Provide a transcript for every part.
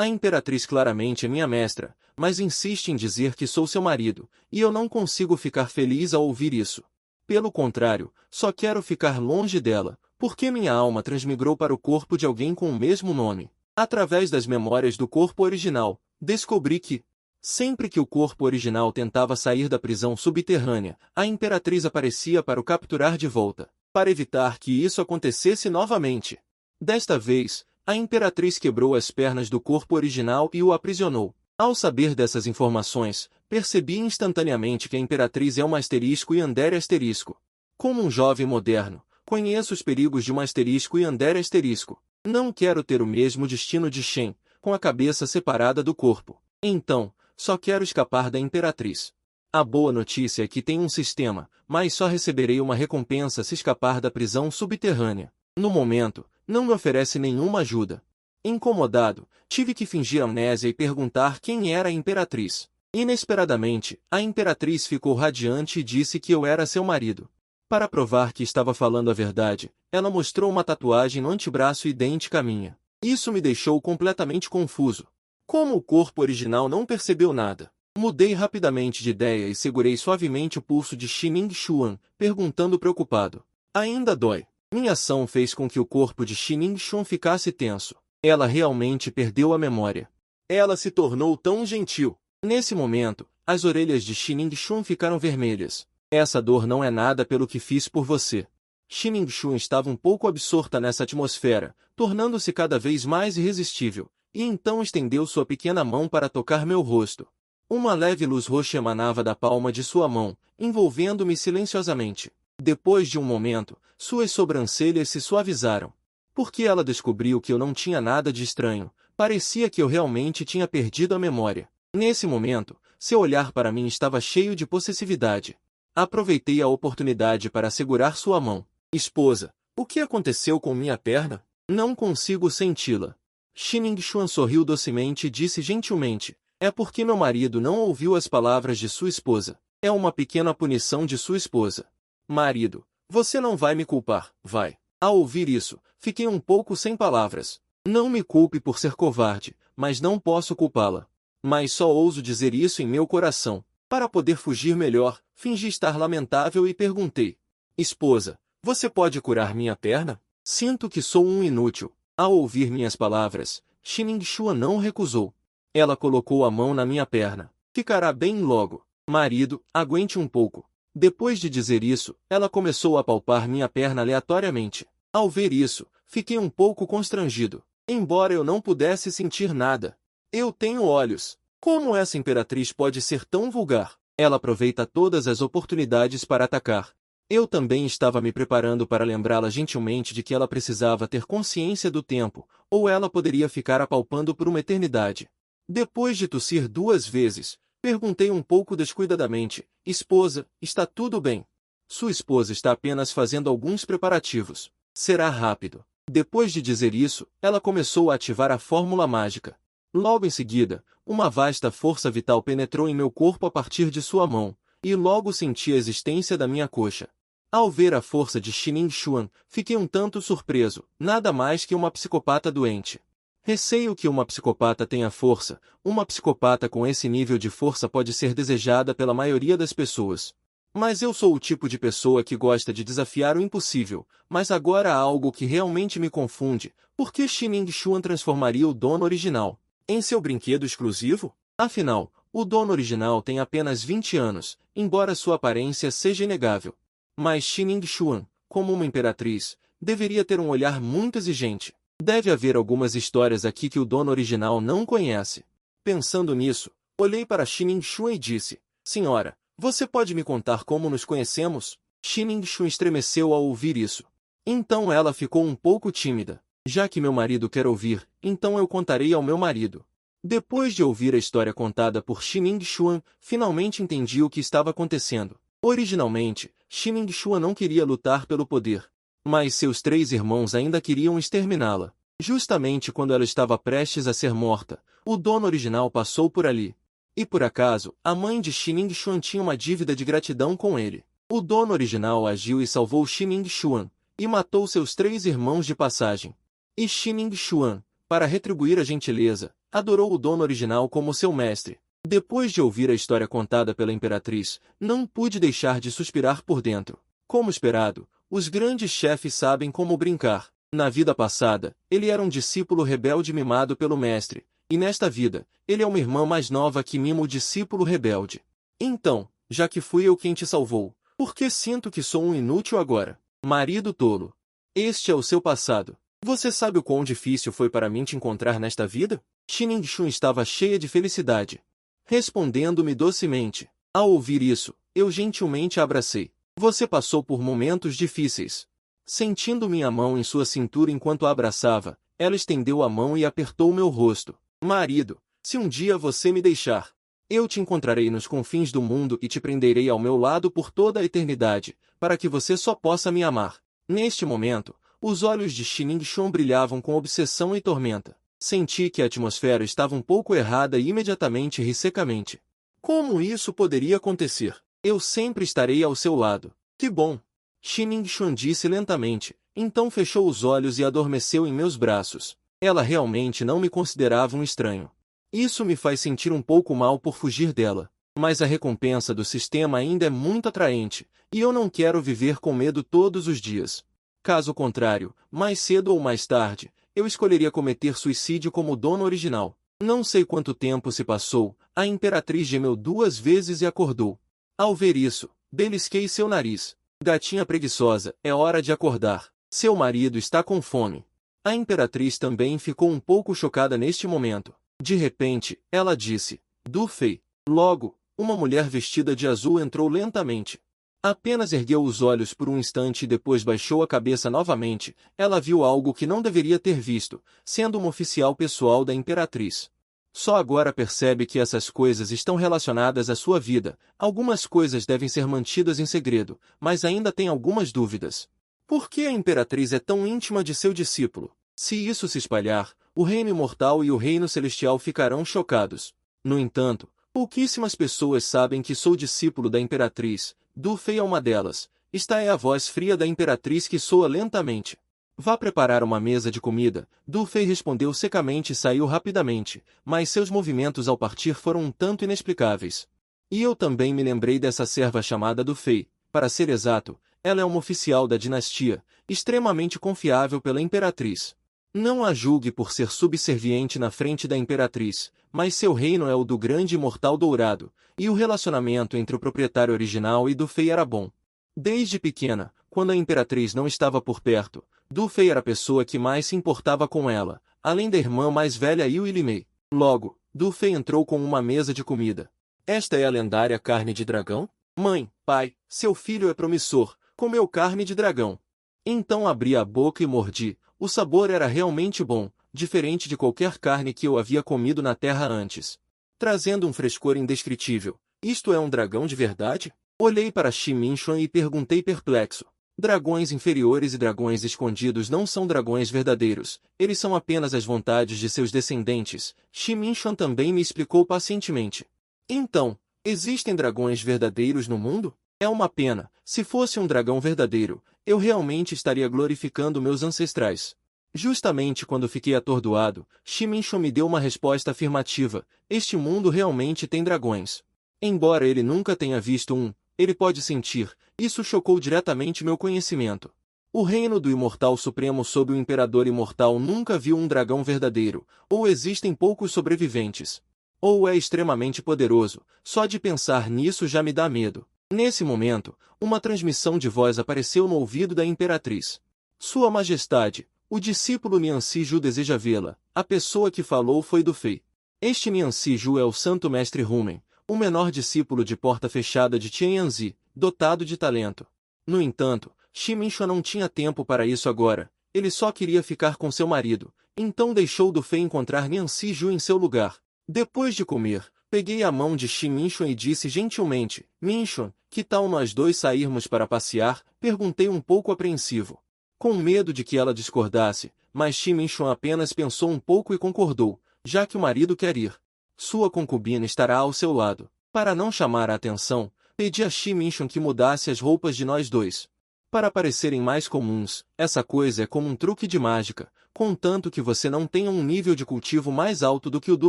A imperatriz claramente é minha mestra, mas insiste em dizer que sou seu marido, e eu não consigo ficar feliz ao ouvir isso. Pelo contrário, só quero ficar longe dela, porque minha alma transmigrou para o corpo de alguém com o mesmo nome. Através das memórias do corpo original, descobri que, sempre que o corpo original tentava sair da prisão subterrânea, a imperatriz aparecia para o capturar de volta, para evitar que isso acontecesse novamente. Desta vez, a imperatriz quebrou as pernas do corpo original e o aprisionou. Ao saber dessas informações, percebi instantaneamente que a imperatriz é uma asterisco e Yandere asterisco. Como um jovem moderno, conheço os perigos de uma asterisco e Yandere asterisco. Não quero ter o mesmo destino de Shen, com a cabeça separada do corpo. Então, só quero escapar da imperatriz. A boa notícia é que tem um sistema, mas só receberei uma recompensa se escapar da prisão subterrânea. No momento, não me oferece nenhuma ajuda. Incomodado, tive que fingir amnésia e perguntar quem era a imperatriz. Inesperadamente, a imperatriz ficou radiante e disse que eu era seu marido. Para provar que estava falando a verdade, ela mostrou uma tatuagem no antebraço idêntica à minha. Isso me deixou completamente confuso. Como o corpo original não percebeu nada, mudei rapidamente de ideia e segurei suavemente o pulso de Shining Xuan, perguntando preocupado. Ainda dói. Minha ação fez com que o corpo de Shining Xuan ficasse tenso. Ela realmente perdeu a memória. Ela se tornou tão gentil. Nesse momento, as orelhas de Shining Xuan ficaram vermelhas. Essa dor não é nada pelo que fiz por você. Shining Xuan estava um pouco absorta nessa atmosfera, tornando-se cada vez mais irresistível, e então estendeu sua pequena mão para tocar meu rosto. Uma leve luz roxa emanava da palma de sua mão, envolvendo-me silenciosamente. Depois de um momento, suas sobrancelhas se suavizaram. Porque ela descobriu que eu não tinha nada de estranho, parecia que eu realmente tinha perdido a memória. Nesse momento, seu olhar para mim estava cheio de possessividade. Aproveitei a oportunidade para segurar sua mão. Esposa, o que aconteceu com minha perna? Não consigo senti-la. Shining Xuan sorriu docemente e disse gentilmente, é porque meu marido não ouviu as palavras de sua esposa. É uma pequena punição de sua esposa. Marido, você não vai me culpar, vai. Ao ouvir isso, fiquei um pouco sem palavras. Não me culpe por ser covarde, mas não posso culpá-la. Mas só ouso dizer isso em meu coração. Para poder fugir melhor, fingi estar lamentável e perguntei. Esposa, você pode curar minha perna? Sinto que sou um inútil. Ao ouvir minhas palavras, Shining Xuan não recusou. Ela colocou a mão na minha perna. Ficará bem logo. Marido, aguente um pouco. Depois de dizer isso, ela começou a palpar minha perna aleatoriamente. Ao ver isso, fiquei um pouco constrangido, embora eu não pudesse sentir nada. Eu tenho olhos. Como essa imperatriz pode ser tão vulgar? Ela aproveita todas as oportunidades para atacar. Eu também estava me preparando para lembrá-la gentilmente de que ela precisava ter consciência do tempo, ou ela poderia ficar apalpando por uma eternidade. Depois de tossir 2 vezes, perguntei um pouco descuidadamente, esposa, está tudo bem? Sua esposa está apenas fazendo alguns preparativos. Será rápido. Depois de dizer isso, ela começou a ativar a fórmula mágica. Logo em seguida, uma vasta força vital penetrou em meu corpo a partir de sua mão, e logo senti a existência da minha coxa. Ao ver a força de Shining Xuan, fiquei um tanto surpreso, nada mais que uma psicopata doente. Receio que uma psicopata tenha força, uma psicopata com esse nível de força pode ser desejada pela maioria das pessoas. Mas eu sou o tipo de pessoa que gosta de desafiar o impossível, mas agora há algo que realmente me confunde, por que Shining Xuan transformaria o dono original em seu brinquedo exclusivo? Afinal, o dono original tem apenas 20 anos, embora sua aparência seja inegável. Mas Shining Xuan, como uma imperatriz, deveria ter um olhar muito exigente. Deve haver algumas histórias aqui que o dono original não conhece. Pensando nisso, olhei para Shining Xuan e disse, Senhora, você pode me contar como nos conhecemos? Shining Xuan estremeceu ao ouvir isso. Então ela ficou um pouco tímida. Já que meu marido quer ouvir, então eu contarei ao meu marido. Depois de ouvir a história contada por Shining Xuan, finalmente entendi o que estava acontecendo. Originalmente, Shining Xuan não queria lutar pelo poder. Mas seus 3 irmãos ainda queriam exterminá-la. Justamente quando ela estava prestes a ser morta, o dono original passou por ali. E por acaso, a mãe de Shining Xuan tinha uma dívida de gratidão com ele. O dono original agiu e salvou Shining Xuan, e matou seus 3 irmãos de passagem. E Shining Xuan, para retribuir a gentileza, Adorou o dono original como seu mestre. Depois de ouvir a história contada pela imperatriz, não pude deixar de suspirar por dentro. Como esperado, os grandes chefes sabem como brincar. Na vida passada, ele era um discípulo rebelde mimado pelo mestre, e nesta vida, ele é uma irmã mais nova que mima o discípulo rebelde. Então, já que fui eu quem te salvou, por que sinto que sou um inútil agora? Marido tolo. Este é o seu passado. Você sabe o quão difícil foi para mim te encontrar nesta vida? Xininxun estava cheia de felicidade, respondendo-me docemente. Ao ouvir isso, eu gentilmente a abracei. Você passou por momentos difíceis. Sentindo minha mão em sua cintura enquanto a abraçava, ela estendeu a mão e apertou meu rosto. Marido, se um dia você me deixar, eu te encontrarei nos confins do mundo e te prenderei ao meu lado por toda a eternidade, para que você só possa me amar. Neste momento, os olhos de Xininxun brilhavam com obsessão e tormenta. Senti que a atmosfera estava um pouco errada e imediatamente ri secamente. Como isso poderia acontecer? Eu sempre estarei ao seu lado. Que bom! Xininxun disse lentamente, então fechou os olhos e adormeceu em meus braços. Ela realmente não me considerava um estranho. Isso me faz sentir um pouco mal por fugir dela. Mas a recompensa do sistema ainda é muito atraente, e eu não quero viver com medo todos os dias. Caso contrário, mais cedo ou mais tarde, eu escolheria cometer suicídio como o dono original. Não sei quanto tempo se passou, a imperatriz gemeu 2 vezes e acordou. Ao ver isso, belisquei seu nariz. Gatinha preguiçosa, é hora de acordar. Seu marido está com fome. A imperatriz também ficou um pouco chocada neste momento. De repente, ela disse, Du Fei. Logo, uma mulher vestida de azul entrou lentamente. Apenas ergueu os olhos por um instante e depois baixou a cabeça novamente. Ela viu algo que não deveria ter visto, sendo uma oficial pessoal da imperatriz. Só agora percebe que essas coisas estão relacionadas à sua vida. Algumas coisas devem ser mantidas em segredo, mas ainda tem algumas dúvidas. Por que a imperatriz é tão íntima de seu discípulo? Se isso se espalhar, o reino imortal e o reino celestial ficarão chocados. No entanto, pouquíssimas pessoas sabem que sou discípulo da imperatriz. Du Fei é uma delas. Esta é a voz fria da imperatriz que soa lentamente. Vá preparar uma mesa de comida. Du Fei respondeu secamente e saiu rapidamente, mas seus movimentos ao partir foram um tanto inexplicáveis. E eu também me lembrei dessa serva chamada Du Fei. Para ser exato, ela é uma oficial da dinastia, extremamente confiável pela imperatriz. Não a julgue por ser subserviente na frente da imperatriz, mas seu reino é o do grande imortal dourado, e o relacionamento entre o proprietário original e Du Fei era bom. Desde pequena, quando a imperatriz não estava por perto, Du Fei era a pessoa que mais se importava com ela, além da irmã mais velha Yu Ilimei. Logo, Du Fei entrou com uma mesa de comida. Esta é a lendária carne de dragão? Mãe, pai, seu filho é promissor, comeu carne de dragão. Então abri a boca e mordi. O sabor era realmente bom, diferente de qualquer carne que eu havia comido na terra antes, trazendo um frescor indescritível. Isto é um dragão de verdade? Olhei para Xininxun e perguntei perplexo. Dragões inferiores e dragões escondidos não são dragões verdadeiros, eles são apenas as vontades de seus descendentes. Xininxun também me explicou pacientemente. Então, existem dragões verdadeiros no mundo? É uma pena, se fosse um dragão verdadeiro, eu realmente estaria glorificando meus ancestrais. Justamente quando fiquei atordoado, Xininxun me deu uma resposta afirmativa. Este mundo realmente tem dragões. Embora ele nunca tenha visto um, ele pode sentir. Isso chocou diretamente meu conhecimento. O reino do Imortal Supremo sob o Imperador Imortal nunca viu um dragão verdadeiro, ou existem poucos sobreviventes. Ou é extremamente poderoso, só de pensar nisso já me dá medo. Nesse momento, uma transmissão de voz apareceu no ouvido da Imperatriz. Sua Majestade, o discípulo Nianci Ju deseja vê-la. A pessoa que falou foi Du Fei. Este Nianci Ju é o Santo Mestre Rumen, o menor discípulo de porta fechada de Tianzi, dotado de talento. No entanto, Xininxun não tinha tempo para isso agora. Ele só queria ficar com seu marido, então deixou Du Fei encontrar Nianci Ju em seu lugar. Depois de comer, peguei a mão de Xininxun e disse gentilmente, Minxun, que tal nós dois sairmos para passear? Perguntei um pouco apreensivo. Com medo de que ela discordasse, mas Xininxun apenas pensou um pouco e concordou, já que o marido quer ir. Sua concubina estará ao seu lado. Para não chamar a atenção, pedi a Xininxun que mudasse as roupas de nós dois. Para parecerem mais comuns, essa coisa é como um truque de mágica. contanto que você não tenha um nível de cultivo mais alto do que o do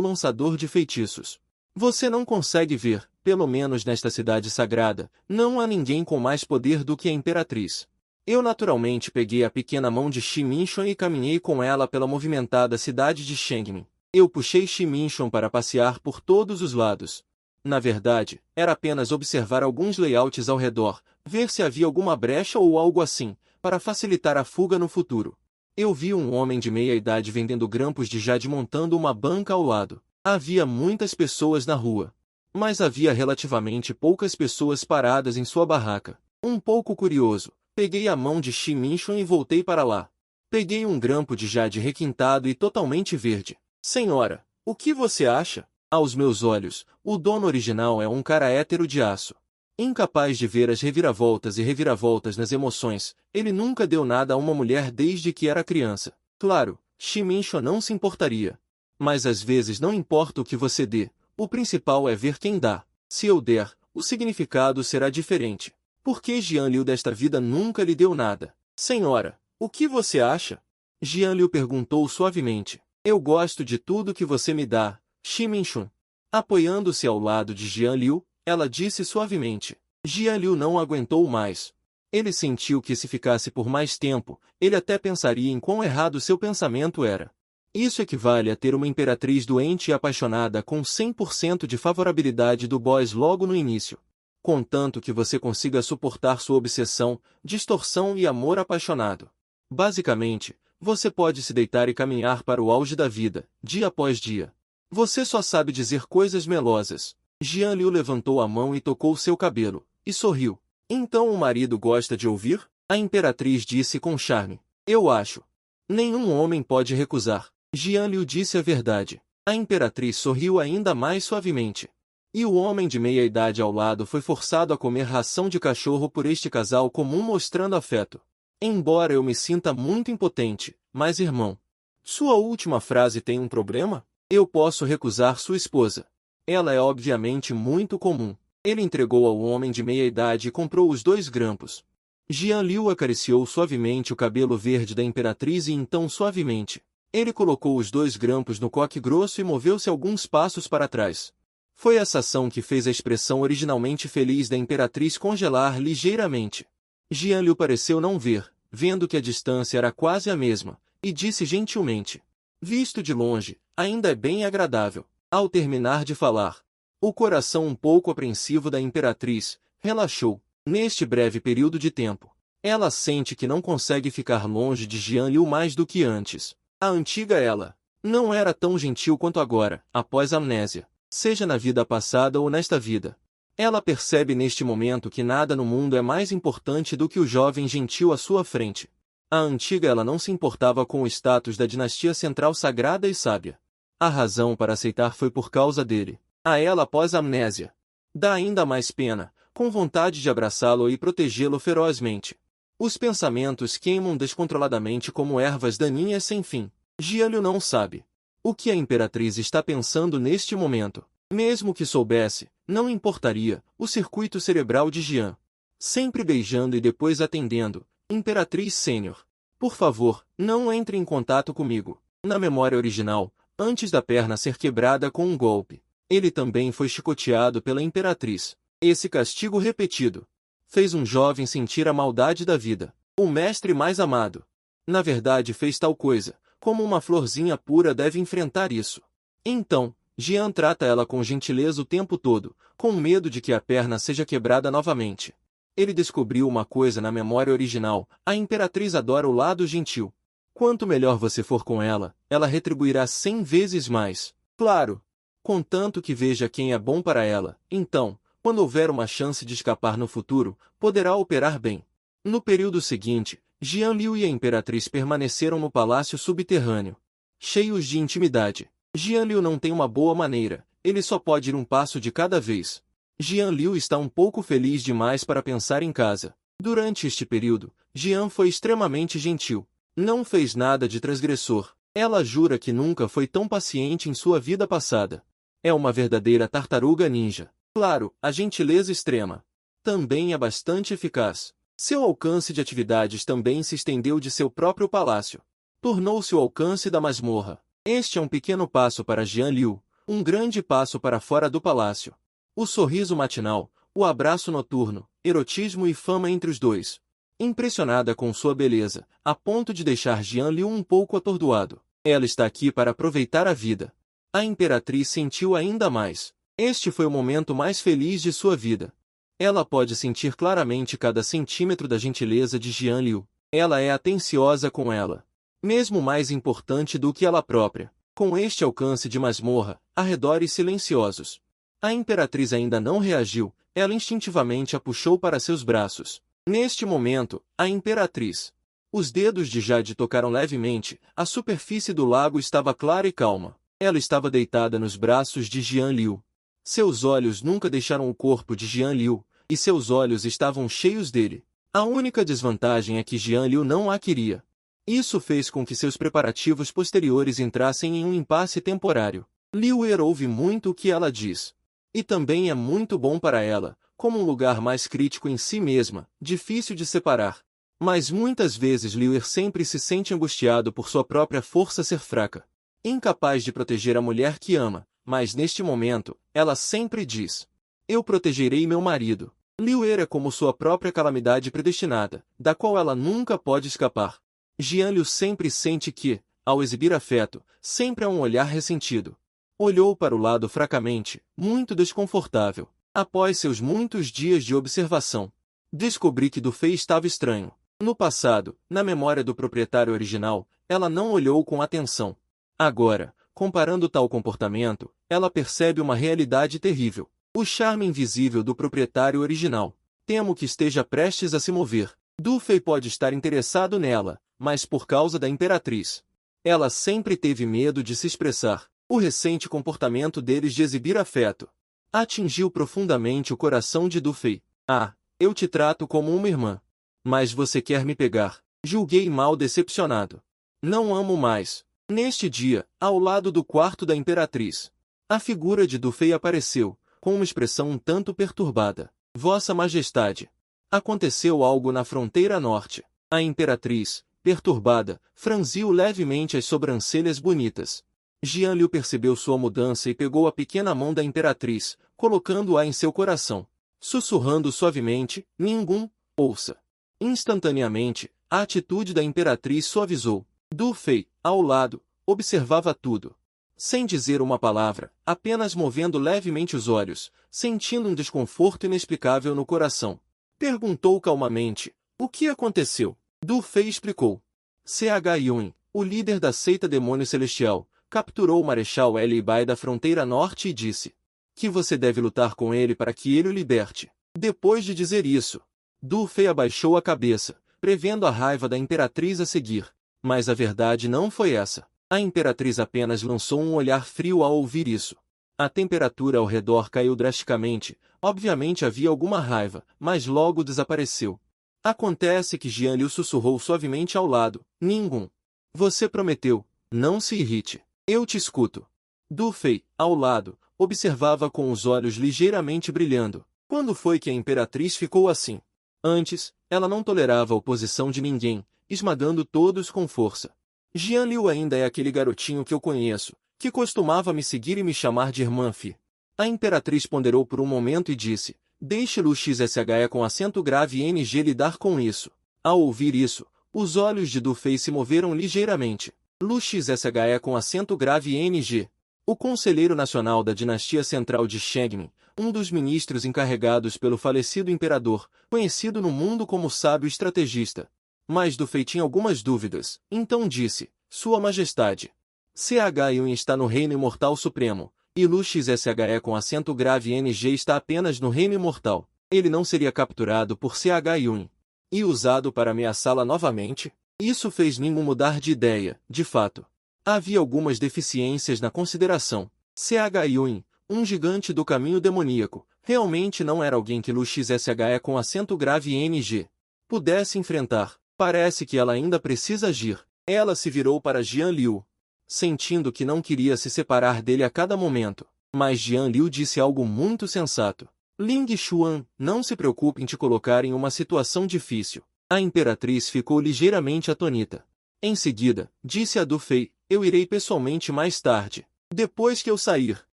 lançador de feitiços. Você não consegue ver, pelo menos nesta cidade sagrada, não há ninguém com mais poder do que a Imperatriz. Eu naturalmente peguei a pequena mão de Ximinxuan e caminhei com ela pela movimentada cidade de Shengmin. Eu puxei Ximinxuan para passear por todos os lados. Na verdade, era apenas observar alguns layouts ao redor, ver se havia alguma brecha ou algo assim, para facilitar a fuga no futuro. Eu vi um homem de meia-idade vendendo grampos de jade montando uma banca ao lado. Havia muitas pessoas na rua, mas havia relativamente poucas pessoas paradas em sua barraca. Um pouco curioso, peguei a mão de Ximinxuan e voltei para lá. Peguei um grampo de jade requintado e totalmente verde. Senhora, o que você acha? Aos meus olhos, o dono original é um cara hétero de aço. Incapaz de ver as reviravoltas e reviravoltas nas emoções, ele nunca deu nada a uma mulher desde que era criança. Claro, Ximinxuan não se importaria. Mas às vezes não importa o que você dê, o principal é ver quem dá. Se eu der, o significado será diferente. Por que Jian Liu desta vida nunca lhe deu nada? Senhora, o que você acha? Jian Liu perguntou suavemente. Eu gosto de tudo que você me dá, Ximinxuan. Apoiando-se ao lado de Jian Liu, ela disse suavemente. Jian Liu não aguentou mais. Ele sentiu que se ficasse por mais tempo, ele até pensaria em quão errado seu pensamento era. Isso equivale a ter uma imperatriz doente e apaixonada com 100% de favorabilidade do boss logo no início. Contanto que você consiga suportar sua obsessão, distorção e amor apaixonado. Basicamente, você pode se deitar e caminhar para o auge da vida, dia após dia. Você só sabe dizer coisas melosas. Jian Liu levantou a mão e tocou seu cabelo, e sorriu. Então o marido gosta de ouvir? A imperatriz disse com charme. Eu acho. Nenhum homem pode recusar. Jian Liu disse a verdade. A imperatriz sorriu ainda mais suavemente. E o homem de meia-idade ao lado foi forçado a comer ração de cachorro por este casal comum mostrando afeto. Embora eu me sinta muito impotente, mas irmão. Sua última frase tem um problema? Eu posso recusar sua esposa. Ela é obviamente muito comum. Ele entregou ao homem de meia-idade e comprou os 2 grampos. Jian Liu acariciou suavemente o cabelo verde da imperatriz e então suavemente. Ele colocou os 2 grampos no coque grosso e moveu-se alguns passos para trás. Foi essa ação que fez a expressão originalmente feliz da imperatriz congelar ligeiramente. Jian Liu pareceu não ver, vendo que a distância era quase a mesma, e disse gentilmente. Visto de longe, ainda é bem agradável. Ao terminar de falar, o coração um pouco apreensivo da imperatriz relaxou. Neste breve período de tempo, ela sente que não consegue ficar longe de Jian Liu mais do que antes. A antiga ela não era tão gentil quanto agora, após a amnésia, seja na vida passada ou nesta vida. Ela percebe neste momento que nada no mundo é mais importante do que o jovem gentil à sua frente. A antiga ela não se importava com o status da dinastia central sagrada e sábia. A razão para aceitar foi por causa dele. A ela após a amnésia. Dá ainda mais pena, com vontade de abraçá-lo e protegê-lo ferozmente. Os pensamentos queimam descontroladamente como ervas daninhas sem fim. Jian Liu não sabe o que a imperatriz está pensando neste momento. Mesmo que soubesse, não importaria, o circuito cerebral de Jian. Sempre beijando e depois atendendo. Imperatriz Sênior. Por favor, não entre em contato comigo. Na memória original, antes da perna ser quebrada com um golpe, ele também foi chicoteado pela imperatriz. Esse castigo repetido fez um jovem sentir a maldade da vida. O mestre mais amado. Na verdade fez tal coisa, como uma florzinha pura deve enfrentar isso. Então, Jian trata ela com gentileza o tempo todo, com medo de que a perna seja quebrada novamente. Ele descobriu uma coisa na memória original, a imperatriz adora o lado gentil. Quanto melhor você for com ela, ela retribuirá 100 vezes mais. Claro, contanto que veja quem é bom para ela, então, quando houver uma chance de escapar no futuro, poderá operar bem. No período seguinte, Jian Liu e a imperatriz permaneceram no palácio subterrâneo, cheios de intimidade. Jian Liu não tem uma boa maneira, ele só pode ir um passo de cada vez. Jian Liu está um pouco feliz demais para pensar em casa. Durante este período, Jian foi extremamente gentil. Não fez nada de transgressor. Ela jura que nunca foi tão paciente em sua vida passada. É uma verdadeira tartaruga ninja. Claro, a gentileza extrema também é bastante eficaz. Seu alcance de atividades também se estendeu de seu próprio palácio. tornou-se o alcance da masmorra. Este é um pequeno passo para Jian Liu, um grande passo para fora do palácio. O sorriso matinal, o abraço noturno, erotismo e fama entre os dois. Impressionada com sua beleza, a ponto de deixar Jian Liu um pouco atordoado. Ela está aqui para aproveitar a vida. A imperatriz sentiu ainda mais. Este foi o momento mais feliz de sua vida. Ela pode sentir claramente cada centímetro da gentileza de Jian Liu. Ela é atenciosa com ela. Mesmo mais importante do que ela própria. Com este alcance de masmorra, arredores silenciosos. A imperatriz ainda não reagiu, ela instintivamente a puxou para seus braços. Neste momento, a imperatriz. Os dedos de Jade tocaram levemente, a superfície do lago estava clara e calma. Ela estava deitada nos braços de Jian Liu. Seus olhos nunca deixaram o corpo de Jian Liu, e seus olhos estavam cheios dele. A única desvantagem é que Jian Liu não a queria. Isso fez com que seus preparativos posteriores entrassem em um impasse temporário. Liu Er ouve muito o que ela diz. E também é muito bom para ela, como um lugar mais crítico em si mesma, difícil de separar. Mas muitas vezes Liu Er sempre se sente angustiado por sua própria força ser fraca. Incapaz de proteger a mulher que ama, mas neste momento, ela sempre diz: eu protegerei meu marido. Liu Er é como sua própria calamidade predestinada, da qual ela nunca pode escapar. Jian Liu sempre sente que, ao exibir afeto, sempre há um olhar ressentido. Olhou para o lado fracamente, muito desconfortável. Após seus muitos dias de observação, descobri que Du Fei estava estranho. No passado, na memória do proprietário original, ela não olhou com atenção. Agora, comparando tal comportamento, ela percebe uma realidade terrível. O charme invisível do proprietário original. Temo que esteja prestes a se mover. Du Fei pode estar interessado nela, mas por causa da imperatriz. Ela sempre teve medo de se expressar. O recente comportamento deles de exibir afeto atingiu profundamente o coração de Du Fei. Ah, eu te trato como uma irmã. Mas você quer me pegar. Julguei mal decepcionado. Não amo mais. Neste dia, ao lado do quarto da imperatriz, a figura de Du Fei apareceu, com uma expressão um tanto perturbada. Vossa Majestade. Aconteceu algo na fronteira norte. A imperatriz, perturbada, franziu levemente as sobrancelhas bonitas. Jian Liu percebeu sua mudança e pegou a pequena mão da imperatriz, colocando-a em seu coração. Sussurrando suavemente, Ningun, ouça. Instantaneamente, a atitude da imperatriz suavizou. Du Fei, ao lado, observava tudo. Sem dizer uma palavra, apenas movendo levemente os olhos, sentindo um desconforto inexplicável no coração. Perguntou calmamente, o que aconteceu? Du Fei explicou. Ch Yun, o líder da seita Demônio Celestial, capturou o Marechal Li Bai da fronteira norte e disse que você deve lutar com ele para que ele o liberte. Depois de dizer isso, Du Fei abaixou a cabeça, prevendo a raiva da imperatriz a seguir. Mas a verdade não foi essa. A imperatriz apenas lançou um olhar frio ao ouvir isso. A temperatura ao redor caiu drasticamente. Obviamente havia alguma raiva, mas logo desapareceu. Acontece que Jian Liu sussurrou suavemente ao lado. Ningun. Você prometeu. Não se irrite. Eu te escuto. Du Fei, ao lado, observava com os olhos ligeiramente brilhando. Quando foi que a imperatriz ficou assim? Antes, ela não tolerava a oposição de ninguém, esmagando todos com força. Jian Liu ainda é aquele garotinho que eu conheço, que costumava me seguir e me chamar de irmã Fi. A imperatriz ponderou por um momento e disse, deixe Lu XSHE com acento grave NG lidar com isso. Ao ouvir isso, os olhos de Du Fei se moveram ligeiramente. Lu XSHE com acento grave NG. O conselheiro nacional da dinastia central de Shengmin, um dos ministros encarregados pelo falecido imperador, conhecido no mundo como sábio estrategista. Mas Du Fei tinha algumas dúvidas, então disse, Sua Majestade. Ch Yun está no Reino Imortal Supremo, e Lu XSHE com acento grave NG está apenas no Reino Imortal. Ele não seria capturado por Ch Yun e usado para ameaçá-la novamente? Isso fez Ningun mudar de ideia, de fato. Havia algumas deficiências na consideração. Ch Yun, um gigante do caminho demoníaco, realmente não era alguém que Lu XSHE com acento grave NG pudesse enfrentar. Parece que ela ainda precisa agir. Ela se virou para Jian Liu, sentindo que não queria se separar dele a cada momento. Mas Jian Liu disse algo muito sensato. Ling Xuan, não se preocupe em te colocar em uma situação difícil. A imperatriz ficou ligeiramente atonita. Em seguida, disse a Du Fei, eu irei pessoalmente mais tarde. Depois que eu sair,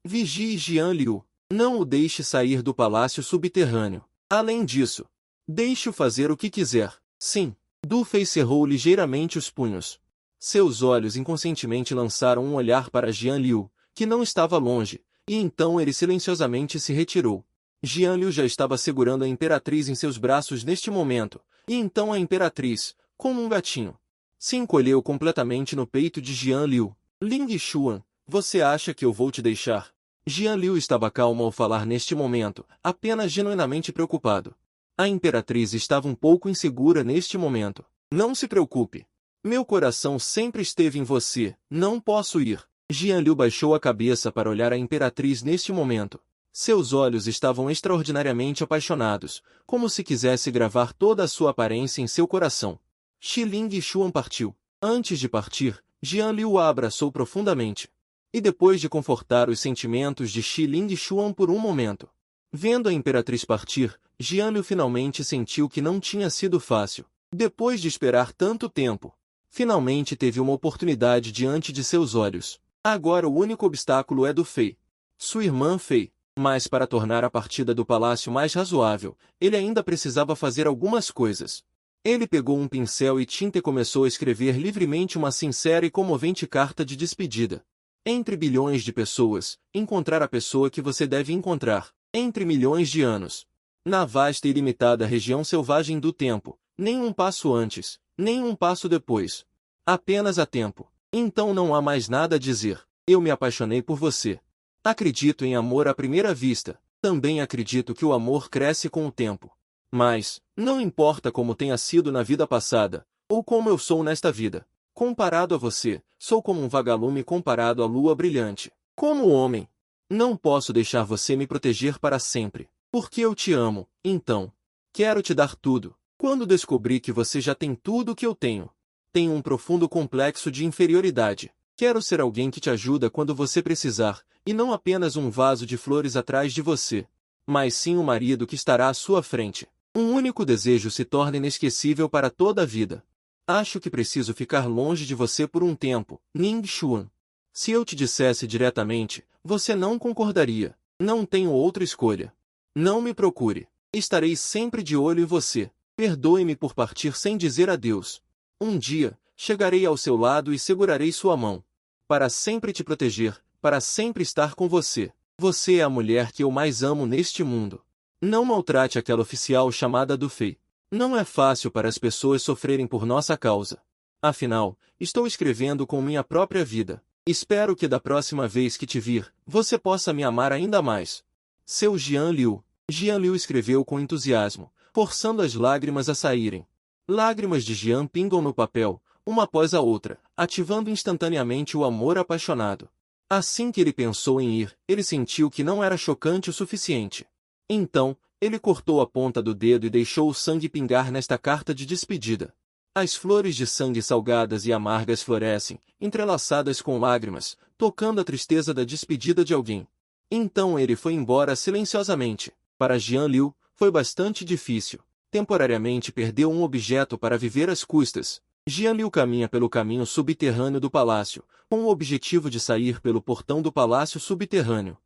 vigie Jian Liu. Não o deixe sair do palácio subterrâneo. Além disso, deixe-o fazer o que quiser. Sim. Du Fei cerrou ligeiramente os punhos. Seus olhos inconscientemente lançaram um olhar para Jian Liu, que não estava longe, e então ele silenciosamente se retirou. Jian Liu já estava segurando a Imperatriz em seus braços neste momento, e então a Imperatriz, como um gatinho, se encolheu completamente no peito de Jian Liu. Ling Xuan, você acha que eu vou te deixar? Jian Liu estava calmo ao falar neste momento, apenas genuinamente preocupado. A Imperatriz estava um pouco insegura neste momento. Não se preocupe. Meu coração sempre esteve em você, não posso ir. Jian Liu baixou a cabeça para olhar a Imperatriz neste momento. Seus olhos estavam extraordinariamente apaixonados, como se quisesse gravar toda a sua aparência em seu coração. Shi Ling Xuan partiu. Antes de partir, Jian Liu a abraçou profundamente. E depois de confortar os sentimentos de Shi Ling Xuan por um momento, vendo a Imperatriz partir, Jian Liu finalmente sentiu que não tinha sido fácil. Depois de esperar tanto tempo, finalmente teve uma oportunidade diante de seus olhos. Agora o único obstáculo é Du Fei, sua irmã Fei. Mas para tornar a partida do palácio mais razoável, ele ainda precisava fazer algumas coisas. Ele pegou um pincel e tinta e começou a escrever livremente uma sincera e comovente carta de despedida. Entre bilhões de pessoas, encontrar a pessoa que você deve encontrar. Entre milhões de anos. Na vasta e ilimitada região selvagem do tempo, nem um passo antes, nem um passo depois. Apenas há tempo. Então não há mais nada a dizer. Eu me apaixonei por você. Acredito em amor à primeira vista. Também acredito que o amor cresce com o tempo. Mas, não importa como tenha sido na vida passada, ou como eu sou nesta vida. Comparado a você, sou como um vagalume comparado à lua brilhante. Como homem, não posso deixar você me proteger para sempre. Porque eu te amo, então. Quero te dar tudo. Quando descobri que você já tem tudo o que eu tenho, tenho um profundo complexo de inferioridade. Quero ser alguém que te ajuda quando você precisar, e não apenas um vaso de flores atrás de você, mas sim um marido que estará à sua frente. Um único desejo se torna inesquecível para toda a vida. Acho que preciso ficar longe de você por um tempo, Ning Xuan. Se eu te dissesse diretamente, você não concordaria. Não tenho outra escolha. Não me procure. Estarei sempre de olho em você. Perdoe-me por partir sem dizer adeus. Um dia, chegarei ao seu lado e segurarei sua mão. Para sempre te proteger, para sempre estar com você. Você é a mulher que eu mais amo neste mundo. Não maltrate aquela oficial chamada Du Fei. Não é fácil para as pessoas sofrerem por nossa causa. Afinal, estou escrevendo com minha própria vida. Espero que da próxima vez que te vir, você possa me amar ainda mais. Seu Jian Liu. Jian Liu escreveu com entusiasmo, forçando as lágrimas a saírem. Lágrimas de Jian pingam no papel, uma após a outra, ativando instantaneamente o amor apaixonado. Assim que ele pensou em ir, ele sentiu que não era chocante o suficiente. Então, ele cortou a ponta do dedo e deixou o sangue pingar nesta carta de despedida. As flores de sangue salgadas e amargas florescem, entrelaçadas com lágrimas, tocando a tristeza da despedida de alguém. Então ele foi embora silenciosamente. Para Jian Liu, foi bastante difícil. Temporariamente perdeu um objeto para viver às custas. Jian Liu caminha pelo caminho subterrâneo do palácio, com o objetivo de sair pelo portão do palácio subterrâneo.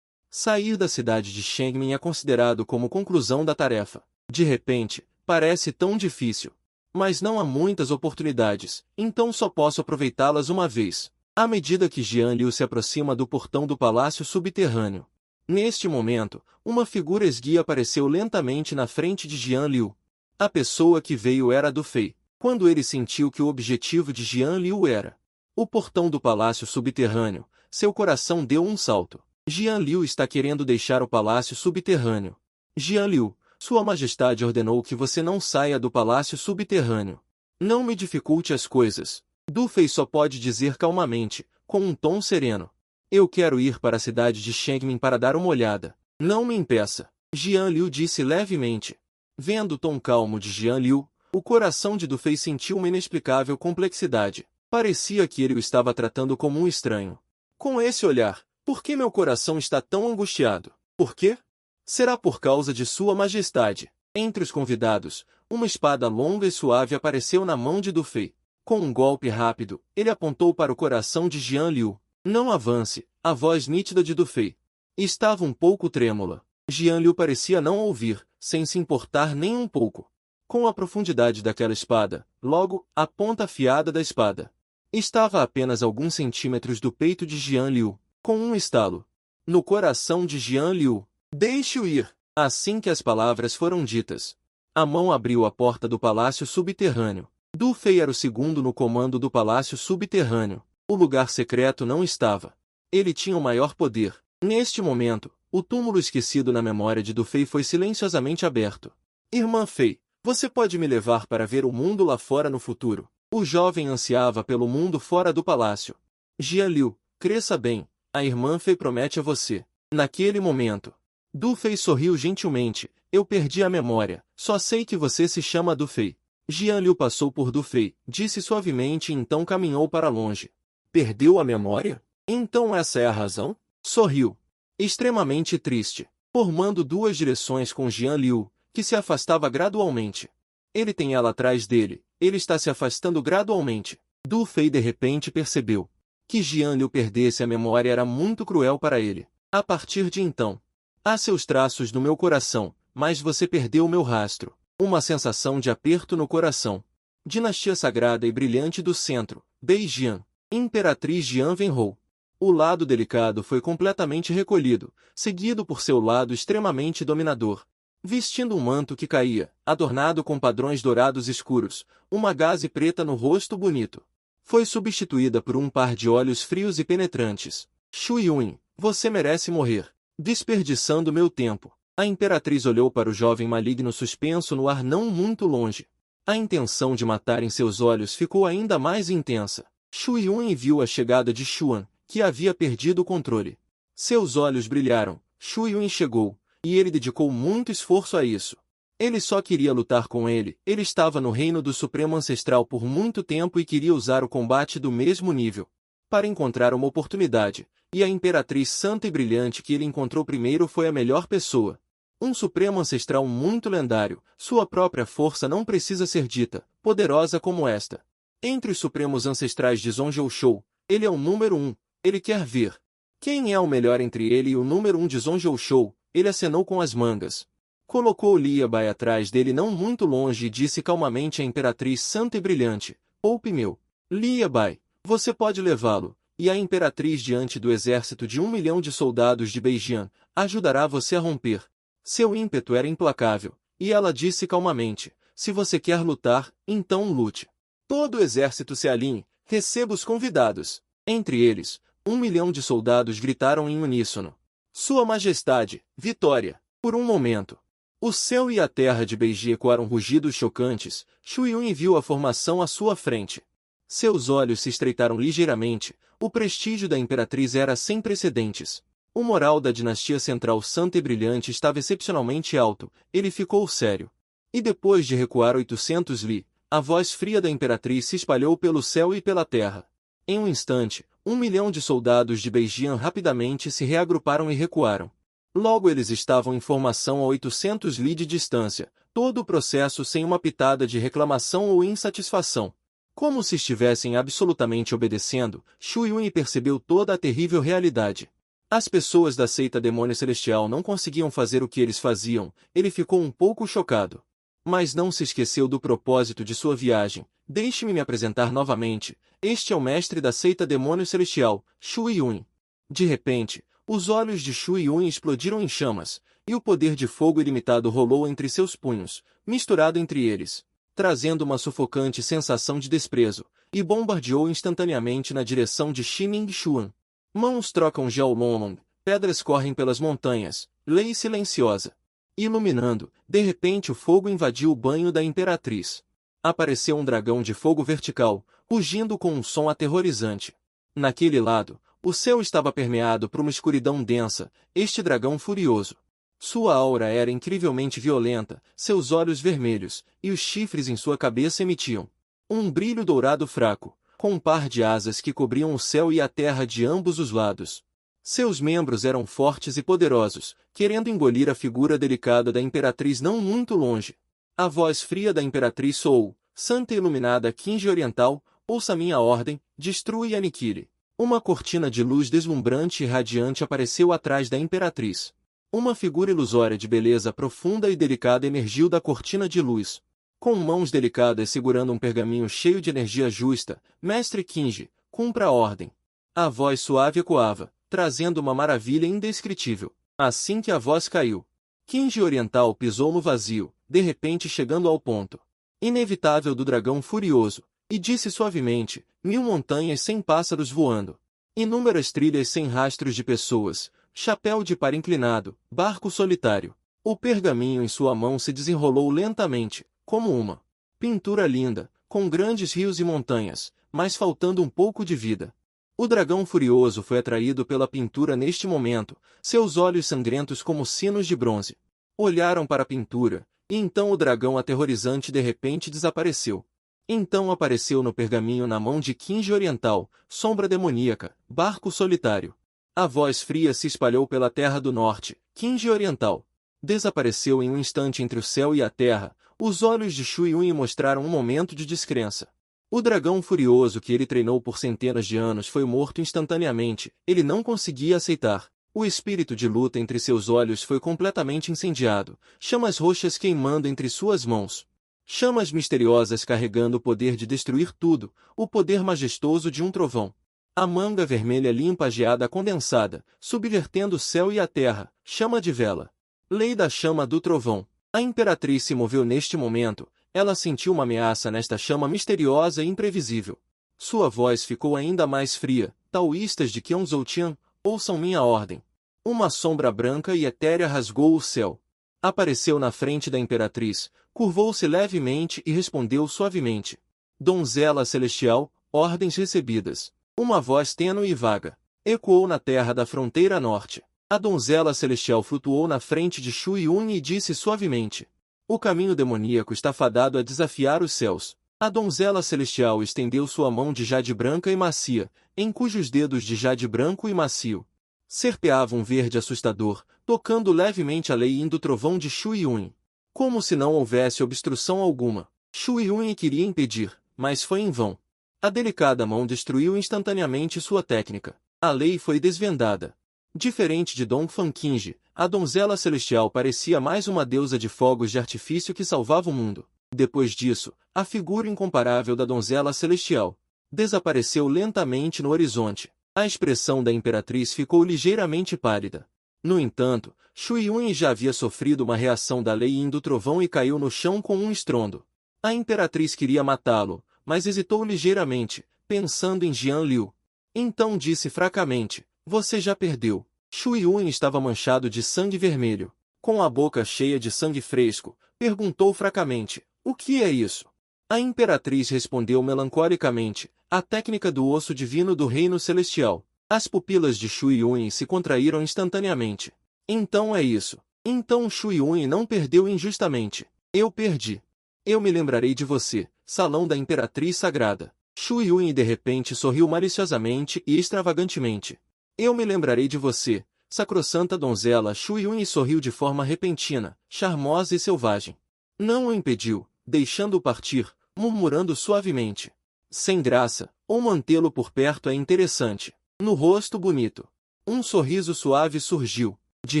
Sair da cidade de Shengmin é considerado como conclusão da tarefa. De repente, parece tão difícil. Mas não há muitas oportunidades, então só posso aproveitá-las uma vez. À medida que Jian Liu se aproxima do portão do palácio subterrâneo. Neste momento, uma figura esguia apareceu lentamente na frente de Jian Liu. A pessoa que veio era Du Fei. Quando ele sentiu que o objetivo de Jian Liu era o portão do palácio subterrâneo, seu coração deu um salto. Jian Liu está querendo deixar o palácio subterrâneo. Jian Liu, Sua Majestade ordenou que você não saia do palácio subterrâneo. Não me dificulte as coisas. Du Fei só pode dizer calmamente, com um tom sereno. Eu quero ir para a cidade de Shengmin para dar uma olhada. Não me impeça. Jian Liu disse levemente. Vendo o tom calmo de Jian Liu, o coração de Du Fei sentiu uma inexplicável complexidade. Parecia que ele o estava tratando como um estranho. Com esse olhar, por que meu coração está tão angustiado? Por quê? Será por causa de Sua Majestade. Entre os convidados, uma espada longa e suave apareceu na mão de Du Fei. Com um golpe rápido, ele apontou para o coração de Jian Liu. Não avance, a voz nítida de Du Fei estava um pouco trêmula. Jian Liu parecia não ouvir, sem se importar nem um pouco com a profundidade daquela espada. Logo, a ponta afiada da espada estava a apenas alguns centímetros do peito de Jian Liu. Com um estalo no coração de Jian Liu. Deixe-o ir. Assim que as palavras foram ditas, a mão abriu a porta do palácio subterrâneo. Du Fei era o segundo no comando do palácio subterrâneo. O lugar secreto não estava. Ele tinha o maior poder. Neste momento, o túmulo esquecido na memória de Du Fei foi silenciosamente aberto. Irmã Fei, você pode me levar para ver o mundo lá fora no futuro? O jovem ansiava pelo mundo fora do palácio. Jian Liu, cresça bem. A irmã Fei promete a você. Naquele momento, Du Fei sorriu gentilmente. Eu perdi a memória. Só sei que você se chama Du Fei. Jian Liu passou por Du Fei, disse suavemente e então caminhou para longe. Perdeu a memória? Então essa é a razão? Sorriu. Extremamente triste, formando duas direções com Jian Liu, que se afastava gradualmente. Ele tem ela atrás dele, ele está se afastando gradualmente. Du Fei de repente percebeu que Jian Liu perdesse a memória era muito cruel para ele. A partir de então, há seus traços no meu coração, mas você perdeu o meu rastro. Uma sensação de aperto no coração. Dinastia sagrada e brilhante do centro, Beijian. Imperatriz Jian Wenhou. O lado delicado foi completamente recolhido, seguido por seu lado extremamente dominador. Vestindo um manto que caía, adornado com padrões dourados escuros, uma gaze preta no rosto bonito. Foi substituída por um par de olhos frios e penetrantes. Shu Yun, você merece morrer. Desperdiçando meu tempo. A imperatriz olhou para o jovem maligno suspenso no ar não muito longe. A intenção de matar em seus olhos ficou ainda mais intensa. Shu Yun viu a chegada de Xuan, que havia perdido o controle. Seus olhos brilharam. Shu Yun chegou, e ele dedicou muito esforço a isso. Ele só queria lutar com ele. Ele estava no reino do Supremo Ancestral por muito tempo e queria usar o combate do mesmo nível para encontrar uma oportunidade. E a imperatriz santa e brilhante que ele encontrou primeiro foi a melhor pessoa. Um Supremo Ancestral muito lendário, sua própria força não precisa ser dita, poderosa como esta. Entre os Supremos Ancestrais de Zhongzhou, ele é o número 1, ele quer ver. Quem é o melhor entre ele e o número 1 de Zhongzhou? Ele acenou com as mangas. Colocou Li Bai atrás dele não muito longe e disse calmamente à imperatriz santa e brilhante, poupe meu. Li Bai, você pode levá-lo, e a imperatriz diante do exército de 1 milhão de soldados de Beijian, ajudará você a romper. Seu ímpeto era implacável, e ela disse calmamente, se você quer lutar, então lute. Todo o exército se alinhe, receba os convidados. Entre eles, 1 milhão de soldados gritaram em uníssono. Sua Majestade, vitória! Por um momento, o céu e a terra de Beiji ecoaram rugidos chocantes. Shu Yun viu a formação à sua frente. Seus olhos se estreitaram ligeiramente. O prestígio da imperatriz era sem precedentes. O moral da dinastia central santa e brilhante estava excepcionalmente alto. Ele ficou sério. E depois de recuar 800 li, a voz fria da imperatriz se espalhou pelo céu e pela terra. Em um instante, 1 milhão de soldados de Beijian rapidamente se reagruparam e recuaram. Logo eles estavam em formação a 800 li de distância, todo o processo sem uma pitada de reclamação ou insatisfação. Como se estivessem absolutamente obedecendo, Shu Yun percebeu toda a terrível realidade. As pessoas da seita Demônio Celestial não conseguiam fazer o que eles faziam, ele ficou um pouco chocado. Mas não se esqueceu do propósito de sua viagem. Deixe-me me apresentar novamente. Este é o mestre da seita Demônio Celestial, Shu Yun. De repente, os olhos de Shu Yun explodiram em chamas, e o poder de fogo ilimitado rolou entre seus punhos, misturado entre eles, trazendo uma sufocante sensação de desprezo, e bombardeou instantaneamente na direção de Shining Xuan. Mãos trocam Jiaolonlong, pedras correm pelas montanhas, lei silenciosa. Iluminando, de repente o fogo invadiu o banho da imperatriz. Apareceu um dragão de fogo vertical, rugindo com um som aterrorizante. Naquele lado, o céu estava permeado por uma escuridão densa, este dragão furioso. Sua aura era incrivelmente violenta, seus olhos vermelhos, e os chifres em sua cabeça emitiam um brilho dourado fraco, com um par de asas que cobriam o céu e a terra de ambos os lados. Seus membros eram fortes e poderosos, querendo engolir a figura delicada da imperatriz não muito longe. A voz fria da imperatriz soou, santa e iluminada Qinji Oriental, ouça minha ordem, destrua e aniquile. Uma cortina de luz deslumbrante e radiante apareceu atrás da imperatriz. Uma figura ilusória de beleza profunda e delicada emergiu da cortina de luz. Com mãos delicadas segurando um pergaminho cheio de energia justa, Mestre Kinji, cumpra a ordem. A voz suave ecoava, trazendo uma maravilha indescritível. Assim que a voz caiu, Kinji Oriental pisou no vazio, de repente chegando ao ponto inevitável do dragão furioso, e disse suavemente: 1000 montanhas sem pássaros voando. Inúmeras trilhas sem rastros de pessoas, chapéu de par inclinado, barco solitário. O pergaminho em sua mão se desenrolou lentamente, como uma pintura linda, com grandes rios e montanhas, mas faltando um pouco de vida. O dragão furioso foi atraído pela pintura neste momento, seus olhos sangrentos como sinos de bronze. Olharam para a pintura, e então o dragão aterrorizante de repente desapareceu. Então apareceu no pergaminho na mão de Kinji Oriental, sombra demoníaca, barco solitário. A voz fria se espalhou pela terra do norte, Kinji Oriental. Desapareceu em um instante entre o céu e a terra, os olhos de Shu Yun mostraram um momento de descrença. O dragão furioso que ele treinou por centenas de anos foi morto instantaneamente, ele não conseguia aceitar. O espírito de luta entre seus olhos foi completamente incendiado, chamas roxas queimando entre suas mãos. Chamas misteriosas carregando o poder de destruir tudo, o poder majestoso de um trovão. A manga vermelha limpa geada condensada, subvertendo o céu e a terra, chama de vela. Lei da chama do trovão. A imperatriz se moveu neste momento, ela sentiu uma ameaça nesta chama misteriosa e imprevisível. Sua voz ficou ainda mais fria: taoístas de Qionzhouqian, ouçam minha ordem. Uma sombra branca e etérea rasgou o céu. Apareceu na frente da imperatriz, curvou-se levemente e respondeu suavemente: Donzela celestial, ordens recebidas. Uma voz tênue e vaga ecoou na terra da fronteira norte. A donzela celestial flutuou na frente de Shu Yun e disse suavemente: o caminho demoníaco está fadado a desafiar os céus. A donzela celestial estendeu sua mão de jade branca e macia, em cujos dedos de jade branco e macio serpeava um verde assustador, tocando levemente a lei do trovão de Shu Yun. Como se não houvesse obstrução alguma. Shu Yun queria impedir, mas foi em vão. A delicada mão destruiu instantaneamente sua técnica. A lei foi desvendada. Diferente de Dongfang Kinji, a donzela celestial parecia mais uma deusa de fogos de artifício que salvava o mundo. Depois disso, a figura incomparável da donzela celestial desapareceu lentamente no horizonte. A expressão da imperatriz ficou ligeiramente pálida. No entanto, Shu Yun já havia sofrido uma reação da lei do trovão e caiu no chão com um estrondo. A imperatriz queria matá-lo, mas hesitou ligeiramente, pensando em Jian Liu. Então disse fracamente: você já perdeu. Shu Yun estava manchado de sangue vermelho. Com a boca cheia de sangue fresco, perguntou fracamente: o que é isso? A imperatriz respondeu melancolicamente: a técnica do osso divino do reino celestial. As pupilas de Shu Yun se contraíram instantaneamente. Então é isso. Então Shu Yun não perdeu injustamente. Eu perdi. Eu me lembrarei de você, salão da imperatriz sagrada. Shu Yun de repente sorriu maliciosamente e extravagantemente. Eu me lembrarei de você, sacrossanta donzela. Shu Yun sorriu de forma repentina, charmosa e selvagem. Não o impediu, deixando-o partir, murmurando suavemente: sem graça, ou mantê-lo por perto é interessante. No rosto bonito, um sorriso suave surgiu. De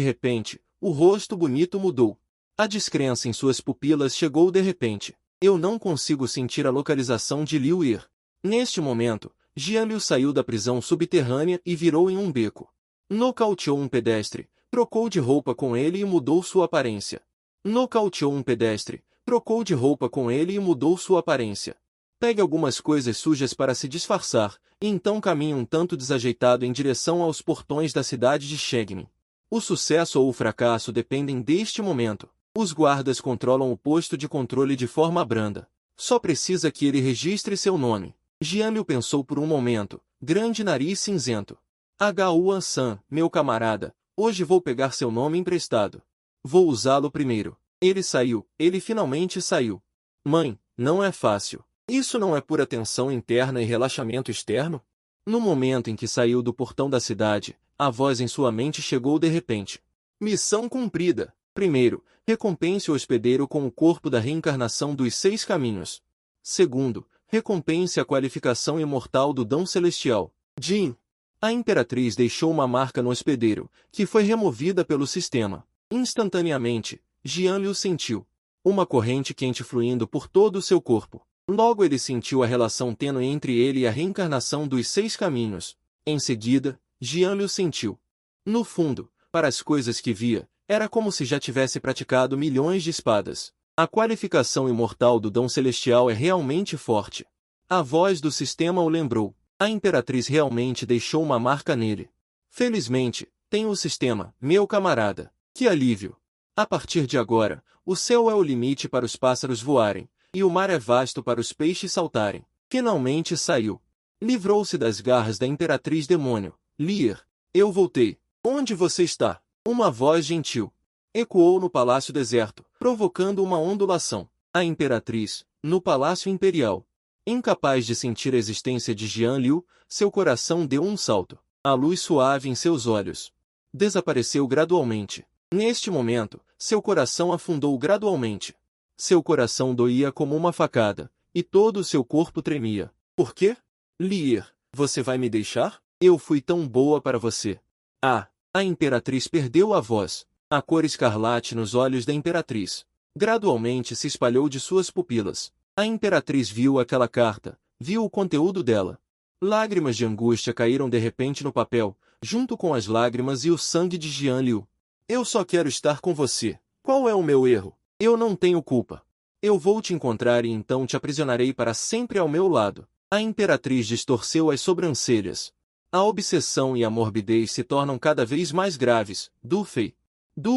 repente, o rosto bonito mudou. A descrença em suas pupilas chegou de repente. Eu não consigo sentir a localização de Liu Ir. Neste momento, Jian Liu saiu da prisão subterrânea e virou em um beco. Nocauteou um pedestre, trocou de roupa com ele e mudou sua aparência. Nocauteou um pedestre, trocou de roupa com ele e mudou sua aparência. Pegue algumas coisas sujas para se disfarçar, e então caminhe um tanto desajeitado em direção aos portões da cidade de Shegmin. O sucesso ou o fracasso dependem deste momento. Os guardas controlam o posto de controle de forma branda. Só precisa que ele registre seu nome. Jian Liu pensou por um momento. Grande nariz cinzento. Huan-san, meu camarada, hoje vou pegar seu nome emprestado. Vou usá-lo primeiro. Ele saiu, ele finalmente saiu. Mãe, não é fácil. Isso não é pura tensão interna e relaxamento externo? No momento em que saiu do portão da cidade, a voz em sua mente chegou de repente. Missão cumprida. Primeiro, recompense o hospedeiro com o corpo da reencarnação dos 6 caminhos. Segundo, recompense a qualificação imortal do dom celestial. Jin. A Imperatriz deixou uma marca no hospedeiro, que foi removida pelo sistema. Instantaneamente, Jian Liu sentiu uma corrente quente fluindo por todo o seu corpo. Logo ele sentiu a relação tênue entre ele e a reencarnação dos 6 caminhos. Em seguida, Jian Liu sentiu. No fundo, para as coisas que via, era como se já tivesse praticado milhões de espadas. A qualificação imortal do dom celestial é realmente forte. A voz do sistema o lembrou. A Imperatriz realmente deixou uma marca nele. Felizmente, tem o sistema, meu camarada. Que alívio! A partir de agora, o céu é o limite para os pássaros voarem, e o mar é vasto para os peixes saltarem. Finalmente saiu. Livrou-se das garras da Imperatriz Demônio. Lear, eu voltei. Onde você está? Uma voz gentil ecoou no palácio deserto, provocando uma ondulação. A Imperatriz, no Palácio Imperial. Incapaz de sentir a existência de Jian Liu, seu coração deu um salto. A luz suave em seus olhos desapareceu gradualmente. Neste momento, seu coração afundou gradualmente. Seu coração doía como uma facada, e todo o seu corpo tremia. Por quê? Lear, você vai me deixar? Eu fui tão boa para você. Ah! A Imperatriz perdeu a voz. A cor escarlate nos olhos da Imperatriz gradualmente se espalhou de suas pupilas. A Imperatriz viu aquela carta, viu o conteúdo dela. Lágrimas de angústia caíram de repente no papel, junto com as lágrimas e o sangue de Jian Liu. Eu só quero estar com você. Qual é o meu erro? Eu não tenho culpa. Eu vou te encontrar e então te aprisionarei para sempre ao meu lado. A Imperatriz distorceu as sobrancelhas. A obsessão e a morbidez se tornam cada vez mais graves. Du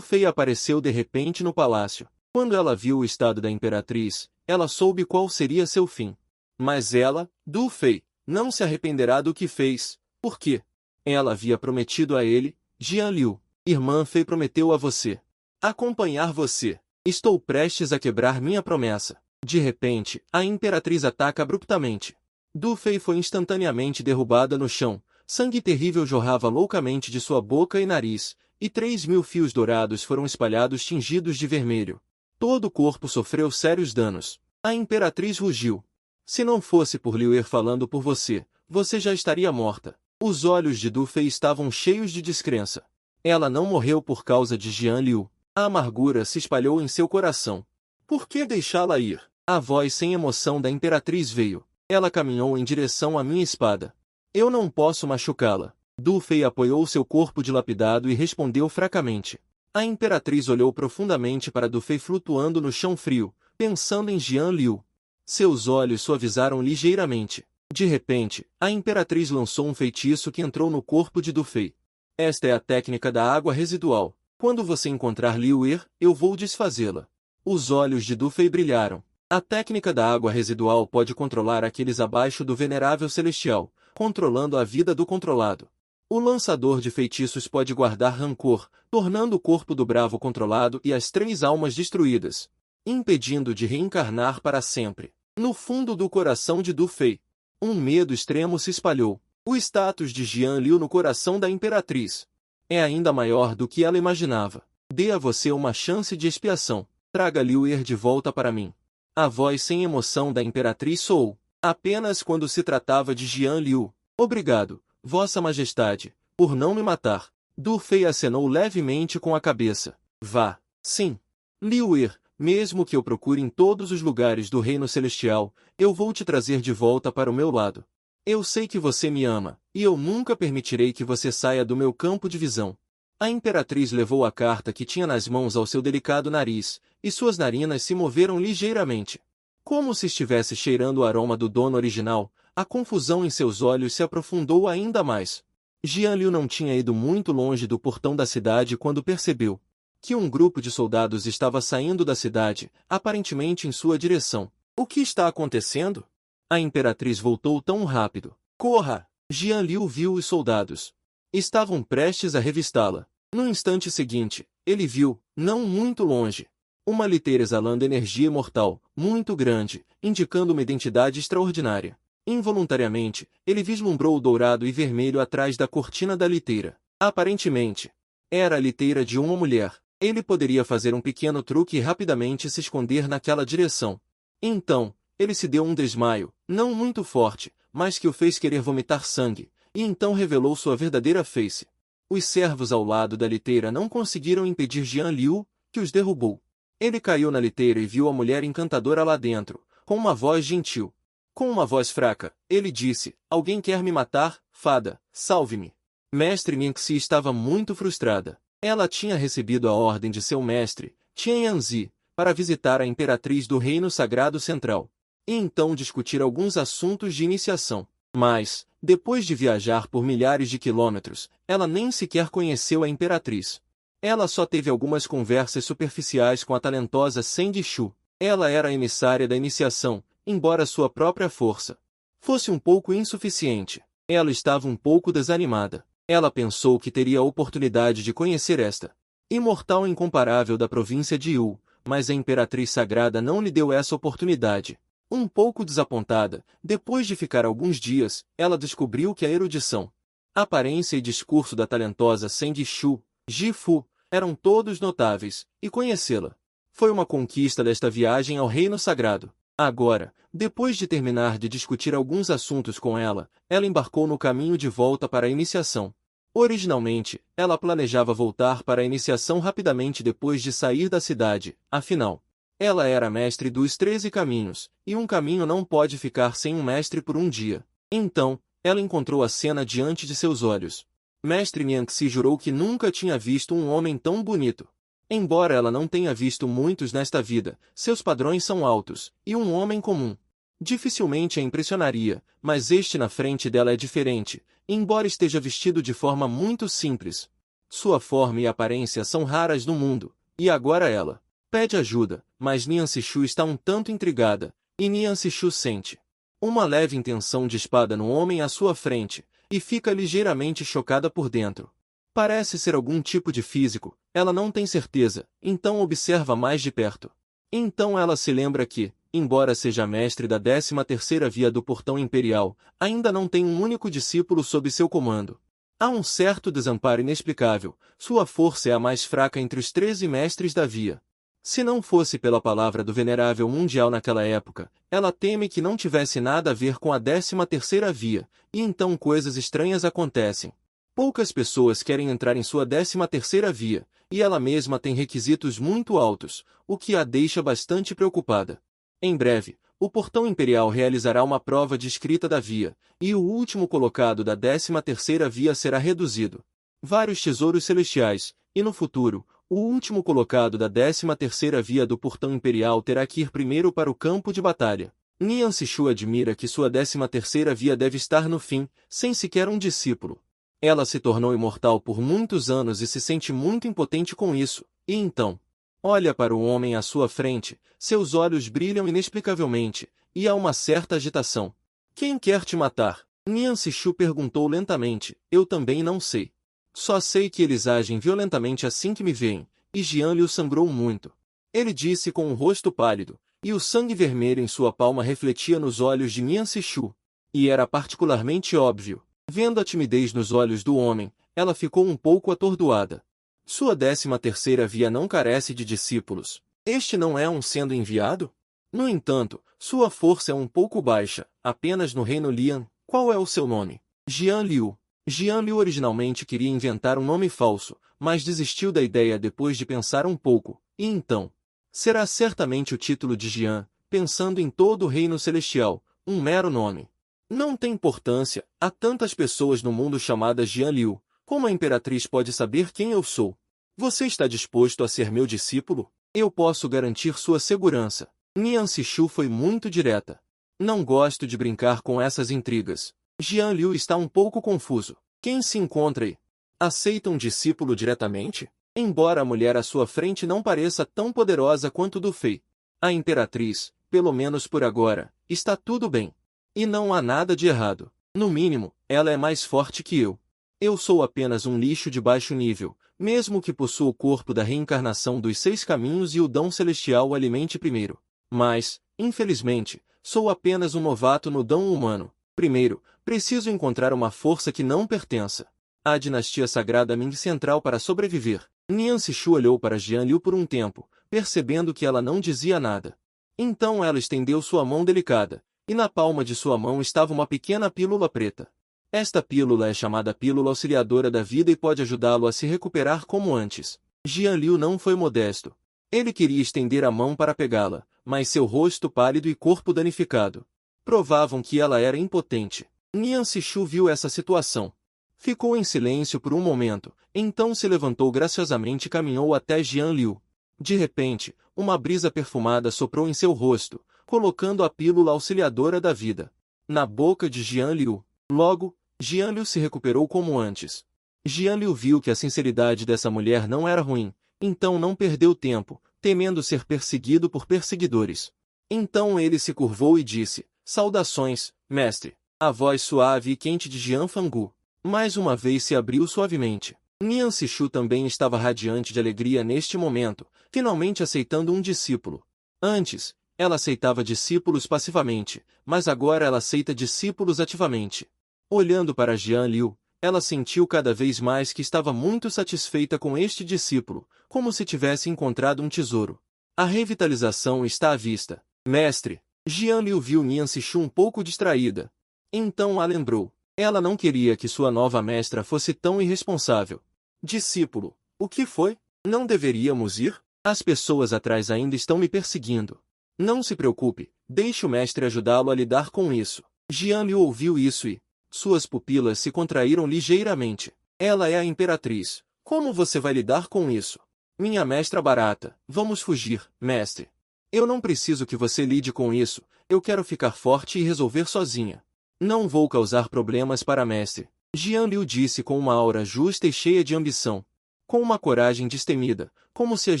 Fei apareceu de repente no palácio. Quando ela viu o estado da Imperatriz, ela soube qual seria seu fim. Mas ela, Du Fei, não se arrependerá do que fez. Por quê? Ela havia prometido a ele, Jian Liu. Irmã Fei prometeu a você acompanhar você. Estou prestes a quebrar minha promessa. De repente, a Imperatriz ataca abruptamente. Du Fei foi instantaneamente derrubada no chão. Sangue terrível jorrava loucamente de sua boca e nariz, e 3.000 fios dourados foram espalhados tingidos de vermelho. Todo o corpo sofreu sérios danos. A Imperatriz rugiu. Se não fosse por Liu Er falando por você, você já estaria morta. Os olhos de Du Fei estavam cheios de descrença. Ela não morreu por causa de Jian Liu. A amargura se espalhou em seu coração. Por que deixá-la ir? A voz sem emoção da Imperatriz veio. Ela caminhou em direção à minha espada. Eu não posso machucá-la. Du Fei apoiou seu corpo dilapidado e respondeu fracamente. A Imperatriz olhou profundamente para Du Fei flutuando no chão frio, pensando em Jian Liu. Seus olhos suavizaram ligeiramente. De repente, a Imperatriz lançou um feitiço que entrou no corpo de Du Fei. Esta é a técnica da água residual. Quando você encontrar Liu Er, eu vou desfazê-la. Os olhos de Du Fei brilharam. A técnica da água residual pode controlar aqueles abaixo do Venerável Celestial, controlando a vida do controlado. O lançador de feitiços pode guardar rancor, tornando o corpo do bravo controlado e as 3 almas destruídas, impedindo de reencarnar para sempre. No fundo do coração de Du Fei, um medo extremo se espalhou. O status de Jian Liu no coração da Imperatriz é ainda maior do que ela imaginava. Dê a você uma chance de expiação. Traga Liu Er de volta para mim. A voz sem emoção da Imperatriz soou. Apenas quando se tratava de Jian Liu. Obrigado, Vossa Majestade, por não me matar. Du Fei acenou levemente com a cabeça. Vá. Sim. Liu Er, mesmo que eu procure em todos os lugares do Reino Celestial, eu vou te trazer de volta para o meu lado. Eu sei que você me ama, e eu nunca permitirei que você saia do meu campo de visão. A Imperatriz levou a carta que tinha nas mãos ao seu delicado nariz, e suas narinas se moveram ligeiramente. Como se estivesse cheirando o aroma do dono original, a confusão em seus olhos se aprofundou ainda mais. Jian Liu não tinha ido muito longe do portão da cidade quando percebeu que um grupo de soldados estava saindo da cidade, aparentemente em sua direção. O que está acontecendo? A Imperatriz voltou tão rápido. Corra! Jian Liu viu os soldados. Estavam prestes a revistá-la. No instante seguinte, ele viu, não muito longe, uma liteira exalando energia imortal, muito grande, indicando uma identidade extraordinária. Involuntariamente, ele vislumbrou o dourado e vermelho atrás da cortina da liteira. Aparentemente, era a liteira de uma mulher. Ele poderia fazer um pequeno truque e rapidamente se esconder naquela direção. Então, ele se deu um desmaio, não muito forte, mas que o fez querer vomitar sangue, e então revelou sua verdadeira face. Os servos ao lado da liteira não conseguiram impedir Jian Liu, que os derrubou. Ele caiu na liteira e viu a mulher encantadora lá dentro, com uma voz gentil. Com uma voz fraca, ele disse: "Alguém quer me matar? Fada, salve-me." Mestre Ningxi estava muito frustrada. Ela tinha recebido a ordem de seu mestre, Tian Yanzi, para visitar a imperatriz do Reino Sagrado Central, e então discutir alguns assuntos de iniciação. Mas, depois de viajar por milhares de quilômetros, ela nem sequer conheceu a imperatriz. Ela só teve algumas conversas superficiais com a talentosa Sandy Shu. Ela era a emissária da iniciação, embora sua própria força fosse um pouco insuficiente. Ela estava um pouco desanimada. Ela pensou que teria a oportunidade de conhecer esta imortal incomparável da província de Yu, mas a Imperatriz Sagrada não lhe deu essa oportunidade. Um pouco desapontada, depois de ficar alguns dias, ela descobriu que a erudição, aparência e discurso da talentosa Sandy Shu, Ji-Fu, eram todos notáveis, e conhecê-la foi uma conquista desta viagem ao Reino Sagrado. Agora, depois de terminar de discutir alguns assuntos com ela, ela embarcou no caminho de volta para a iniciação. Originalmente, ela planejava voltar para a iniciação rapidamente depois de sair da cidade, afinal, ela era mestre dos 13 caminhos, e um caminho não pode ficar sem um mestre por um dia. Então, ela encontrou a cena diante de seus olhos. Mestre Ningxi jurou que nunca tinha visto um homem tão bonito. Embora ela não tenha visto muitos nesta vida, seus padrões são altos, e um homem comum dificilmente a impressionaria, mas este na frente dela é diferente, embora esteja vestido de forma muito simples. Sua forma e aparência são raras no mundo, e agora ela pede ajuda, mas Nian Sishu está um tanto intrigada, e Nian Sishu sente uma leve intenção de espada no homem à sua frente, e fica ligeiramente chocada por dentro. Parece ser algum tipo de físico, ela não tem certeza, então observa mais de perto. Então ela se lembra que, embora seja mestre da 13ª via do Portão Imperial, ainda não tem um único discípulo sob seu comando. Há um certo desamparo inexplicável, sua força é a mais fraca entre os 13 mestres da via. Se não fosse pela palavra do Venerável Mundial naquela época, ela teme que não tivesse nada a ver com a 13ª via, e então coisas estranhas acontecem. Poucas pessoas querem entrar em sua 13ª via, e ela mesma tem requisitos muito altos, o que a deixa bastante preocupada. Em breve, o Portão Imperial realizará uma prova de escrita da via, e o último colocado da 13ª via será reduzido. Vários tesouros celestiais, e no futuro, o último colocado da 13ª via do Portão Imperial terá que ir primeiro para o campo de batalha. Nian Sishu admira que sua 13ª via deve estar no fim, sem sequer um discípulo. Ela se tornou imortal por muitos anos e se sente muito impotente com isso, e então olha para o homem à sua frente, seus olhos brilham inexplicavelmente, e há uma certa agitação. "Quem quer te matar?" Nian Sishu perguntou lentamente. "Eu também não sei. Só sei que eles agem violentamente assim que me veem", e Jian Liu sangrou muito. Ele disse com um rosto pálido, e o sangue vermelho em sua palma refletia nos olhos de Nian Sishu. E era particularmente óbvio. Vendo a timidez nos olhos do homem, ela ficou um pouco atordoada. Sua 13ª via não carece de discípulos. Este não é um sendo enviado? No entanto, sua força é um pouco baixa, apenas no reino Lian. Qual é o seu nome? Jian Liu. Jian Liu originalmente queria inventar um nome falso, mas desistiu da ideia depois de pensar um pouco, e então será certamente o título de Jian, pensando em todo o reino celestial, um mero nome. Não tem importância, há tantas pessoas no mundo chamadas Jian Liu, como a imperatriz pode saber quem eu sou? Você está disposto a ser meu discípulo? Eu posso garantir sua segurança. Nian Sishu foi muito direta. Não gosto de brincar com essas intrigas. Jian Liu está um pouco confuso. Quem se encontra aí? Aceita um discípulo diretamente? Embora a mulher à sua frente não pareça tão poderosa quanto do Fei, a imperatriz, pelo menos por agora, está tudo bem. E não há nada de errado. No mínimo, ela é mais forte que eu. Eu sou apenas um lixo de baixo nível, mesmo que possua o corpo da reencarnação dos 6 caminhos e o dom celestial o alimente primeiro. Mas, infelizmente, sou apenas um novato no dom humano. Primeiro, preciso encontrar uma força que não pertença à dinastia sagrada Ming Central para sobreviver. Nian Sishu olhou para Jian Liu por um tempo, percebendo que ela não dizia nada. Então ela estendeu sua mão delicada, e na palma de sua mão estava uma pequena pílula preta. Esta pílula é chamada pílula auxiliadora da vida e pode ajudá-lo a se recuperar como antes. Jian Liu não foi modesto. Ele queria estender a mão para pegá-la, mas seu rosto pálido e corpo danificado provavam que ela era impotente. Nian Sishu viu essa situação. Ficou em silêncio por um momento, então se levantou graciosamente e caminhou até Jian Liu. De repente, uma brisa perfumada soprou em seu rosto, colocando a pílula auxiliadora da vida na boca de Jian Liu. Logo, Jian Liu se recuperou como antes. Jian Liu viu que a sinceridade dessa mulher não era ruim, então não perdeu tempo, temendo ser perseguido por perseguidores. Então ele se curvou e disse: "Saudações, mestre." A voz suave e quente de Jian Fangu mais uma vez se abriu suavemente. Nian Sishu também estava radiante de alegria neste momento, finalmente aceitando um discípulo. Antes, ela aceitava discípulos passivamente, mas agora ela aceita discípulos ativamente. Olhando para Jian Liu, ela sentiu cada vez mais que estava muito satisfeita com este discípulo, como se tivesse encontrado um tesouro. A revitalização está à vista. Mestre, Jian Liu viu Nian Sishu um pouco distraída. Então a lembrou. Ela não queria que sua nova mestra fosse tão irresponsável. Discípulo, o que foi? Não deveríamos ir? As pessoas atrás ainda estão me perseguindo. Não se preocupe, deixe o mestre ajudá-lo a lidar com isso. Jian Liu ouviu isso e suas pupilas se contraíram ligeiramente. Ela é a imperatriz. Como você vai lidar com isso? Minha mestra barata, vamos fugir, mestre. Eu não preciso que você lide com isso, eu quero ficar forte e resolver sozinha. Não vou causar problemas para mestre. Jian Liu disse com uma aura justa e cheia de ambição. Com uma coragem destemida, como se as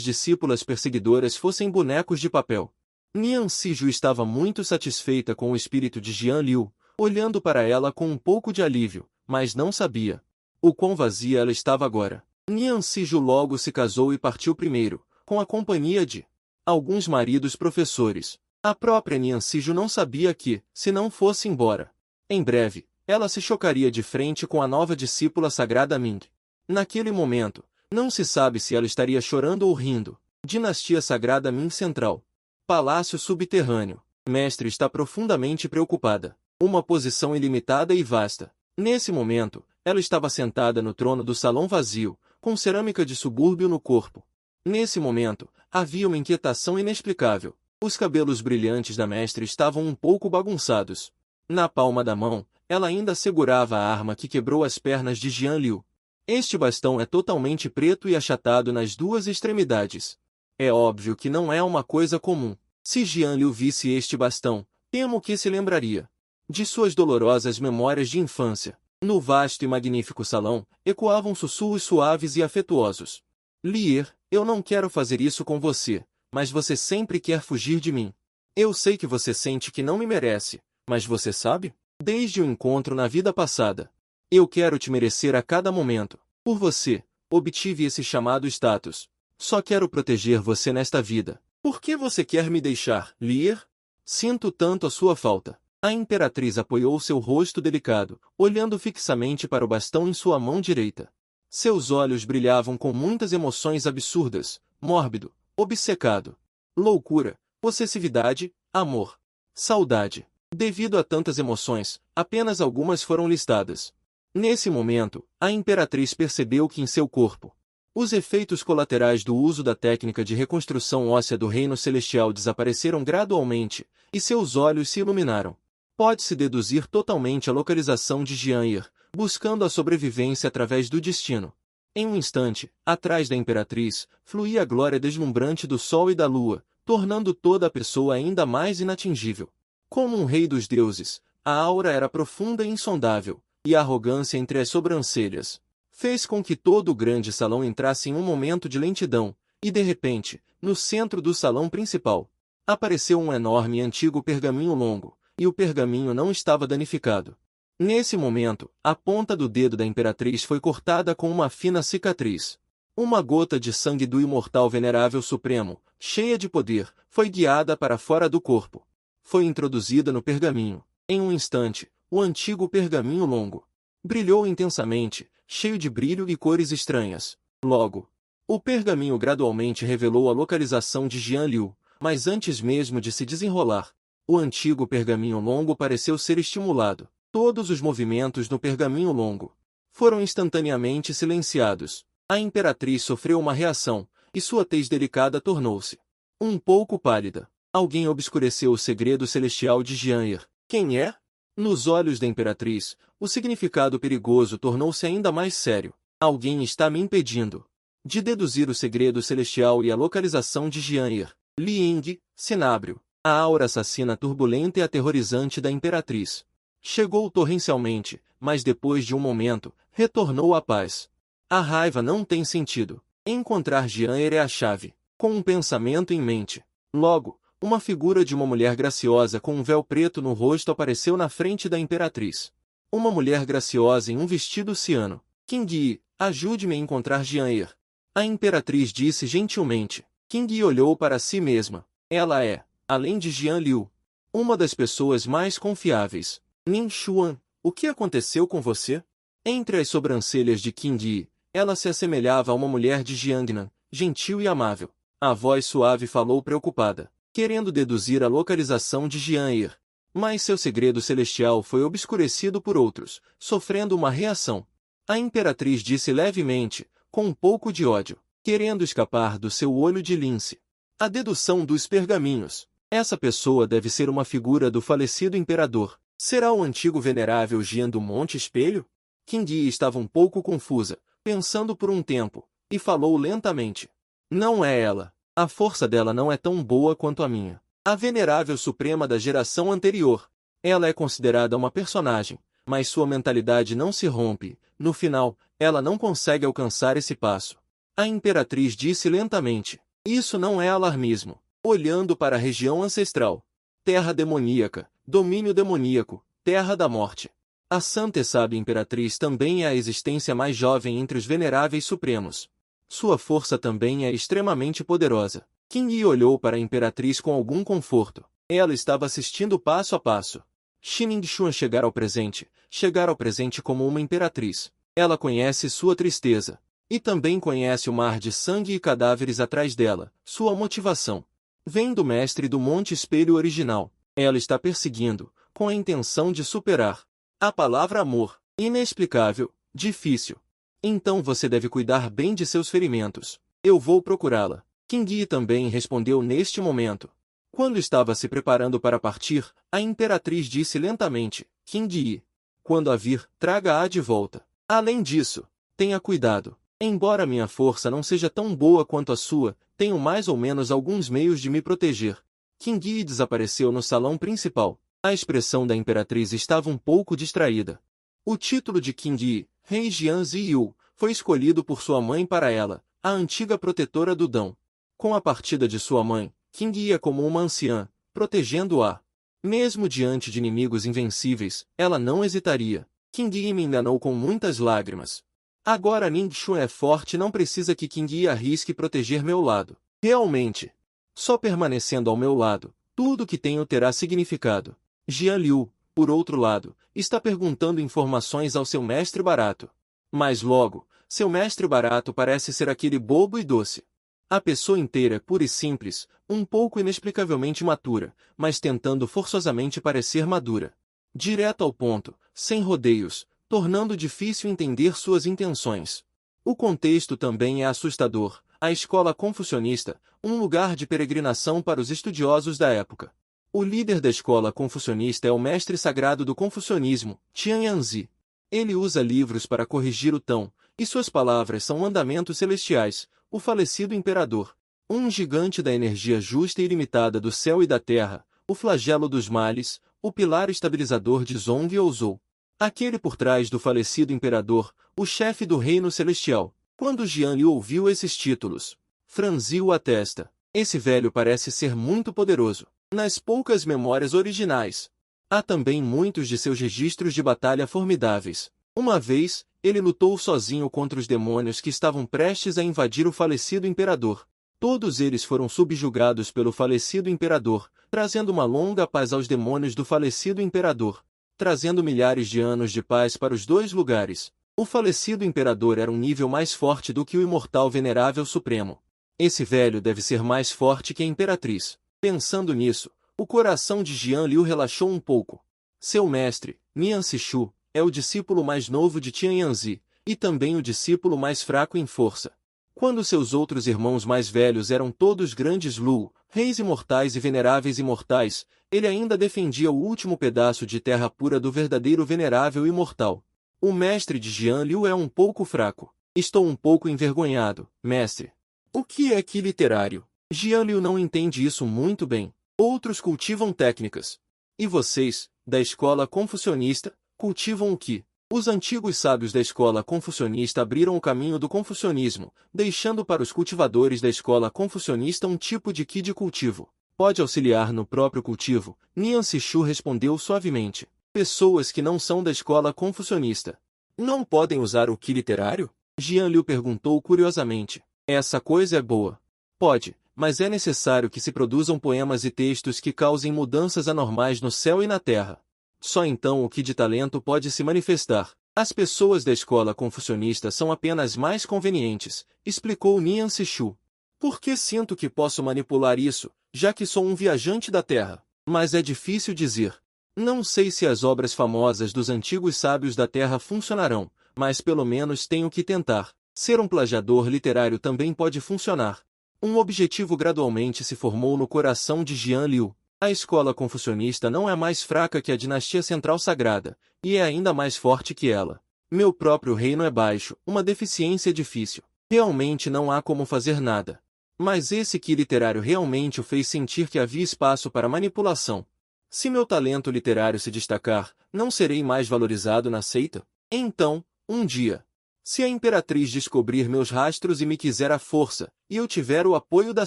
discípulas perseguidoras fossem bonecos de papel. Nian Siju estava muito satisfeita com o espírito de Jian Liu, olhando para ela com um pouco de alívio, mas não sabia o quão vazia ela estava agora. Nian Siju logo se casou e partiu primeiro, com a companhia de alguns maridos professores. A própria Nian Siju não sabia que, se não fosse embora, em breve, ela se chocaria de frente com a nova discípula sagrada Ming. Naquele momento, não se sabe se ela estaria chorando ou rindo. Dinastia Sagrada Ming Central. Palácio Subterrâneo. Mestre está profundamente preocupada. Uma posição ilimitada e vasta. Nesse momento, ela estava sentada no trono do salão vazio, com cerâmica de subúrbio no corpo. Nesse momento, havia uma inquietação inexplicável. Os cabelos brilhantes da mestre estavam um pouco bagunçados. Na palma da mão, ela ainda segurava a arma que quebrou as pernas de Jian Liu. Este bastão é totalmente preto e achatado nas duas extremidades. É óbvio que não é uma coisa comum. Se Jian Liu visse este bastão, temo que se lembraria de suas dolorosas memórias de infância. No vasto e magnífico salão, ecoavam sussurros suaves e afetuosos. Lier, eu não quero fazer isso com você, mas você sempre quer fugir de mim. Eu sei que você sente que não me merece, mas você sabe? Desde o encontro na vida passada, eu quero te merecer a cada momento. Por você, obtive esse chamado status. Só quero proteger você nesta vida. Por que você quer me deixar, Lier? Sinto tanto a sua falta. A imperatriz apoiou seu rosto delicado, olhando fixamente para o bastão em sua mão direita. Seus olhos brilhavam com muitas emoções absurdas, mórbido, obcecado, loucura, possessividade, amor, saudade. Devido a tantas emoções, apenas algumas foram listadas. Nesse momento, a imperatriz percebeu que em seu corpo, os efeitos colaterais do uso da técnica de reconstrução óssea do reino celestial desapareceram gradualmente, e seus olhos se iluminaram. Pode-se deduzir totalmente a localização de Jian'er, buscando a sobrevivência através do destino. Em um instante, atrás da imperatriz, fluía a glória deslumbrante do sol e da lua, tornando toda a pessoa ainda mais inatingível. Como um rei dos deuses, a aura era profunda e insondável, e a arrogância entre as sobrancelhas fez com que todo o grande salão entrasse em um momento de lentidão, e de repente, no centro do salão principal, apareceu um enorme e antigo pergaminho longo, e o pergaminho não estava danificado. Nesse momento, a ponta do dedo da imperatriz foi cortada com uma fina cicatriz. Uma gota de sangue do imortal venerável supremo, cheia de poder, foi guiada para fora do corpo. Foi introduzida no pergaminho. Em um instante, o antigo pergaminho longo brilhou intensamente, cheio de brilho e cores estranhas. Logo, o pergaminho gradualmente revelou a localização de Jian Liu, mas antes mesmo de se desenrolar, o antigo pergaminho longo pareceu ser estimulado. Todos os movimentos no pergaminho longo foram instantaneamente silenciados. A imperatriz sofreu uma reação, e sua tez delicada tornou-se um pouco pálida. Alguém obscureceu o segredo celestial de Jian'er. Quem é? Nos olhos da imperatriz, o significado perigoso tornou-se ainda mais sério. Alguém está me impedindo de deduzir o segredo celestial e a localização de Jian'er. Li Ying, Cinábrio. A aura assassina turbulenta e aterrorizante da imperatriz chegou torrencialmente, mas depois de um momento, retornou à paz. A raiva não tem sentido. Encontrar Jian'er é a chave. Com um pensamento em mente. Logo, uma figura de uma mulher graciosa com um véu preto no rosto apareceu na frente da imperatriz. Uma mulher graciosa em um vestido ciano. Qingyi, ajude-me a encontrar Jian'er. A imperatriz disse gentilmente. Qingyi olhou para si mesma. Ela é, além de Jian Liu, uma das pessoas mais confiáveis. Nin Xuan, o que aconteceu com você? Entre as sobrancelhas de Qingyi, ela se assemelhava a uma mulher de Jiangnan, gentil e amável. A voz suave falou preocupada, querendo deduzir a localização de Jian'er. Mas seu segredo celestial foi obscurecido por outros, sofrendo uma reação. A imperatriz disse levemente, com um pouco de ódio, querendo escapar do seu olho de lince. A dedução dos pergaminhos. Essa pessoa deve ser uma figura do falecido imperador. Será o antigo venerável Jian do Monte Espelho? Qingyi estava um pouco confusa, pensando por um tempo, e falou lentamente. Não é ela. A força dela não é tão boa quanto a minha. A venerável suprema da geração anterior. Ela é considerada uma personagem, mas sua mentalidade não se rompe. No final, ela não consegue alcançar esse passo. A imperatriz disse lentamente. Isso não é alarmismo. Olhando para a região ancestral. Terra demoníaca, domínio demoníaco, terra da morte. A santa e sábia imperatriz também é a existência mais jovem entre os veneráveis supremos. Sua força também é extremamente poderosa. Qingyi olhou para a imperatriz com algum conforto. Ela estava assistindo passo a passo. Xiningshuan chegar ao presente como uma imperatriz. Ela conhece sua tristeza. E também conhece o mar de sangue e cadáveres atrás dela. Sua motivação vem do mestre do Monte Espelho original. Ela está perseguindo, com a intenção de superar. A palavra amor. Inexplicável, difícil. Então você deve cuidar bem de seus ferimentos. Eu vou procurá-la. Qingyi também respondeu neste momento. Quando estava se preparando para partir, a imperatriz disse lentamente, Qingyi, quando a vir, traga-a de volta. Além disso, tenha cuidado. Embora minha força não seja tão boa quanto a sua, tenho mais ou menos alguns meios de me proteger. Qingyi desapareceu no salão principal. A expressão da imperatriz estava um pouco distraída. O título de Qingyi, Rei Jian Ziyu, foi escolhido por sua mãe para ela, a antiga protetora do Dão. Com a partida de sua mãe, Qingyi é como uma anciã, protegendo-a. Mesmo diante de inimigos invencíveis, ela não hesitaria. Qingyi me enganou com muitas lágrimas. Agora Ningxuan é forte e não precisa que Qingyi arrisque proteger meu lado. Realmente. Só permanecendo ao meu lado, tudo que tenho terá significado. Jian Liu, por outro lado, está perguntando informações ao seu mestre barato. Mas logo, seu mestre barato parece ser aquele bobo e doce. A pessoa inteira é pura e simples, um pouco inexplicavelmente matura, mas tentando forçosamente parecer madura. Direto ao ponto, sem rodeios, tornando difícil entender suas intenções. O contexto também é assustador. A escola confucionista, um lugar de peregrinação para os estudiosos da época. O líder da escola confucionista é o mestre sagrado do confucionismo, Tian Yanzi. Ele usa livros para corrigir o Tão, e suas palavras são mandamentos celestiais, o falecido imperador. Um gigante da energia justa e ilimitada do céu e da terra, o flagelo dos males, o pilar estabilizador de Zong Ouzou. Aquele por trás do falecido imperador, o chefe do reino celestial. Quando Jian Liu ouviu esses títulos, franziu a testa. Esse velho parece ser muito poderoso. Nas poucas memórias originais, há também muitos de seus registros de batalha formidáveis. Uma vez, ele lutou sozinho contra os demônios que estavam prestes a invadir o falecido imperador. Todos eles foram subjugados pelo falecido imperador, trazendo uma longa paz aos demônios do falecido imperador, trazendo milhares de anos de paz para os dois lugares. O falecido imperador era um nível mais forte do que o imortal venerável supremo. Esse velho deve ser mais forte que a imperatriz. Pensando nisso, o coração de Jian Liu relaxou um pouco. Seu mestre, Nian Sishu, é o discípulo mais novo de Tian Yanzi, e também o discípulo mais fraco em força. Quando seus outros irmãos mais velhos eram todos grandes Lu, reis imortais e veneráveis imortais, ele ainda defendia o último pedaço de terra pura do verdadeiro venerável imortal. O mestre de Jian Liu é um pouco fraco. Estou um pouco envergonhado, mestre. O que é que literário? Jian Liu não entende isso muito bem. Outros cultivam técnicas. E vocês, da escola confucionista, cultivam o que? Os antigos sábios da escola confucionista abriram o caminho do confucionismo, deixando para os cultivadores da escola confucionista um tipo de qi de cultivo. Pode auxiliar no próprio cultivo, Nian Sishu respondeu suavemente. Pessoas que não são da escola confucionista não podem usar o qi literário? Jian Liu perguntou curiosamente. Essa coisa é boa. Pode, mas é necessário que se produzam poemas e textos que causem mudanças anormais no céu e na terra. Só então o qi de talento pode se manifestar. As pessoas da escola confucionista são apenas mais convenientes, explicou Nian Sishu. Porque sinto que posso manipular isso, já que sou um viajante da terra. Mas é difícil dizer. Não sei se as obras famosas dos antigos sábios da terra funcionarão, mas pelo menos tenho que tentar. Ser um plagiador literário também pode funcionar. Um objetivo gradualmente se formou no coração de Jian Liu. A escola confucionista não é mais fraca que a dinastia central sagrada, e é ainda mais forte que ela. Meu próprio reino é baixo, uma deficiência difícil. Realmente não há como fazer nada. Mas esse qi literário realmente o fez sentir que havia espaço para manipulação. Se meu talento literário se destacar, não serei mais valorizado na seita? Então, um dia, se a imperatriz descobrir meus rastros e me quiser à força, e eu tiver o apoio da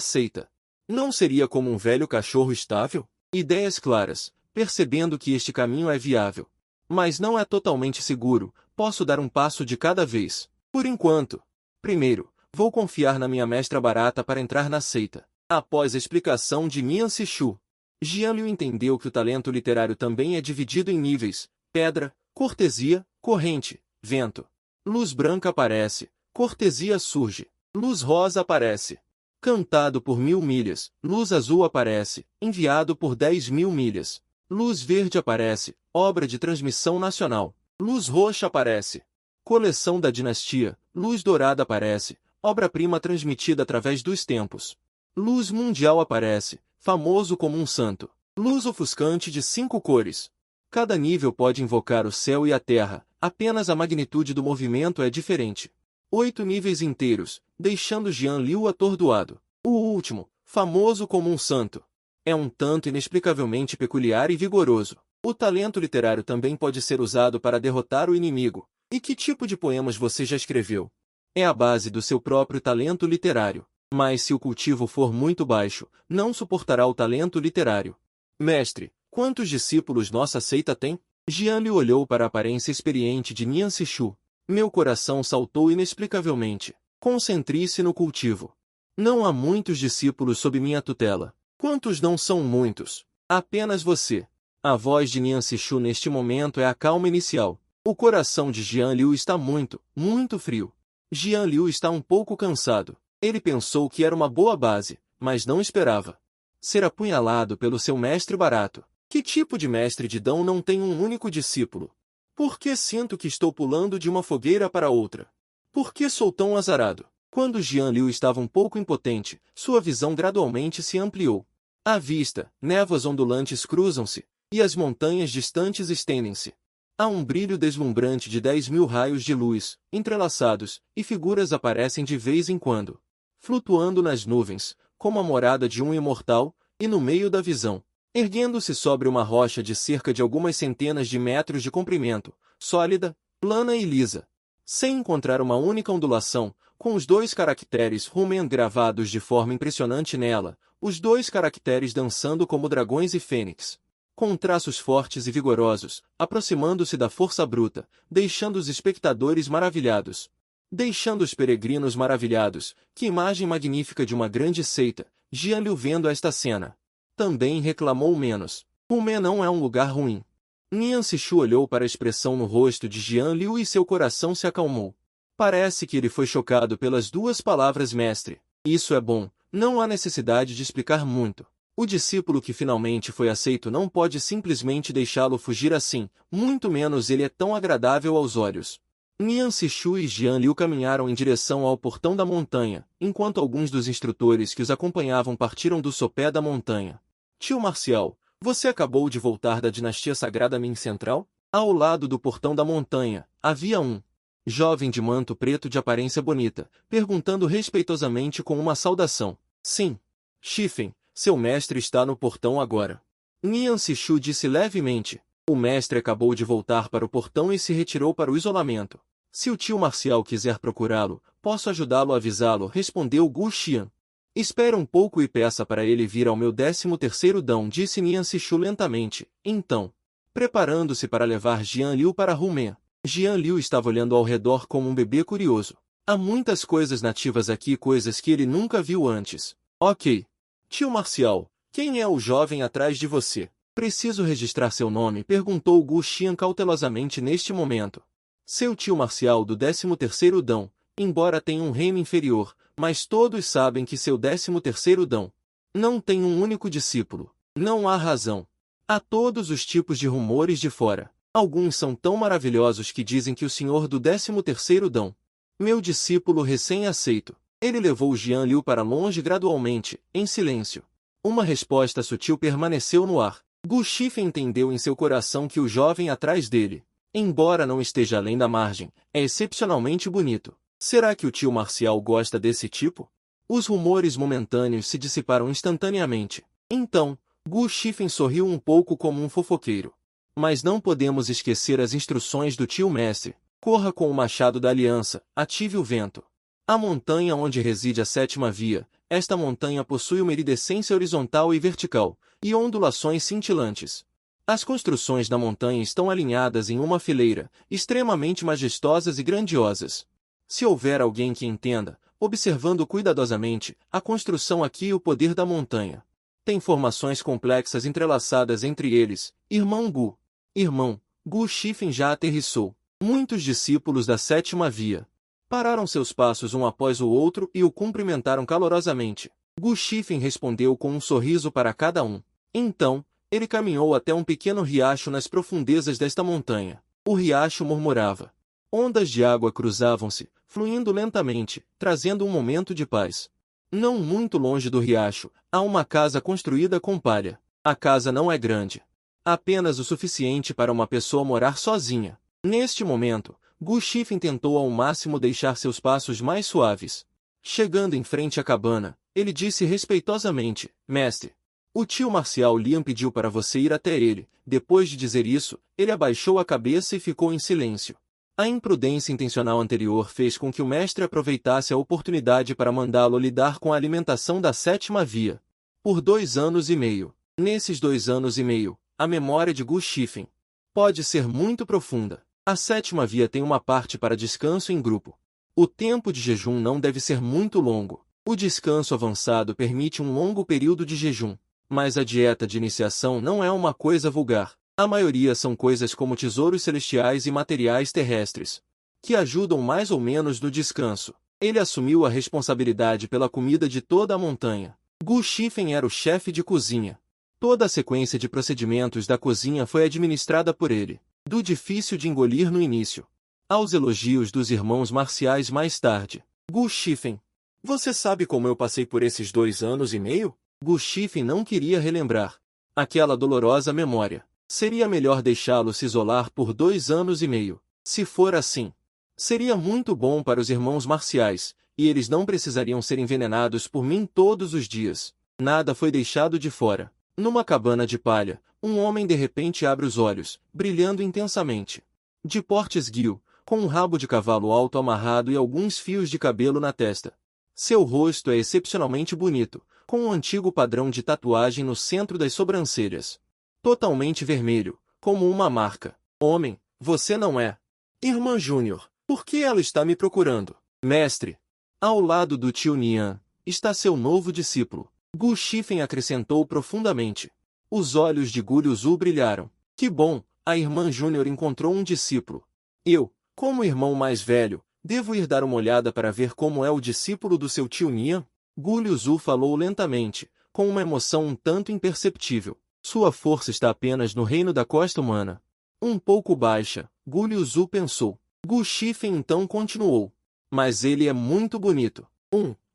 seita, não seria como um velho cachorro estável? Ideias claras, percebendo que este caminho é viável. Mas não é totalmente seguro, posso dar um passo de cada vez. Por enquanto. Primeiro, vou confiar na minha mestra barata para entrar na seita. Após a explicação de Nian Sishu, Jian Liu entendeu que o talento literário também é dividido em níveis: pedra, cortesia, corrente, vento. Luz branca aparece, cortesia surge. Luz rosa aparece. Cantado por 1000 milhas, luz azul aparece, enviado por 10.000 milhas. Luz verde aparece, obra de transmissão nacional. Luz roxa aparece. Coleção da dinastia, luz dourada aparece, obra-prima transmitida através dos tempos. Luz mundial aparece, famoso como um santo. Luz ofuscante de 5 cores. Cada nível pode invocar o céu e a terra, apenas a magnitude do movimento é diferente. 8 níveis inteiros, deixando Jian Liu atordoado. O último, famoso como um santo, é um tanto inexplicavelmente peculiar e vigoroso. O talento literário também pode ser usado para derrotar o inimigo. E que tipo de poemas você já escreveu? É a base do seu próprio talento literário. Mas se o cultivo for muito baixo, não suportará o talento literário. Mestre, quantos discípulos nossa seita tem? Jian Liu olhou para a aparência experiente de Nian Sishu. Meu coração saltou inexplicavelmente. Concentre-se no cultivo. Não há muitos discípulos sob minha tutela. Quantos não são muitos? Apenas você. A voz de Nian Sishu neste momento é a calma inicial. O coração de Jian Liu está muito frio. Jian Liu está um pouco cansado. Ele pensou que era uma boa base, mas não esperava ser apunhalado pelo seu mestre barato. Que tipo de mestre de Dão não tem um único discípulo? Por que sinto que estou pulando de uma fogueira para outra? Por que sou tão azarado? Quando Jian Liu estava um pouco impotente, sua visão gradualmente se ampliou. À vista, névoas ondulantes cruzam-se, e as montanhas distantes estendem-se. Há um brilho deslumbrante de 10.000 raios de luz, entrelaçados, e figuras aparecem de vez em quando, flutuando nas nuvens, como a morada de um imortal, e no meio da visão, erguendo-se sobre uma rocha de cerca de algumas centenas de metros de comprimento, sólida, plana e lisa, sem encontrar uma única ondulação, com os 2 caracteres Rumen gravados de forma impressionante nela, os 2 caracteres dançando como dragões e fênix, com traços fortes e vigorosos, aproximando-se da força bruta, deixando os espectadores maravilhados. Deixando os peregrinos maravilhados, que imagem magnífica de uma grande seita, Jian Liu vendo esta cena. Também reclamou menos. Rumen não é um lugar ruim. Nian Sishu olhou para a expressão no rosto de Jian Liu e seu coração se acalmou. Parece que ele foi chocado pelas 2 palavras mestre. Isso é bom, não há necessidade de explicar muito. O discípulo que finalmente foi aceito não pode simplesmente deixá-lo fugir assim, muito menos ele é tão agradável aos olhos. Nian Sishu e Jian Liu caminharam em direção ao portão da montanha, enquanto alguns dos instrutores que os acompanhavam partiram do sopé da montanha. Tio Marcial, você acabou de voltar da dinastia sagrada Ming Central? Ao lado do portão da montanha, havia um jovem de manto preto de aparência bonita, perguntando respeitosamente com uma saudação. Sim. Shifen, seu mestre está no portão agora. Nian Sishu disse levemente. O mestre acabou de voltar para o portão e se retirou para o isolamento. Se o tio Marcial quiser procurá-lo, posso ajudá-lo a avisá-lo, respondeu Gu Xian. Espere um pouco e peça para ele vir ao meu 13º dão, disse Nian Sishu lentamente. Então, preparando-se para levar Jian Liu para Rumé. Jian Liu estava olhando ao redor como um bebê curioso. Há muitas coisas nativas aqui, coisas que ele nunca viu antes. Ok. Tio Marcial, quem é o jovem atrás de você? Preciso registrar seu nome, perguntou Gu Xian cautelosamente neste momento. Seu tio Marcial do 13º dão, embora tenha um reino inferior, mas todos sabem que seu 13º dão não tem um único discípulo. Não há razão. Há todos os tipos de rumores de fora. Alguns são tão maravilhosos que dizem que o senhor do 13º dão, meu discípulo recém-aceito. Ele levou Jian Liu para longe gradualmente, em silêncio. Uma resposta sutil permaneceu no ar. Gu Shifen entendeu em seu coração que o jovem atrás dele, embora não esteja além da margem, é excepcionalmente bonito. Será que o tio Marcial gosta desse tipo? Os rumores momentâneos se dissiparam instantaneamente. Então, Gu Shifen sorriu um pouco como um fofoqueiro. Mas não podemos esquecer as instruções do tio mestre. Corra com o machado da aliança, ative o vento. A montanha onde reside a 7ª via, esta montanha possui uma iridescência horizontal e vertical, e ondulações cintilantes. As construções da montanha estão alinhadas em uma fileira, extremamente majestosas e grandiosas. Se houver alguém que entenda, observando cuidadosamente, a construção aqui e o poder da montanha. Tem formações complexas entrelaçadas entre eles. Irmão Gu. Irmão, Gu Shifen já aterrissou. Muitos discípulos da 7ª via pararam seus passos um após o outro e o cumprimentaram calorosamente. Gu Shifen respondeu com um sorriso para cada um. Então, ele caminhou até um pequeno riacho nas profundezas desta montanha. O riacho murmurava. Ondas de água cruzavam-se, fluindo lentamente, trazendo um momento de paz. Não muito longe do riacho, há uma casa construída com palha. A casa não é grande. Apenas o suficiente para uma pessoa morar sozinha. Neste momento, Gu Shifen tentou ao máximo deixar seus passos mais suaves. Chegando em frente à cabana, ele disse respeitosamente, mestre, o tio Marcial Lian pediu para você ir até ele. Depois de dizer isso, ele abaixou a cabeça e ficou em silêncio. A imprudência intencional anterior fez com que o mestre aproveitasse a oportunidade para mandá-lo lidar com a alimentação da 7ª via. Por 2 anos e meio. Nesses 2 anos e meio, a memória de Gu Shifen pode ser muito profunda. A 7ª via tem uma parte para descanso em grupo. O tempo de jejum não deve ser muito longo. O descanso avançado permite um longo período de jejum. Mas a dieta de iniciação não é uma coisa vulgar. A maioria são coisas como tesouros celestiais e materiais terrestres, que ajudam mais ou menos no descanso. Ele assumiu a responsabilidade pela comida de toda a montanha. Gu Shifen era o chefe de cozinha. Toda a sequência de procedimentos da cozinha foi administrada por ele. Do difícil de engolir no início, aos elogios dos irmãos marciais mais tarde. Gu Shifen, você sabe como eu passei por esses 2 anos e meio? Gu Shifen não queria relembrar aquela dolorosa memória. Seria melhor deixá-lo se isolar por 2 anos e meio. Se for assim, seria muito bom para os irmãos marciais, e eles não precisariam ser envenenados por mim todos os dias. Nada foi deixado de fora. Numa cabana de palha, um homem de repente abre os olhos, brilhando intensamente. De porte esguio, com um rabo de cavalo alto amarrado e alguns fios de cabelo na testa. Seu rosto é excepcionalmente bonito, com um antigo padrão de tatuagem no centro das sobrancelhas. Totalmente vermelho, como uma marca. Homem, você não é. Irmã Júnior, por que ela está me procurando? Mestre, ao lado do tio Nian, está seu novo discípulo. Gu Shifen acrescentou profundamente. Os olhos de Gu Liuzu brilharam. Que bom, a irmã Júnior encontrou um discípulo. Eu, como irmão mais velho, devo ir dar uma olhada para ver como é o discípulo do seu tio Nian? Gu Liuzu falou lentamente, com uma emoção um tanto imperceptível. Sua força está apenas no reino da costa humana. Um pouco baixa, Gu Liuzu pensou. Gu Shifen então continuou. Mas ele é muito bonito.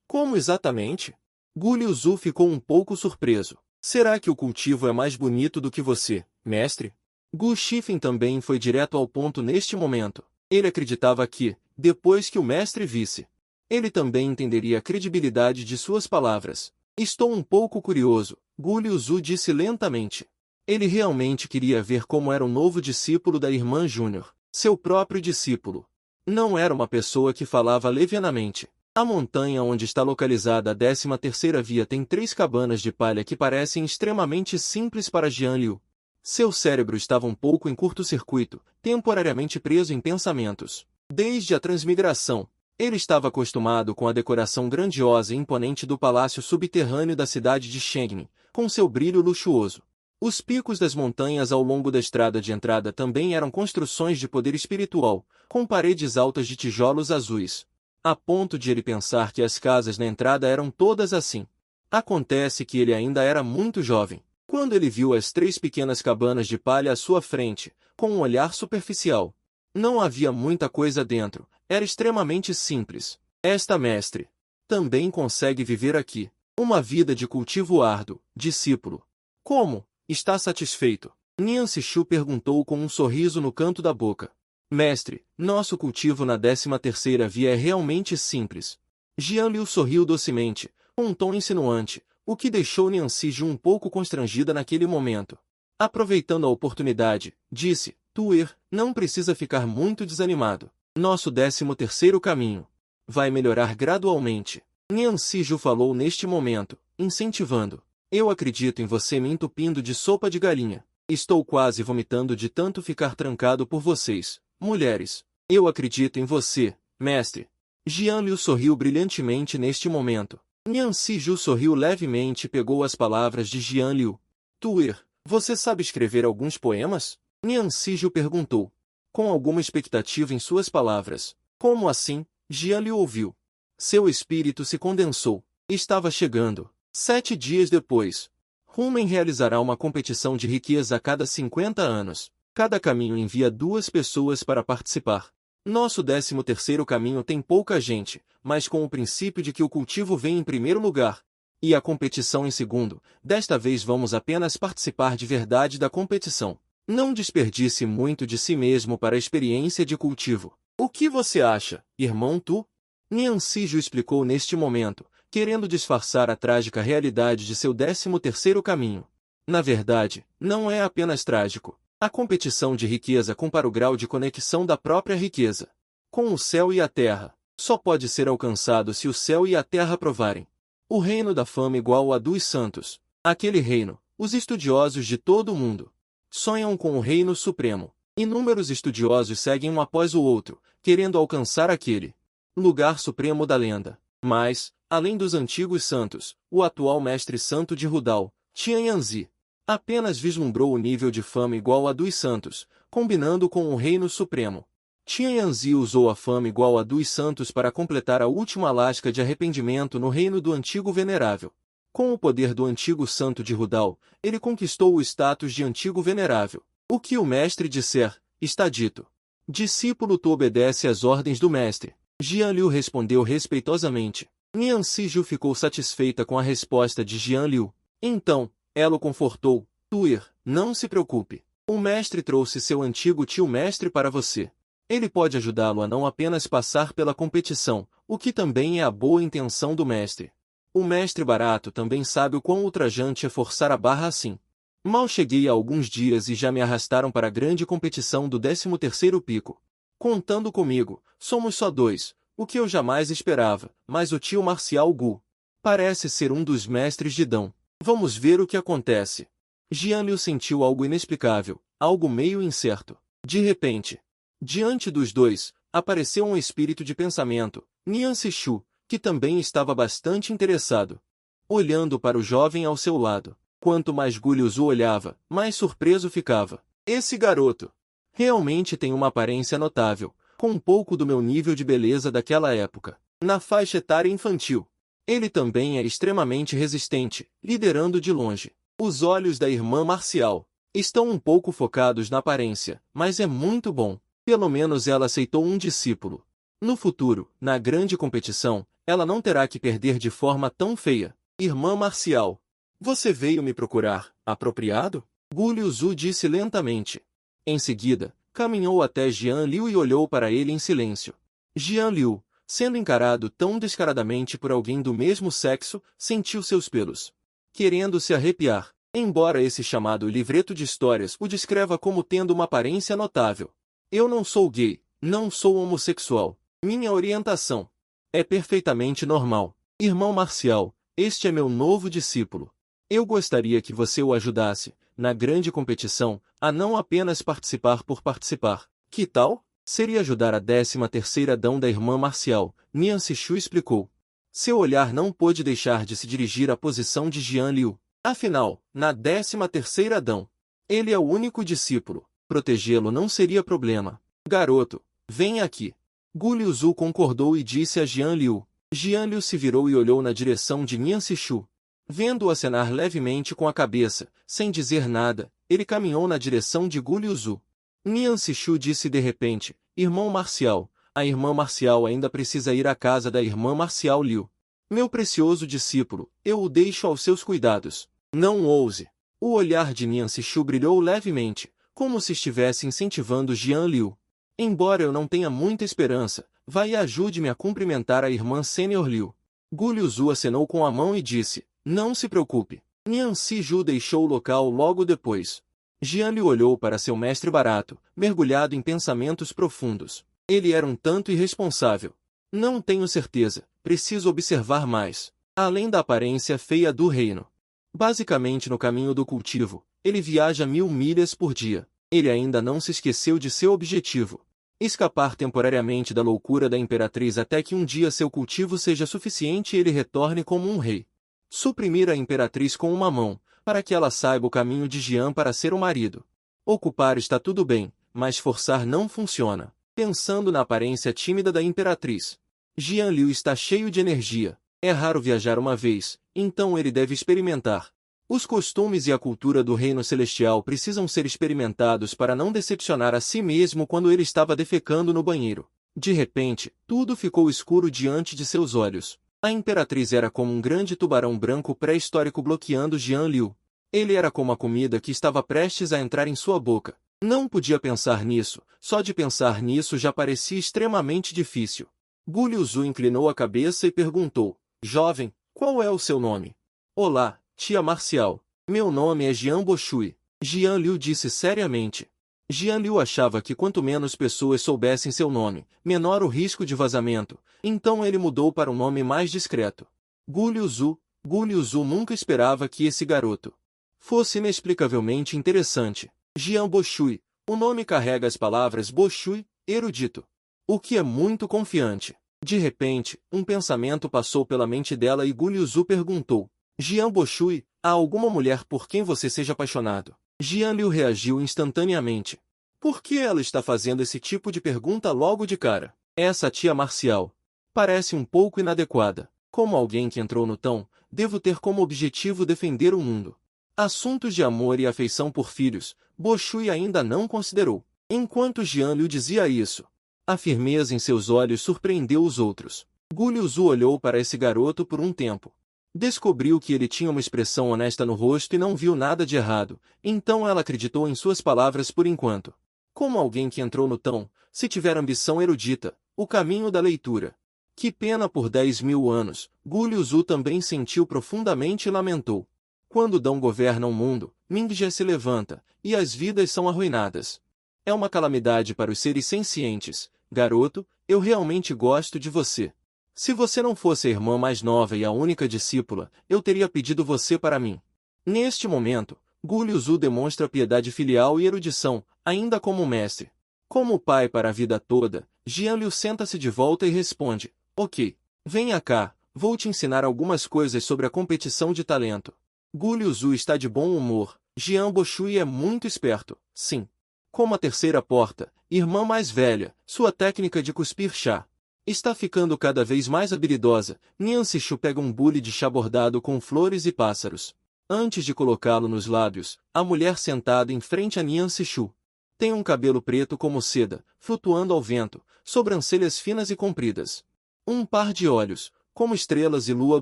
Como exatamente? Gu Liuzu ficou um pouco surpreso. Será que o cultivo é mais bonito do que você, mestre? Gu Shifen também foi direto ao ponto neste momento. Ele acreditava que, depois que o mestre visse, ele também entenderia a credibilidade de suas palavras. Estou um pouco curioso, Gu Liuzu disse lentamente. Ele realmente queria ver como era o novo discípulo da irmã Júnior, seu próprio discípulo. Não era uma pessoa que falava levianamente. A montanha onde está localizada a 13ª via tem 3 cabanas de palha que parecem extremamente simples para Jian Liu. Seu cérebro estava um pouco em curto-circuito, temporariamente preso em pensamentos. Desde a transmigração, ele estava acostumado com a decoração grandiosa e imponente do palácio subterrâneo da cidade de Shengni, com seu brilho luxuoso. Os picos das montanhas ao longo da estrada de entrada também eram construções de poder espiritual, com paredes altas de tijolos azuis, a ponto de ele pensar que as casas na entrada eram todas assim. Acontece que ele ainda era muito jovem, quando ele viu as 3 pequenas cabanas de palha à sua frente, com um olhar superficial. Não havia muita coisa dentro, era extremamente simples. Esta mestre também consegue viver aqui. Uma vida de cultivo árduo, discípulo. Como? Está satisfeito? Nian Sishu perguntou com um sorriso no canto da boca. Mestre, nosso cultivo na 13ª via é realmente simples. Jian Liu sorriu docemente, com um tom insinuante, o que deixou Nian Sishu um pouco constrangida naquele momento. Aproveitando a oportunidade, disse, Tuer, não precisa ficar muito desanimado. Nosso 13º caminho vai melhorar gradualmente. Nian Sishu falou neste momento, incentivando. Eu acredito em você me entupindo de sopa de galinha. Estou quase vomitando de tanto ficar trancado por vocês, mulheres. Eu acredito em você, mestre. Jian Liu sorriu brilhantemente neste momento. Nian Sishu sorriu levemente e pegou as palavras de Jian Liu. Tuer, você sabe escrever alguns poemas? Nian Sishu perguntou, com alguma expectativa em suas palavras. Como assim? Jian Liu ouviu. Seu espírito se condensou. Estava chegando. 7 dias depois, Rumen realizará uma competição de riqueza a cada 50 anos. Cada caminho envia 2 pessoas para participar. Nosso 13º caminho tem pouca gente, mas com o princípio de que o cultivo vem em primeiro lugar, e a competição em segundo. Desta vez vamos apenas participar de verdade da competição. Não desperdice muito de si mesmo para a experiência de cultivo. O que você acha, irmão Tu? Nian Sishu explicou neste momento, querendo disfarçar a trágica realidade de seu 13º caminho. Na verdade, não é apenas trágico. A competição de riqueza compara o grau de conexão da própria riqueza com o céu e a terra. Só pode ser alcançado se o céu e a terra provarem. O reino da fama igual a dos santos. Aquele reino, os estudiosos de todo o mundo sonham com o reino supremo. Inúmeros estudiosos seguem um após o outro, querendo alcançar aquele lugar supremo da lenda. Mas, além dos antigos santos, o atual mestre santo de Rudal, Tian Yanzi, apenas vislumbrou o nível de fama igual a dos santos, combinando com o reino supremo. Tian Yanzi usou a fama igual a dos santos para completar a última lasca de arrependimento no reino do antigo venerável. Com o poder do antigo santo de Rudal, ele conquistou o status de antigo venerável. O que o mestre disser, está dito. Discípulo, tu obedece às ordens do mestre. Jian Liu respondeu respeitosamente. Nian Sishu ficou satisfeita com a resposta de Jian Liu. Então, ela o confortou. Tuer, não se preocupe. O mestre trouxe seu antigo tio-mestre para você. Ele pode ajudá-lo a não apenas passar pela competição, o que também é a boa intenção do mestre. O mestre barato também sabe o quão ultrajante é forçar a barra assim. Mal cheguei há alguns dias e já me arrastaram para a grande competição do 13º pico. Contando comigo, somos só 2, o que eu jamais esperava, mas o tio Marcial Gu parece ser um dos mestres de Dão. Vamos ver o que acontece. Jian Liu sentiu algo inexplicável, algo meio incerto. De repente, diante dos dois, apareceu um espírito de pensamento, Nian Sishu, que também estava bastante interessado. Olhando para o jovem ao seu lado. Quanto mais Gu Liuzu olhava, mais surpreso ficava. Esse garoto realmente tem uma aparência notável, com um pouco do meu nível de beleza daquela época. Na faixa etária infantil. Ele também é extremamente resistente, liderando de longe. Os olhos da irmã marcial estão um pouco focados na aparência, mas é muito bom. Pelo menos ela aceitou um discípulo. No futuro, na grande competição, ela não terá que perder de forma tão feia. Irmã marcial. Você veio me procurar, apropriado? Gu Liuzu disse lentamente. Em seguida, caminhou até Jian Liu e olhou para ele em silêncio. Jian Liu, sendo encarado tão descaradamente por alguém do mesmo sexo, sentiu seus pelos querendo se arrepiar, embora esse chamado livreto de histórias o descreva como tendo uma aparência notável. Eu não sou gay, não sou homossexual. Minha orientação é perfeitamente normal. Irmão marcial, este é meu novo discípulo. Eu gostaria que você o ajudasse, na grande competição, a não apenas participar por participar. Que tal? Seria ajudar a 13ª dão da irmã marcial, Nian Sishu explicou. Seu olhar não pôde deixar de se dirigir à posição de Jian Liu. Afinal, na 13ª dão, ele é o único discípulo. Protegê-lo não seria problema. Garoto, venha aqui. Gu Liuzu concordou e disse a Jian Liu. Jian Liu se virou e olhou na direção de Nian Sishu. Vendo-o acenar levemente com a cabeça, sem dizer nada, ele caminhou na direção de Gu Liuzu. Nian Sishu disse de repente, irmão marcial, a irmã marcial ainda precisa ir à casa da irmã marcial Liu. Meu precioso discípulo, eu o deixo aos seus cuidados. Não ouse. O olhar de Nian Sishu brilhou levemente, como se estivesse incentivando Jian Liu. Embora eu não tenha muita esperança, vá e ajude-me a cumprimentar a irmã sênior Liu. Gu Liuzu acenou com a mão e disse, não se preocupe. Nian Sishu deixou o local logo depois. Jian Liu olhou para seu mestre barato, mergulhado em pensamentos profundos. Ele era um tanto irresponsável. Não tenho certeza, preciso observar mais. Além da aparência feia do reino. Basicamente no caminho do cultivo, ele viaja 1000 milhas por dia. Ele ainda não se esqueceu de seu objetivo. Escapar temporariamente da loucura da imperatriz até que um dia seu cultivo seja suficiente e ele retorne como um rei. Suprimir a imperatriz com uma mão, para que ela saiba o caminho de Jian para ser o marido. Ocupar está tudo bem, mas forçar não funciona. Pensando na aparência tímida da imperatriz. Jian Liu está cheio de energia. É raro viajar uma vez, então ele deve experimentar. Os costumes e a cultura do reino celestial precisam ser experimentados para não decepcionar a si mesmo quando ele estava defecando no banheiro. De repente, tudo ficou escuro diante de seus olhos. A imperatriz era como um grande tubarão branco pré-histórico bloqueando Jian Liu. Ele era como a comida que estava prestes a entrar em sua boca. Não podia pensar nisso, só de pensar nisso já parecia extremamente difícil. Gu Liuzu inclinou a cabeça e perguntou, jovem, qual é o seu nome? Olá, tia marcial. Meu nome é Jian Boshui. Jian Liu disse seriamente. Jian Liu achava que quanto menos pessoas soubessem seu nome, menor o risco de vazamento, então ele mudou para um nome mais discreto. Gu Liuzu. Gu Liuzu nunca esperava que esse garoto fosse inexplicavelmente interessante. Jian Boshui. O nome carrega as palavras Boshui, erudito. O que é muito confiante. De repente, um pensamento passou pela mente dela e Gu Liuzu perguntou. Jian Boshui, há alguma mulher por quem você seja apaixonado? Jian Liu reagiu instantaneamente. Por que ela está fazendo esse tipo de pergunta logo de cara? Essa tia marcial parece um pouco inadequada. Como alguém que entrou no tão, devo ter como objetivo defender o mundo. Assuntos de amor e afeição por filhos, Boshui ainda não considerou. Enquanto Jian Liu dizia isso, a firmeza em seus olhos surpreendeu os outros. Gu Liuzu olhou para esse garoto por um tempo. Descobriu que ele tinha uma expressão honesta no rosto e não viu nada de errado, então ela acreditou em suas palavras por enquanto. Como alguém que entrou no tão, se tiver ambição erudita, o caminho da leitura. Que pena por 10.000 anos, Gu Liuzu também sentiu profundamente e lamentou. Quando Dão governa o mundo, Mingja se levanta, e as vidas são arruinadas. É uma calamidade para os seres sencientes. Garoto, eu realmente gosto de você. Se você não fosse a irmã mais nova e a única discípula, eu teria pedido você para mim. Neste momento, Gu Liuzu demonstra piedade filial e erudição, ainda como mestre. Como pai para a vida toda, Jian Liu senta-se de volta e responde, ok, venha cá, vou te ensinar algumas coisas sobre a competição de talento. Gu Liuzu está de bom humor, Jian Boshui é muito esperto, sim. Como a terceira porta, irmã mais velha, sua técnica de cuspir chá. Está ficando cada vez mais habilidosa. Nian Sishu pega um bule de chá bordado com flores e pássaros. Antes de colocá-lo nos lábios, a mulher sentada em frente a Nian Sishu tem um cabelo preto como seda, flutuando ao vento, sobrancelhas finas e compridas. Um par de olhos, como estrelas e lua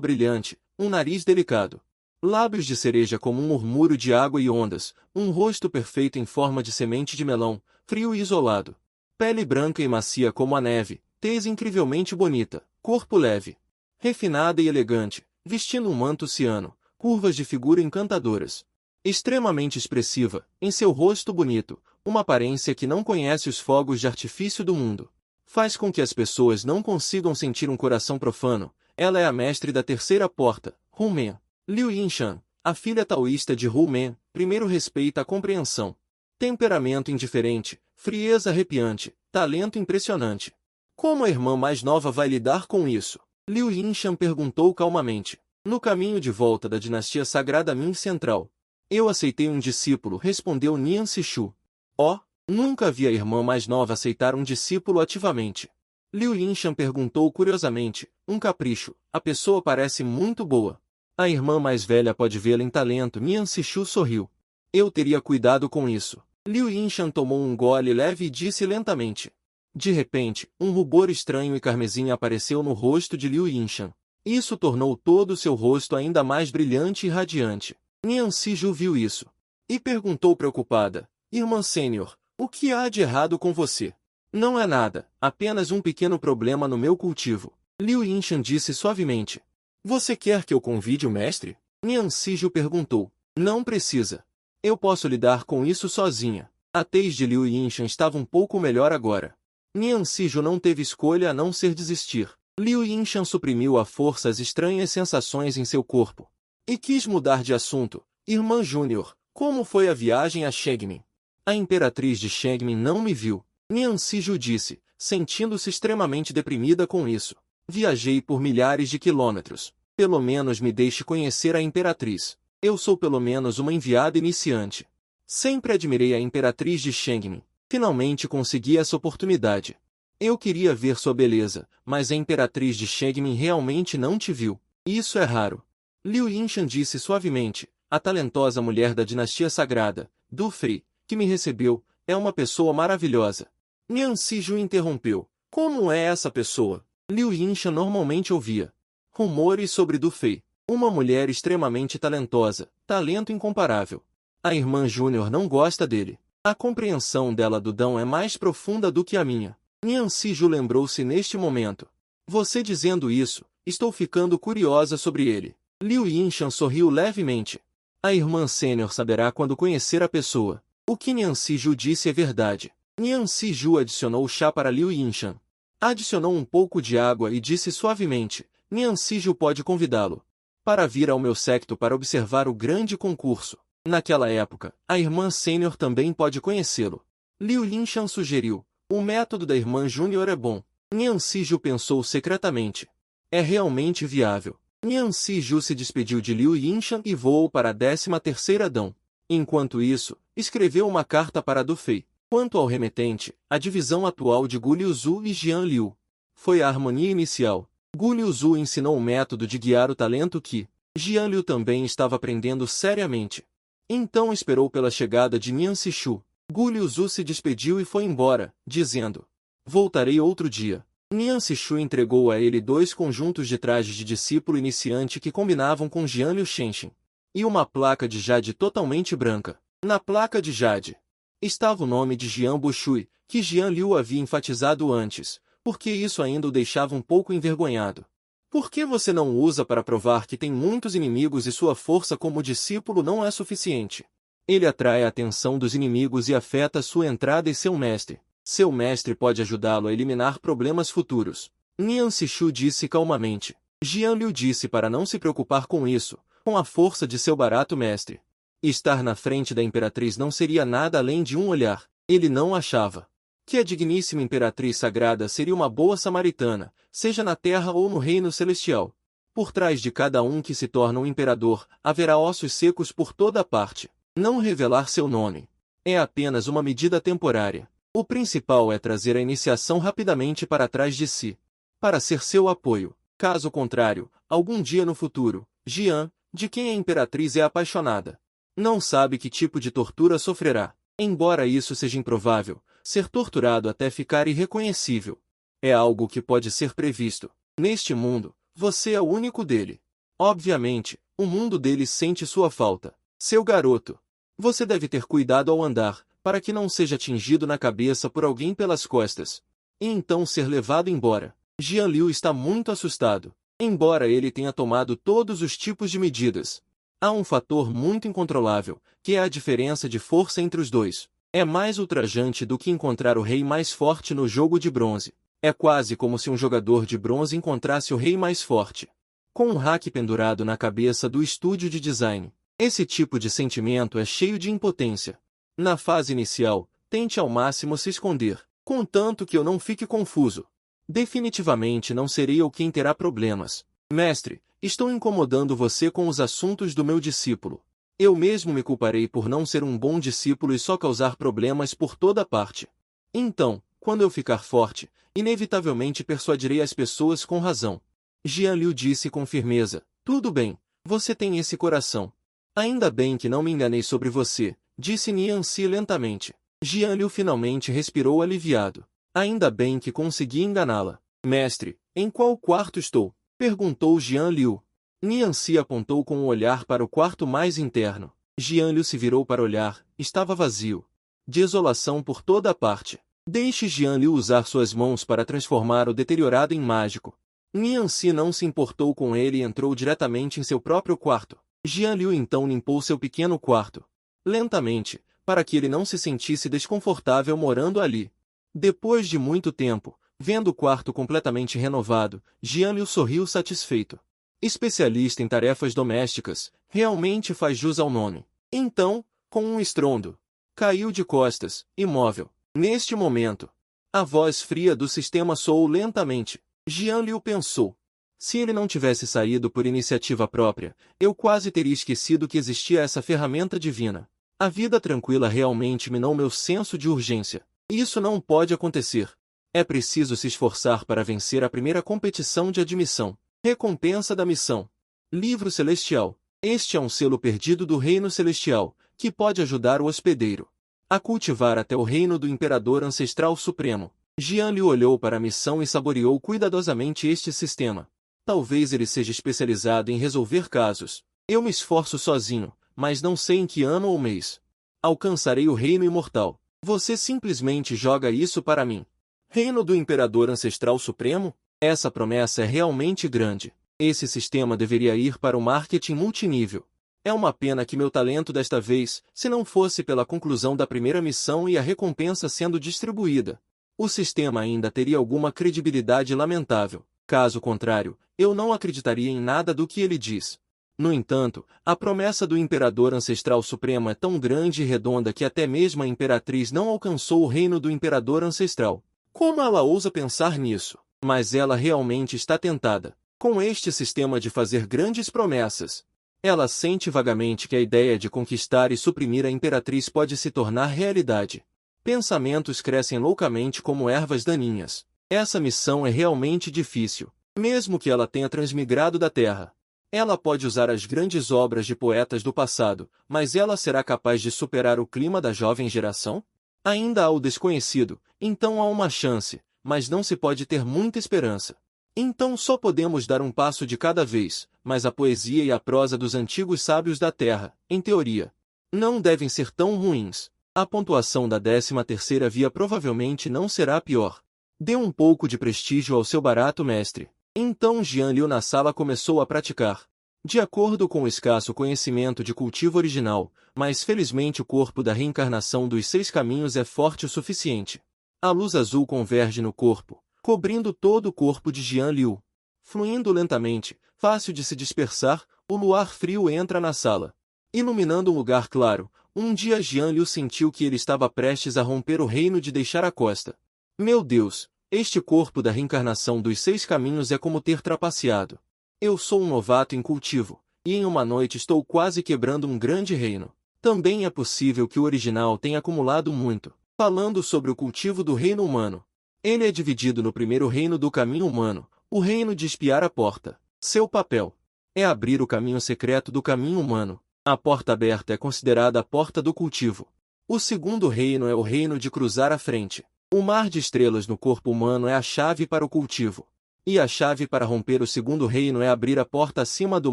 brilhante, um nariz delicado. Lábios de cereja como um murmúrio de água e ondas, um rosto perfeito em forma de semente de melão, frio e isolado. Pele branca e macia como a neve, tez incrivelmente bonita, corpo leve, refinada e elegante, vestindo um manto ciano, curvas de figura encantadoras. Extremamente expressiva, em seu rosto bonito, uma aparência que não conhece os fogos de artifício do mundo. Faz com que as pessoas não consigam sentir um coração profano. Ela é a mestre da terceira porta, Hu-Men. Liu Yinshan, a filha taoísta de Hu-Men, primeiro respeita a compreensão. Temperamento indiferente, frieza arrepiante, talento impressionante. Como a irmã mais nova vai lidar com isso? Liu Yinshan perguntou calmamente. No caminho de volta da dinastia sagrada Ming Central. Eu aceitei um discípulo, respondeu Nian Sishu. Oh, nunca vi a irmã mais nova aceitar um discípulo ativamente. Liu Yinshan perguntou curiosamente, um capricho, a pessoa parece muito boa. A irmã mais velha pode vê-la em talento. Nian Sishu sorriu. Eu teria cuidado com isso. Liu Yinshan tomou um gole leve e disse lentamente. De repente, um rubor estranho e carmesim apareceu no rosto de Liu Yinshan. Isso tornou todo o seu rosto ainda mais brilhante e radiante. Nian Sishu viu isso e perguntou preocupada, Irmã Sênior, o que há de errado com você? Não é nada, apenas um pequeno problema no meu cultivo. Liu Yinshan disse suavemente. Você quer que eu convide o mestre? Nian Sishu perguntou. Não precisa. Eu posso lidar com isso sozinha. A tez de Liu Yinshan estava um pouco melhor agora. Nian Sishu não teve escolha a não ser desistir. Liu Yinshan suprimiu à força as estranhas sensações em seu corpo. E quis mudar de assunto. Irmã Júnior, como foi a viagem a Shegmin? A imperatriz de Shegmin não me viu. Nian Sishu disse, sentindo-se extremamente deprimida com isso. Viajei por milhares de quilômetros. Pelo menos me deixe conhecer a imperatriz. Eu sou pelo menos uma enviada iniciante. Sempre admirei a imperatriz de Shengmin. Finalmente consegui essa oportunidade. Eu queria ver sua beleza, mas a imperatriz de Shengmin realmente não te viu. Isso é raro. Liu Yinshan disse suavemente, a talentosa mulher da dinastia sagrada, Du Fei, que me recebeu, é uma pessoa maravilhosa. Nian Sishu interrompeu. Como é essa pessoa? Liu Yinshan normalmente ouvia rumores sobre Du Fei, uma mulher extremamente talentosa, talento incomparável. A irmã Júnior não gosta dele. A compreensão dela do Dão é mais profunda do que a minha. Nian Sishu lembrou-se neste momento. Você dizendo isso, estou ficando curiosa sobre ele. Liu Yinshan sorriu levemente. A irmã sênior saberá quando conhecer a pessoa. O que Nian Sishu disse é verdade. Nian Sishu adicionou chá para Liu Yinshan. Adicionou um pouco de água e disse suavemente, Nian Sishu pode convidá-lo para vir ao meu séquito para observar o grande concurso. Naquela época, a irmã sênior também pode conhecê-lo. Liu Yinshan sugeriu, o método da irmã júnior é bom. Nian Sishu pensou secretamente. É realmente viável. Nian Sishu se despediu de Liu Yinshan e voou para a 13ª Dão. Enquanto isso, escreveu uma carta para Du Fei. Quanto ao remetente, a divisão atual de Gu Liuzhu e Jian Liu foi a harmonia inicial. Gu Liuzhu ensinou o método de guiar o talento que Jian Liu também estava aprendendo seriamente. Então esperou pela chegada de Nian Sishu. Gu Liuzhu se despediu e foi embora, dizendo, voltarei outro dia. Nian Sishu entregou a ele 2 conjuntos de trajes de discípulo iniciante que combinavam com Jian Liu Shenshin. E uma placa de jade totalmente branca. Na placa de jade estava o nome de Jian Bushui, que Jian Liu havia enfatizado antes, porque isso ainda o deixava um pouco envergonhado. Por que você não o usa para provar que tem muitos inimigos e sua força como discípulo não é suficiente? Ele atrai a atenção dos inimigos e afeta sua entrada e seu mestre. Seu mestre pode ajudá-lo a eliminar problemas futuros. Nian Sishu disse calmamente. Jian Liu disse para não se preocupar com isso, com a força de seu barato mestre. Estar na frente da imperatriz não seria nada além de um olhar. Ele não achava que a digníssima imperatriz sagrada seria uma boa samaritana, seja na terra ou no reino celestial. Por trás de cada um que se torna um imperador, haverá ossos secos por toda a parte. Não revelar seu nome é apenas uma medida temporária. O principal é trazer a iniciação rapidamente para trás de si. para ser seu apoio. Caso contrário, algum dia no futuro, Jian, de quem a imperatriz é apaixonada, não sabe que tipo de tortura sofrerá. Embora isso seja improvável, ser torturado até ficar irreconhecível é algo que pode ser previsto. Neste mundo, você é o único dele. Obviamente, o mundo dele sente sua falta. Seu garoto. Você deve ter cuidado ao andar, para que não seja atingido na cabeça por alguém pelas costas, e então ser levado embora. Jian Liu está muito assustado. Embora ele tenha tomado todos os tipos de medidas, há um fator muito incontrolável, que é a diferença de força entre os dois. É mais ultrajante do que encontrar o rei mais forte no jogo de bronze. É quase como se um jogador de bronze encontrasse o rei mais forte, com um hack pendurado na cabeça do estúdio de design. Esse tipo de sentimento é cheio de impotência. Na fase inicial, tente ao máximo se esconder, contanto que eu não fique confuso. Definitivamente não serei eu quem terá problemas. Mestre, estou incomodando você com os assuntos do meu discípulo. Eu mesmo me culparei por não ser um bom discípulo e só causar problemas por toda parte. Então, quando eu ficar forte, inevitavelmente persuadirei as pessoas com razão. Jian Liu disse com firmeza. Tudo bem, você tem esse coração. Ainda bem que não me enganei sobre você, disse Nianci lentamente. Jian Liu finalmente respirou aliviado. Ainda bem que consegui enganá-la. Mestre, em qual quarto estou? Perguntou Jian Liu. Nianci apontou com o olhar para o quarto mais interno. Jian Liu se virou para olhar, estava vazio. Desolação por toda a parte. Deixe Jian Liu usar suas mãos para transformar o deteriorado em mágico. Nianci não se importou com ele e entrou diretamente em seu próprio quarto. Jian Liu então limpou seu pequeno quarto, lentamente, para que ele não se sentisse desconfortável morando ali. Depois de muito tempo, vendo o quarto completamente renovado, Jian Liu sorriu satisfeito. Especialista em tarefas domésticas, realmente faz jus ao nome. Então, com um estrondo, caiu de costas, imóvel. Neste momento, a voz fria do sistema soou lentamente. Jian Liu pensou. Se ele não tivesse saído por iniciativa própria, eu quase teria esquecido que existia essa ferramenta divina. A vida tranquila realmente minou meu senso de urgência. Isso não pode acontecer. É preciso se esforçar para vencer a primeira competição de admissão. Recompensa da missão. Livro Celestial. Este é um selo perdido do Reino Celestial, que pode ajudar o hospedeiro a cultivar até o reino do Imperador Ancestral Supremo. Jian Liu olhou para a missão e saboreou cuidadosamente este sistema. Talvez ele seja especializado em resolver casos. Eu me esforço sozinho, mas não sei em que ano ou mês alcançarei o reino imortal. Você simplesmente joga isso para mim. Reino do Imperador Ancestral Supremo? Essa promessa é realmente grande. Esse sistema deveria ir para o marketing multinível. É uma pena que meu talento desta vez, se não fosse pela conclusão da primeira missão e a recompensa sendo distribuída, o sistema ainda teria alguma credibilidade lamentável. Caso contrário, eu não acreditaria em nada do que ele diz. No entanto, a promessa do Imperador Ancestral Supremo é tão grande e redonda que até mesmo a Imperatriz não alcançou o reino do Imperador Ancestral. Como ela ousa pensar nisso? Mas ela realmente está tentada com este sistema de fazer grandes promessas. Ela sente vagamente que a ideia de conquistar e suprimir a Imperatriz pode se tornar realidade. Pensamentos crescem loucamente como ervas daninhas. Essa missão é realmente difícil. Mesmo que ela tenha transmigrado da Terra, ela pode usar as grandes obras de poetas do passado, mas ela será capaz de superar o clima da jovem geração? Ainda há o desconhecido, então há uma chance, mas não se pode ter muita esperança. Então só podemos dar um passo de cada vez, mas a poesia e a prosa dos antigos sábios da Terra, em teoria, não devem ser tão ruins. A pontuação da 13ª via provavelmente não será a pior. Dê um pouco de prestígio ao seu barato mestre. Então Jian Liu na sala começou a praticar. De acordo com o escasso conhecimento de cultivo original, mas felizmente o corpo da reencarnação dos 6 caminhos é forte o suficiente. A luz azul converge no corpo, cobrindo todo o corpo de Jian Liu. Fluindo lentamente, fácil de se dispersar, o luar frio entra na sala, iluminando um lugar claro. Um dia Jian Liu sentiu que ele estava prestes a romper o reino de deixar a costa. Meu Deus, este corpo da reencarnação dos 6 caminhos é como ter trapaceado. Eu sou um novato em cultivo, e em uma noite estou quase quebrando um grande reino. Também é possível que o original tenha acumulado muito. Falando sobre o cultivo do reino humano, ele é dividido no primeiro reino do caminho humano, O reino de espiar a porta. Seu papel é abrir o caminho secreto do caminho humano. A porta aberta é considerada a porta do cultivo. O segundo reino é o reino de cruzar a frente. O mar de estrelas no corpo humano é a chave para o cultivo. E a chave para romper o segundo reino é abrir a porta acima do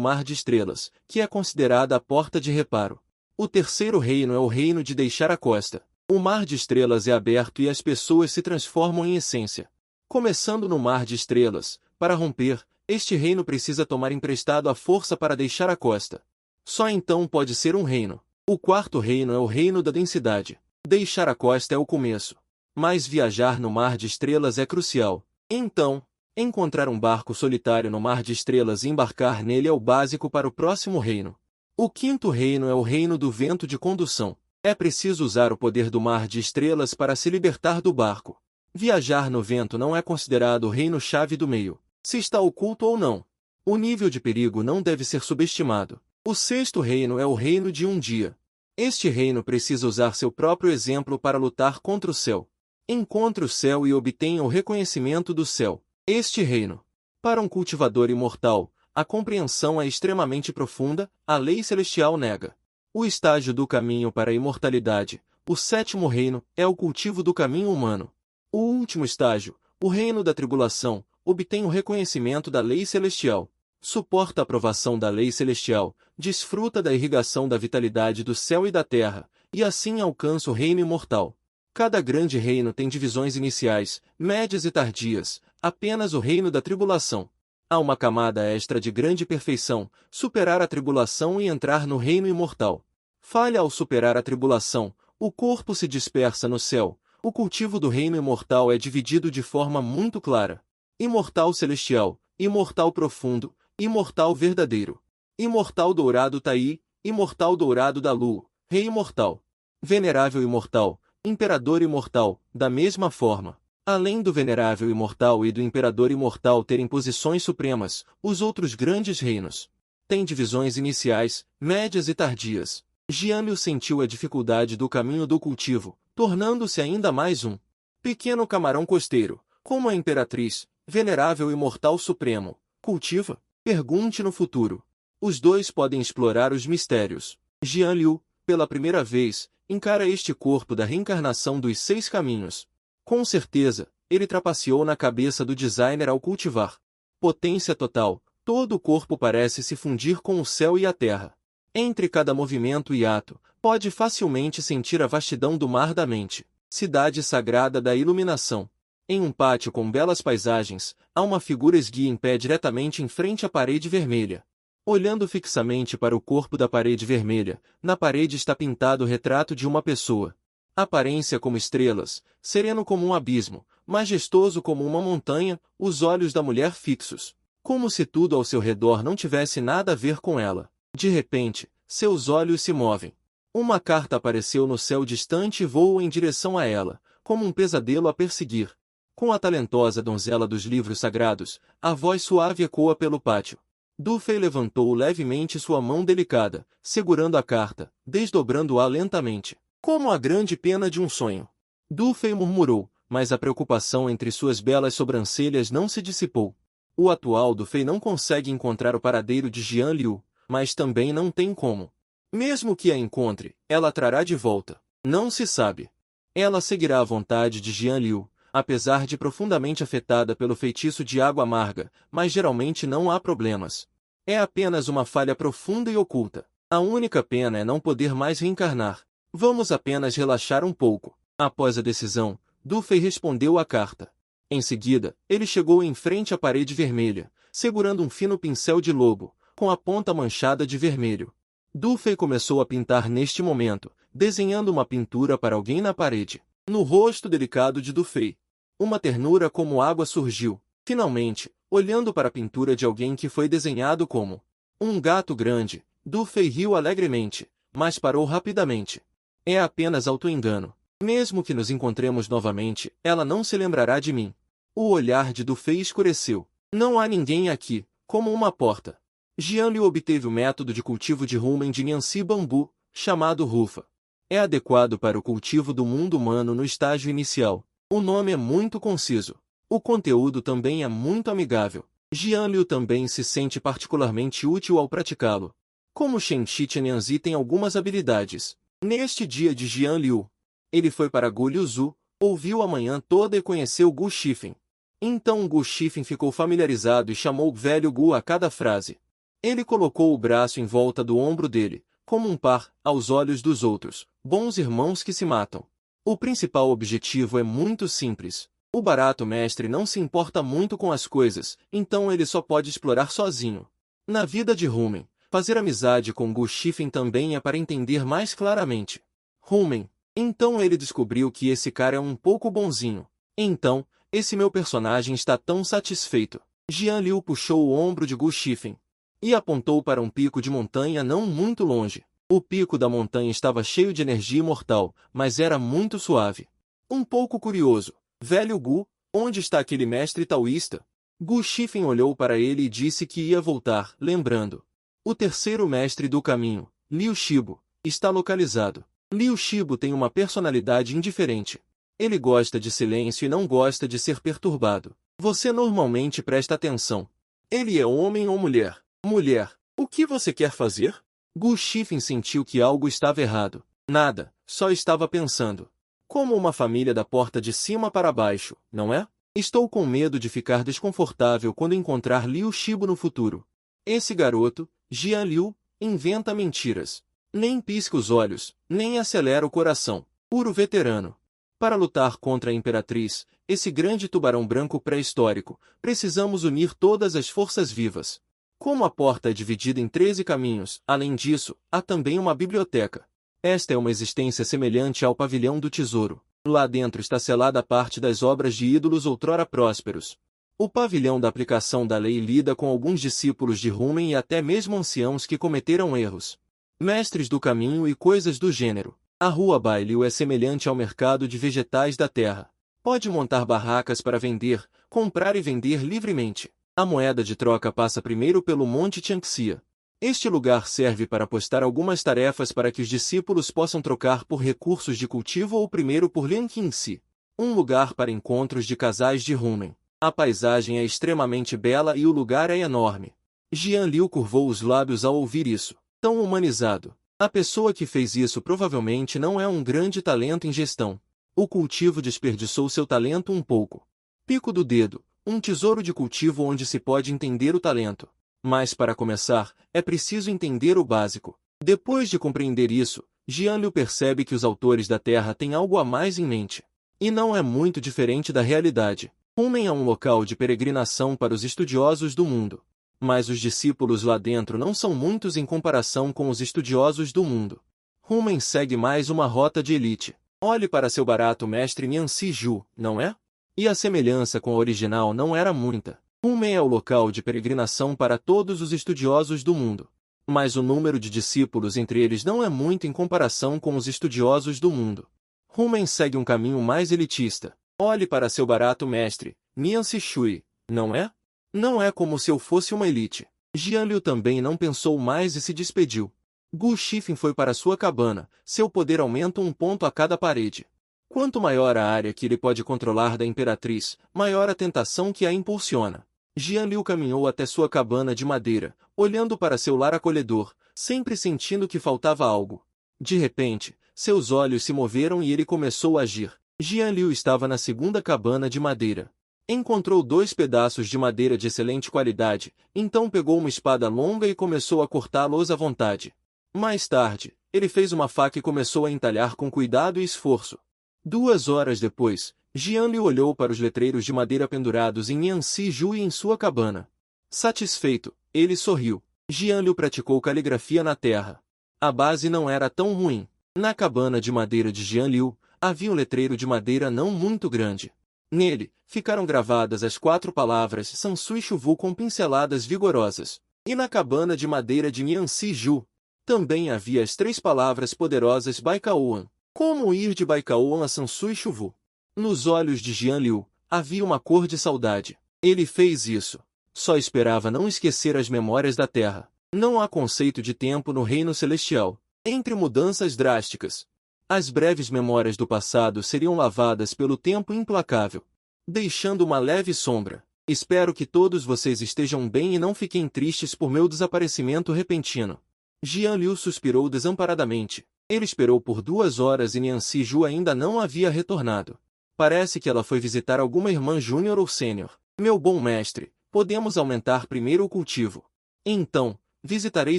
mar de estrelas, que é considerada a porta de reparo. O terceiro reino é o reino de deixar a costa. O mar de estrelas é aberto e as pessoas se transformam em essência. Começando no mar de estrelas, para romper, este reino precisa tomar emprestado a força para deixar a costa. Só então pode ser um reino. O quarto reino é o reino da densidade. Deixar a costa é o começo. Mas viajar no mar de estrelas é crucial. Então, encontrar um barco solitário no mar de estrelas e embarcar nele é o básico para o próximo reino. O quinto reino é o reino do vento de condução. É preciso usar o poder do mar de estrelas para se libertar do barco. Viajar no vento não é considerado o reino-chave do meio, se está oculto ou não. O nível de perigo não deve ser subestimado. O sexto reino é o reino de um dia. Este reino precisa usar seu próprio exemplo para lutar contra o céu. Encontre o céu e obtenha o reconhecimento do céu. Este reino. Para um cultivador imortal, a compreensão é extremamente profunda, a lei celestial nega. O estágio do caminho para a imortalidade, o sétimo reino, é o cultivo do caminho humano. O último estágio, o reino da tribulação, obtém o reconhecimento da lei celestial. Suporta a aprovação da lei celestial, desfruta da irrigação da vitalidade do céu e da terra, e assim alcança o reino imortal. Cada grande reino tem divisões iniciais, médias e tardias, apenas o reino da tribulação. Há uma camada extra de grande perfeição, superar a tribulação e entrar no reino imortal. Falha ao superar a tribulação, o corpo se dispersa no céu. O cultivo do reino imortal é dividido de forma muito clara. Imortal celestial, imortal profundo, imortal verdadeiro. Imortal dourado Taí, imortal dourado da lua, rei imortal. Venerável imortal, imperador imortal, da mesma forma. Além do venerável imortal e do imperador imortal terem posições supremas, os outros grandes reinos têm divisões iniciais, médias e tardias. Jianliu sentiu a dificuldade do caminho do cultivo, tornando-se ainda mais um pequeno camarão costeiro. Como a imperatriz, venerável imortal supremo, cultiva? Pergunte no futuro. Os dois podem explorar os mistérios. Jianliu, pela primeira vez, encara este corpo da reencarnação dos 6 caminhos. Com certeza, ele trapaceou na cabeça do designer ao cultivar. Potência total, todo o corpo parece se fundir com o céu e a terra. Entre cada movimento e ato, pode facilmente sentir a vastidão do mar da mente, cidade sagrada da iluminação. Em um pátio com belas paisagens, há uma figura esguia em pé diretamente em frente à parede vermelha. Olhando fixamente para o corpo da parede vermelha, na parede está pintado o retrato de uma pessoa. Aparência como estrelas, sereno como um abismo, majestoso como uma montanha, os olhos da mulher fixos, como se tudo ao seu redor não tivesse nada a ver com ela. De repente, seus olhos se movem. Uma carta apareceu no céu distante e voa em direção a ela, como um pesadelo a perseguir. Com a talentosa donzela dos livros sagrados, a voz suave ecoa pelo pátio. Du Fei levantou levemente sua mão delicada, segurando a carta, desdobrando-a lentamente, como a grande pena de um sonho. Du Fei murmurou, mas a preocupação entre suas belas sobrancelhas não se dissipou. O atual Du Fei não consegue encontrar o paradeiro de Jianliu, mas também não tem como. Mesmo que a encontre, ela trará de volta. Não se sabe. Ela seguirá a vontade de Jianliu, apesar de profundamente afetada pelo feitiço de água amarga, mas geralmente não há problemas. É apenas uma falha profunda e oculta. A única pena é não poder mais reencarnar. Vamos apenas relaxar um pouco. Após a decisão, Du Fei respondeu à carta. Em seguida, ele chegou em frente à parede vermelha, segurando um fino pincel de lobo, com a ponta manchada de vermelho. Du Fei começou a pintar neste momento, desenhando uma pintura para alguém na parede. No rosto delicado de Du Fei, uma ternura como água surgiu. Finalmente, olhando para a pintura de alguém que foi desenhado como um gato grande, Du Fei riu alegremente, mas parou rapidamente. É apenas auto-engano. Mesmo que nos encontremos novamente, ela não se lembrará de mim. O olhar de Du Fei escureceu. Não há ninguém aqui, como uma porta. Jianliu obteve o método de cultivo de rumen de Nhanxi bambu, chamado Rufa. É adequado para o cultivo do mundo humano no estágio inicial. O nome é muito conciso. O conteúdo também é muito amigável. Jian Liu também se sente particularmente útil ao praticá-lo. Como Shen Shi Tianzi tem algumas habilidades. Neste dia de Jian Liu, ele foi para Gu Liuzu, ouviu a manhã toda e conheceu Gu Shifen. Então Gu Shifen ficou familiarizado e chamou velho Gu a cada frase. Ele colocou o braço em volta do ombro dele, como um par, aos olhos dos outros, bons irmãos que se matam. O principal objetivo é muito simples. O barato mestre não se importa muito com as coisas, então ele só pode explorar sozinho. Na vida de Rumen, fazer amizade com Gu Shifen também é para entender mais claramente. Rumen. Então ele descobriu que esse cara é um pouco bonzinho. Então, esse meu personagem está tão satisfeito. Jian Liu puxou o ombro de Gu Shifen e apontou para um pico de montanha não muito longe. O pico da montanha estava cheio de energia imortal, mas era muito suave. Um pouco curioso. Velho Gu, onde está aquele mestre taoísta? Gu Shifen olhou para ele e disse que ia voltar, lembrando. O terceiro mestre do caminho, Liu Shibo, está localizado. Liu Shibo tem uma personalidade indiferente. Ele gosta de silêncio e não gosta de ser perturbado. Você normalmente presta atenção. Ele é homem ou mulher? Mulher. O que você quer fazer? Gu Shifen sentiu que algo estava errado. Nada, só estava pensando. Como uma família da porta de cima para baixo, não é? Estou com medo de ficar desconfortável quando encontrar Liu Shibo no futuro. Esse garoto, Jian Liu, inventa mentiras. Nem pisca os olhos, nem acelera o coração. Puro veterano. Para lutar contra a Imperatriz, esse grande tubarão branco pré-histórico, precisamos unir todas as forças vivas. Como a porta é dividida em 13 caminhos, além disso, há também uma biblioteca. Esta é uma existência semelhante ao pavilhão do tesouro. Lá dentro está selada parte das obras de ídolos outrora prósperos. O pavilhão da aplicação da lei lida com alguns discípulos de Rumen e até mesmo anciãos que cometeram erros. Mestres do caminho e coisas do gênero. A rua Bailiu é semelhante ao mercado de vegetais da terra. Pode montar barracas para vender, comprar e vender livremente. A moeda de troca passa primeiro pelo Monte Tianxia. Este lugar serve para postar algumas tarefas para que os discípulos possam trocar por recursos de cultivo ou primeiro por Lianqingxi. Um lugar para encontros de casais de Rumen. A paisagem é extremamente bela e o lugar é enorme. Jian Liu curvou os lábios ao ouvir isso. Tão humanizado. A pessoa que fez isso provavelmente não é um grande talento em gestão. O cultivo desperdiçou seu talento um pouco. Pico do dedo. Um tesouro de cultivo onde se pode entender o talento. Mas para começar, é preciso entender o básico. Depois de compreender isso, Jian Liu percebe que os autores da Terra têm algo a mais em mente. E não é muito diferente da realidade. Rumen é um local de peregrinação para os estudiosos do mundo. Mas os discípulos lá dentro não são muitos em comparação com os estudiosos do mundo. Rumen segue mais uma rota de elite. Olhe para seu barato mestre Mianxi Ju, não é? E a semelhança com a original não era muita. Rumen é o local de peregrinação para todos os estudiosos do mundo. Mas o número de discípulos entre eles não é muito em comparação com os estudiosos do mundo. Rumen segue um caminho mais elitista. Olhe para seu barato mestre, Mianxi Shui, não é? Não é como se eu fosse uma elite. Jian Liu também não pensou mais e se despediu. Gu Shifen foi para sua cabana, seu poder aumenta um ponto a cada parede. Quanto maior a área que ele pode controlar da Imperatriz, maior a tentação que a impulsiona. Jian Liu caminhou até sua cabana de madeira, olhando para seu lar acolhedor, sempre sentindo que faltava algo. De repente, seus olhos se moveram e ele começou a agir. Jian Liu estava na segunda cabana de madeira. Encontrou 2 pedaços de madeira de excelente qualidade, então pegou uma espada longa e começou a cortá-los à vontade. Mais tarde, ele fez uma faca e começou a entalhar com cuidado e esforço. 2 horas depois, Jian Liu olhou para os letreiros de madeira pendurados em Mianxi Ju e em sua cabana. Satisfeito, ele sorriu. Jian Liu praticou caligrafia na terra. A base não era tão ruim. Na cabana de madeira de Jian Liu, havia um letreiro de madeira não muito grande. Nele, ficaram gravadas as 4 palavras Sansui Chuvu com pinceladas vigorosas. E na cabana de madeira de Mianxi Ju, também havia as 3 palavras poderosas Baikaoan. Como ir de Baikaoan a Sansui Chuvu? Nos olhos de Jian Liu, havia uma cor de saudade. Ele fez isso. Só esperava não esquecer as memórias da Terra. Não há conceito de tempo no reino celestial. Entre mudanças drásticas, as breves memórias do passado seriam lavadas pelo tempo implacável. deixando uma leve sombra. Espero que todos vocês estejam bem e não fiquem tristes por meu desaparecimento repentino. Jian Liu suspirou desamparadamente. Ele esperou por 2 horas e Nian Siju ainda não havia retornado. Parece que ela foi visitar alguma irmã júnior ou sênior. Meu bom mestre, podemos aumentar primeiro o cultivo. Então, visitarei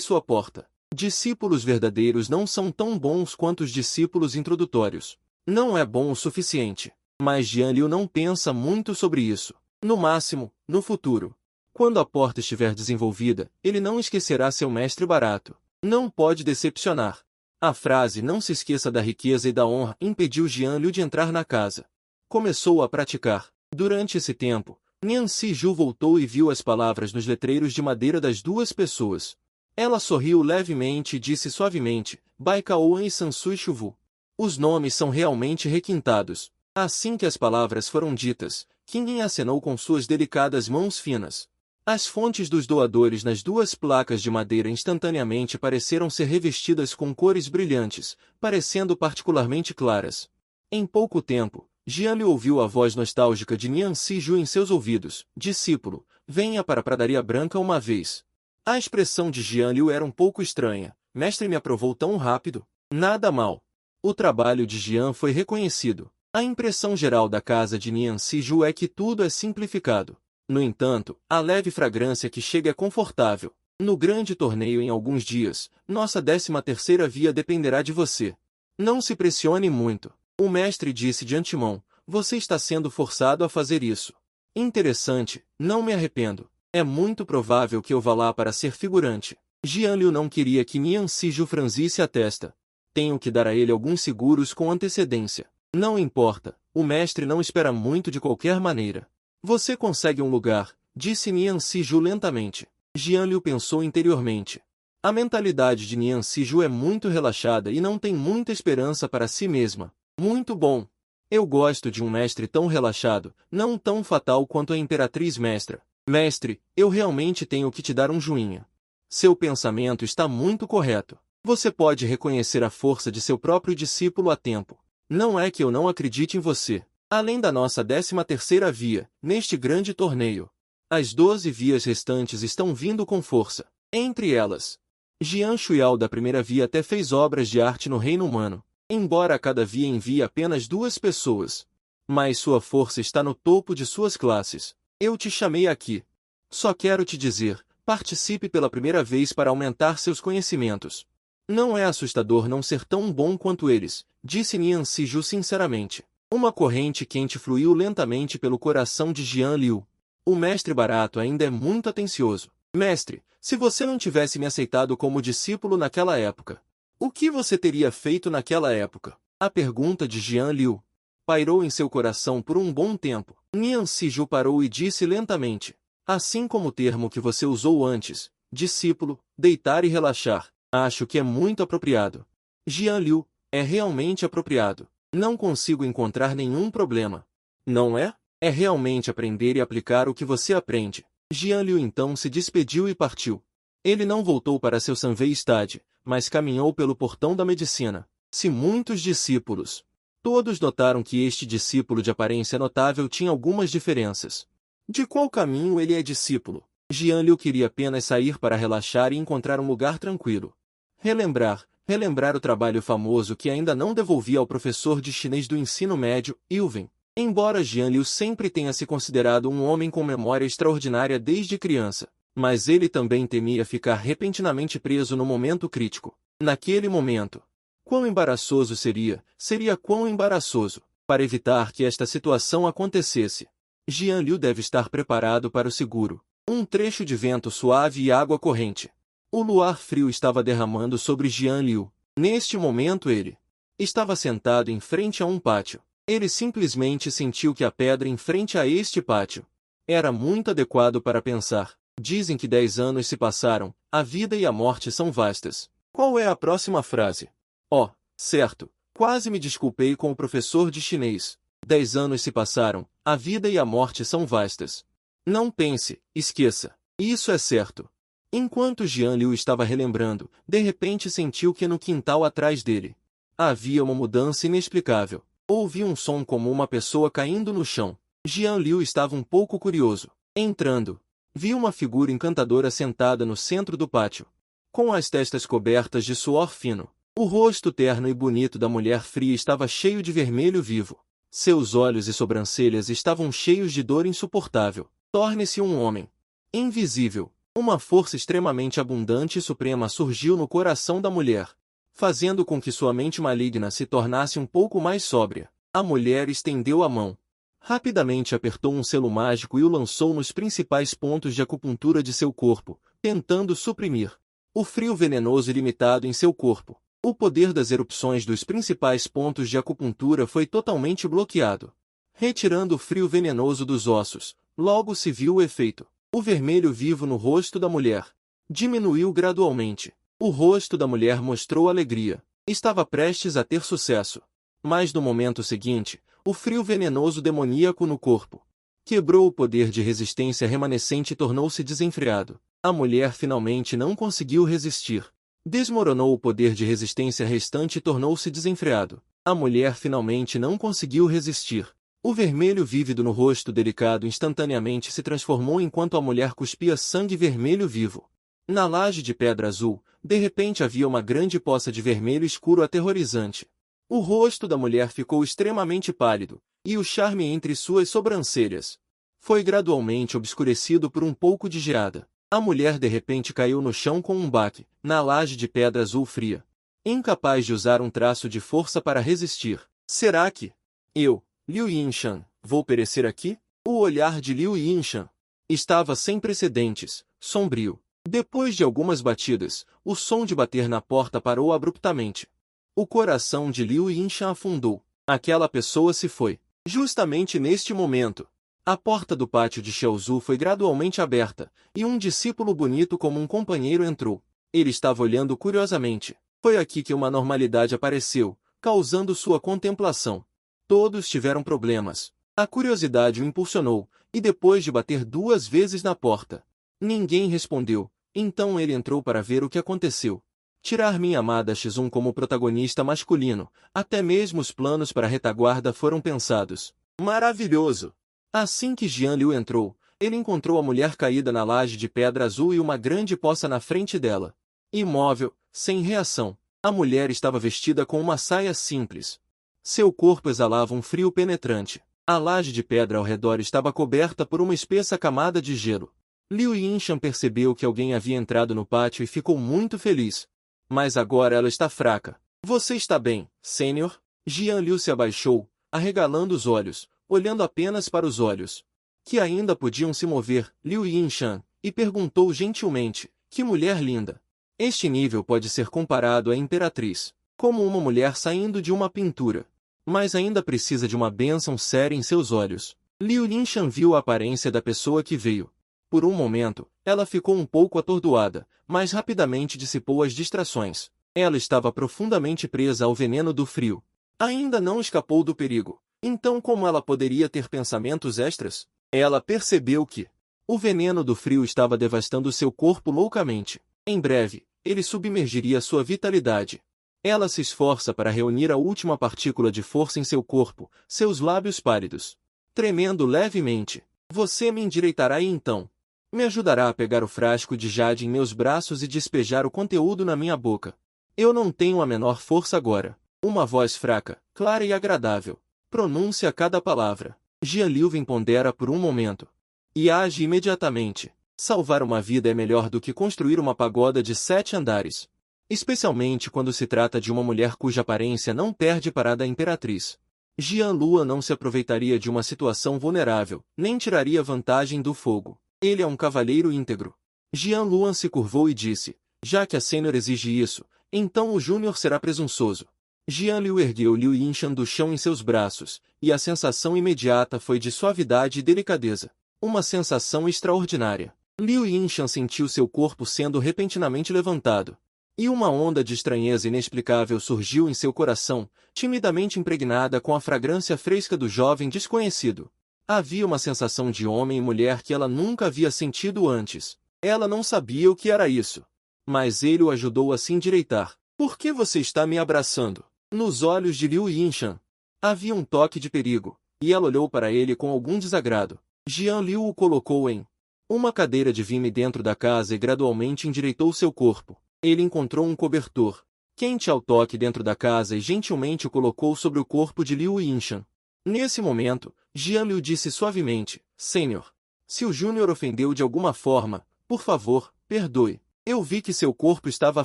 sua porta. Discípulos verdadeiros não são tão bons quanto os discípulos introdutórios. Não é bom o suficiente. Mas Jian Liu não pensa muito sobre isso. No máximo, no futuro. Quando a porta estiver desenvolvida, ele não esquecerá seu mestre barato. Não pode decepcionar. A frase "não se esqueça da riqueza e da honra" impediu Jian Liu de entrar na casa. Começou a praticar. Durante esse tempo, Nian Siju voltou e viu as palavras nos letreiros de madeira das 2 pessoas. Ela sorriu levemente e disse suavemente, Baikaoan e Sansui Chuvu. Os nomes são realmente requintados. Assim que as palavras foram ditas, Qingyin acenou com suas delicadas mãos finas. As fontes dos doadores nas 2 placas de madeira instantaneamente pareceram ser revestidas com cores brilhantes, parecendo particularmente claras. Em pouco tempo, Jian Liu ouviu a voz nostálgica de Nian Siju em seus ouvidos. Discípulo, venha para a Pradaria Branca uma vez. A expressão de Jian Liu era um pouco estranha. Mestre me aprovou tão rápido? Nada mal. O trabalho de Jian foi reconhecido. A impressão geral da casa de Nian Siju é que tudo é simplificado. No entanto, a leve fragrância que chega é confortável. No grande torneio em alguns dias, nossa 13ª via dependerá de você. Não se pressione muito. O mestre disse de antemão, você está sendo forçado a fazer isso. Interessante, não me arrependo. É muito provável que eu vá lá para ser figurante. Jian Liu não queria que Nian Siju franzisse a testa. Tenho que dar a ele alguns seguros com antecedência. Não importa, o mestre não espera muito de qualquer maneira. Você consegue um lugar, disse Nian Siju lentamente. Jian Liu pensou interiormente. A mentalidade de Nian Siju é muito relaxada e não tem muita esperança para si mesma. Muito bom. Eu gosto de um mestre tão relaxado, não tão fatal quanto a Imperatriz Mestra. Mestre, eu realmente tenho que te dar um joinha. Seu pensamento está muito correto. Você pode reconhecer a força de seu próprio discípulo a tempo. Não é que eu não acredite em você. Além da nossa 13ª via, neste grande torneio, as 12 vias restantes estão vindo com força. Entre elas, Jian Shuiao da primeira via até fez obras de arte no reino humano, embora cada via envie apenas 2 pessoas. Mas sua força está no topo de suas classes. Eu te chamei aqui. Só quero te dizer, participe pela primeira vez para aumentar seus conhecimentos. Não é assustador não ser tão bom quanto eles, disse Nian Siju sinceramente. Uma corrente quente fluiu lentamente pelo coração de Jian Liu. O mestre barato ainda é muito atencioso. Mestre, se você não tivesse me aceitado como discípulo naquela época, o que você teria feito naquela época? A pergunta de Jian Liu pairou em seu coração por um bom tempo. Nian Siju parou e disse lentamente, assim como o termo que você usou antes, discípulo, deitar e relaxar, acho que é muito apropriado. Jian Liu, é realmente apropriado. Não consigo encontrar nenhum problema. Não é? É realmente aprender e aplicar o que você aprende. Jian Liu então se despediu e partiu. Ele não voltou para seu Sanwei Stade, mas caminhou pelo portão da medicina. Se muitos discípulos. Todos notaram que este discípulo de aparência notável tinha algumas diferenças. De qual caminho ele é discípulo? Jian Liu queria apenas sair para relaxar e encontrar um lugar tranquilo. Relembrar o trabalho famoso que ainda não devolvia ao professor de chinês do ensino médio, Ilven. Embora Jian Liu sempre tenha se considerado um homem com memória extraordinária desde criança, mas ele também temia ficar repentinamente preso no momento crítico. Naquele momento, quão embaraçoso seria quão embaraçoso, para evitar que esta situação acontecesse. Jian Liu deve estar preparado para o seguro. Um trecho de vento suave e água corrente. O luar frio estava derramando sobre Jian Liu. Neste momento ele estava sentado em frente a um pátio. Ele simplesmente sentiu que a pedra em frente a este pátio era muito adequado para pensar. Dizem que 10 anos se passaram, a vida e a morte são vastas. Qual é a próxima frase? Oh, certo, quase me desculpei com o professor de chinês. 10 anos se passaram, a vida e a morte são vastas. Não pense, esqueça. Isso é certo. Enquanto Jian Liu estava relembrando, de repente sentiu que no quintal atrás dele havia uma mudança inexplicável. Ouviu um som como uma pessoa caindo no chão. Jian Liu estava um pouco curioso. Entrando, viu uma figura encantadora sentada no centro do pátio, com as testas cobertas de suor fino. O rosto terno e bonito da mulher fria estava cheio de vermelho vivo. Seus olhos e sobrancelhas estavam cheios de dor insuportável. Torne-se um homem invisível. Uma força extremamente abundante e suprema surgiu no coração da mulher, fazendo com que sua mente maligna se tornasse um pouco mais sóbria. A mulher estendeu a mão. Rapidamente apertou um selo mágico e o lançou nos principais pontos de acupuntura de seu corpo, tentando suprimir o frio venenoso ilimitado em seu corpo. O poder das erupções dos principais pontos de acupuntura foi totalmente bloqueado, retirando o frio venenoso dos ossos. Logo se viu o efeito. O vermelho vivo no rosto da mulher diminuiu gradualmente. O rosto da mulher mostrou alegria. Estava prestes a ter sucesso. Mas no momento seguinte, o frio venenoso demoníaco no corpo quebrou o poder de resistência remanescente e tornou-se desenfreado. A mulher finalmente não conseguiu resistir. Desmoronou o poder de resistência restante e tornou-se desenfreado. A mulher finalmente não conseguiu resistir. O vermelho vívido no rosto delicado instantaneamente se transformou enquanto a mulher cuspia sangue vermelho vivo. Na laje de pedra azul, de repente havia uma grande poça de vermelho escuro aterrorizante. O rosto da mulher ficou extremamente pálido, e o charme entre suas sobrancelhas foi gradualmente obscurecido por um pouco de geada. A mulher de repente caiu no chão com um baque, na laje de pedra azul fria. Incapaz de usar um traço de força para resistir. Será que eu, Liu Yinshan, vou perecer aqui? O olhar de Liu Yinshan estava sem precedentes, sombrio. Depois de algumas batidas, o som de bater na porta parou abruptamente. O coração de Liu Yinshan afundou. Aquela pessoa se foi. Justamente neste momento, a porta do pátio de Xiaozu foi gradualmente aberta, e um discípulo bonito como um companheiro entrou. Ele estava olhando curiosamente. Foi aqui que uma normalidade apareceu, causando sua contemplação. Todos tiveram problemas. A curiosidade o impulsionou, e depois de bater 2 vezes na porta, ninguém respondeu. Então ele entrou para ver o que aconteceu. Tirar minha amada X1 como protagonista masculino, até mesmo os planos para a retaguarda foram pensados. Maravilhoso! Assim que Jian Liu entrou, ele encontrou a mulher caída na laje de pedra azul e uma grande poça na frente dela. Imóvel, sem reação, a mulher estava vestida com uma saia simples. Seu corpo exalava um frio penetrante. A laje de pedra ao redor estava coberta por uma espessa camada de gelo. Liu Yinshan percebeu que alguém havia entrado no pátio e ficou muito feliz. Mas agora ela está fraca. Você está bem, Sênior? Jian Liu se abaixou, arregalando os olhos, olhando apenas para os olhos, que ainda podiam se mover, Liu Yinshan, e perguntou gentilmente, que mulher linda. Este nível pode ser comparado à imperatriz, como uma mulher saindo de uma pintura, mas ainda precisa de uma bênção séria em seus olhos. Liu Yinshan viu a aparência da pessoa que veio. Por um momento, ela ficou um pouco atordoada, mas rapidamente dissipou as distrações. Ela estava profundamente presa ao veneno do frio. Ainda não escapou do perigo. Então como ela poderia ter pensamentos extras? Ela percebeu que o veneno do frio estava devastando seu corpo loucamente. Em breve, ele submergiria sua vitalidade. Ela se esforça para reunir a última partícula de força em seu corpo, seus lábios pálidos tremendo levemente. Você me endireitará e então me ajudará a pegar o frasco de jade em meus braços e despejar o conteúdo na minha boca. Eu não tenho a menor força agora. Uma voz fraca, clara e agradável pronuncia cada palavra. Jian Liu pondera por um momento e age imediatamente. Salvar uma vida é melhor do que construir uma pagoda de 7 andares. Especialmente quando se trata de uma mulher cuja aparência não perde para a da imperatriz. Jian Lua não se aproveitaria de uma situação vulnerável, nem tiraria vantagem do fogo. Ele é um cavalheiro íntegro. Jian Luan se curvou e disse, já que a Sênior exige isso, então o Júnior será presunçoso. Jian Liu ergueu Liu Yinshan do chão em seus braços, e a sensação imediata foi de suavidade e delicadeza. Uma sensação extraordinária. Liu Yinshan sentiu seu corpo sendo repentinamente levantado. E uma onda de estranheza inexplicável surgiu em seu coração, timidamente impregnada com a fragrância fresca do jovem desconhecido. Havia uma sensação de homem e mulher que ela nunca havia sentido antes. Ela não sabia o que era isso. Mas ele o ajudou a se endireitar. Por que você está me abraçando? Nos olhos de Liu Yinshan havia um toque de perigo. e ela olhou para ele com algum desagrado. Jian Liu o colocou em uma cadeira de vime dentro da casa e gradualmente endireitou seu corpo. Ele encontrou um cobertor quente ao toque dentro da casa e gentilmente o colocou sobre o corpo de Liu Yinshan. Nesse momento, Jian Liu disse suavemente: Senhor, se o Júnior ofendeu de alguma forma, por favor, perdoe. Eu vi que seu corpo estava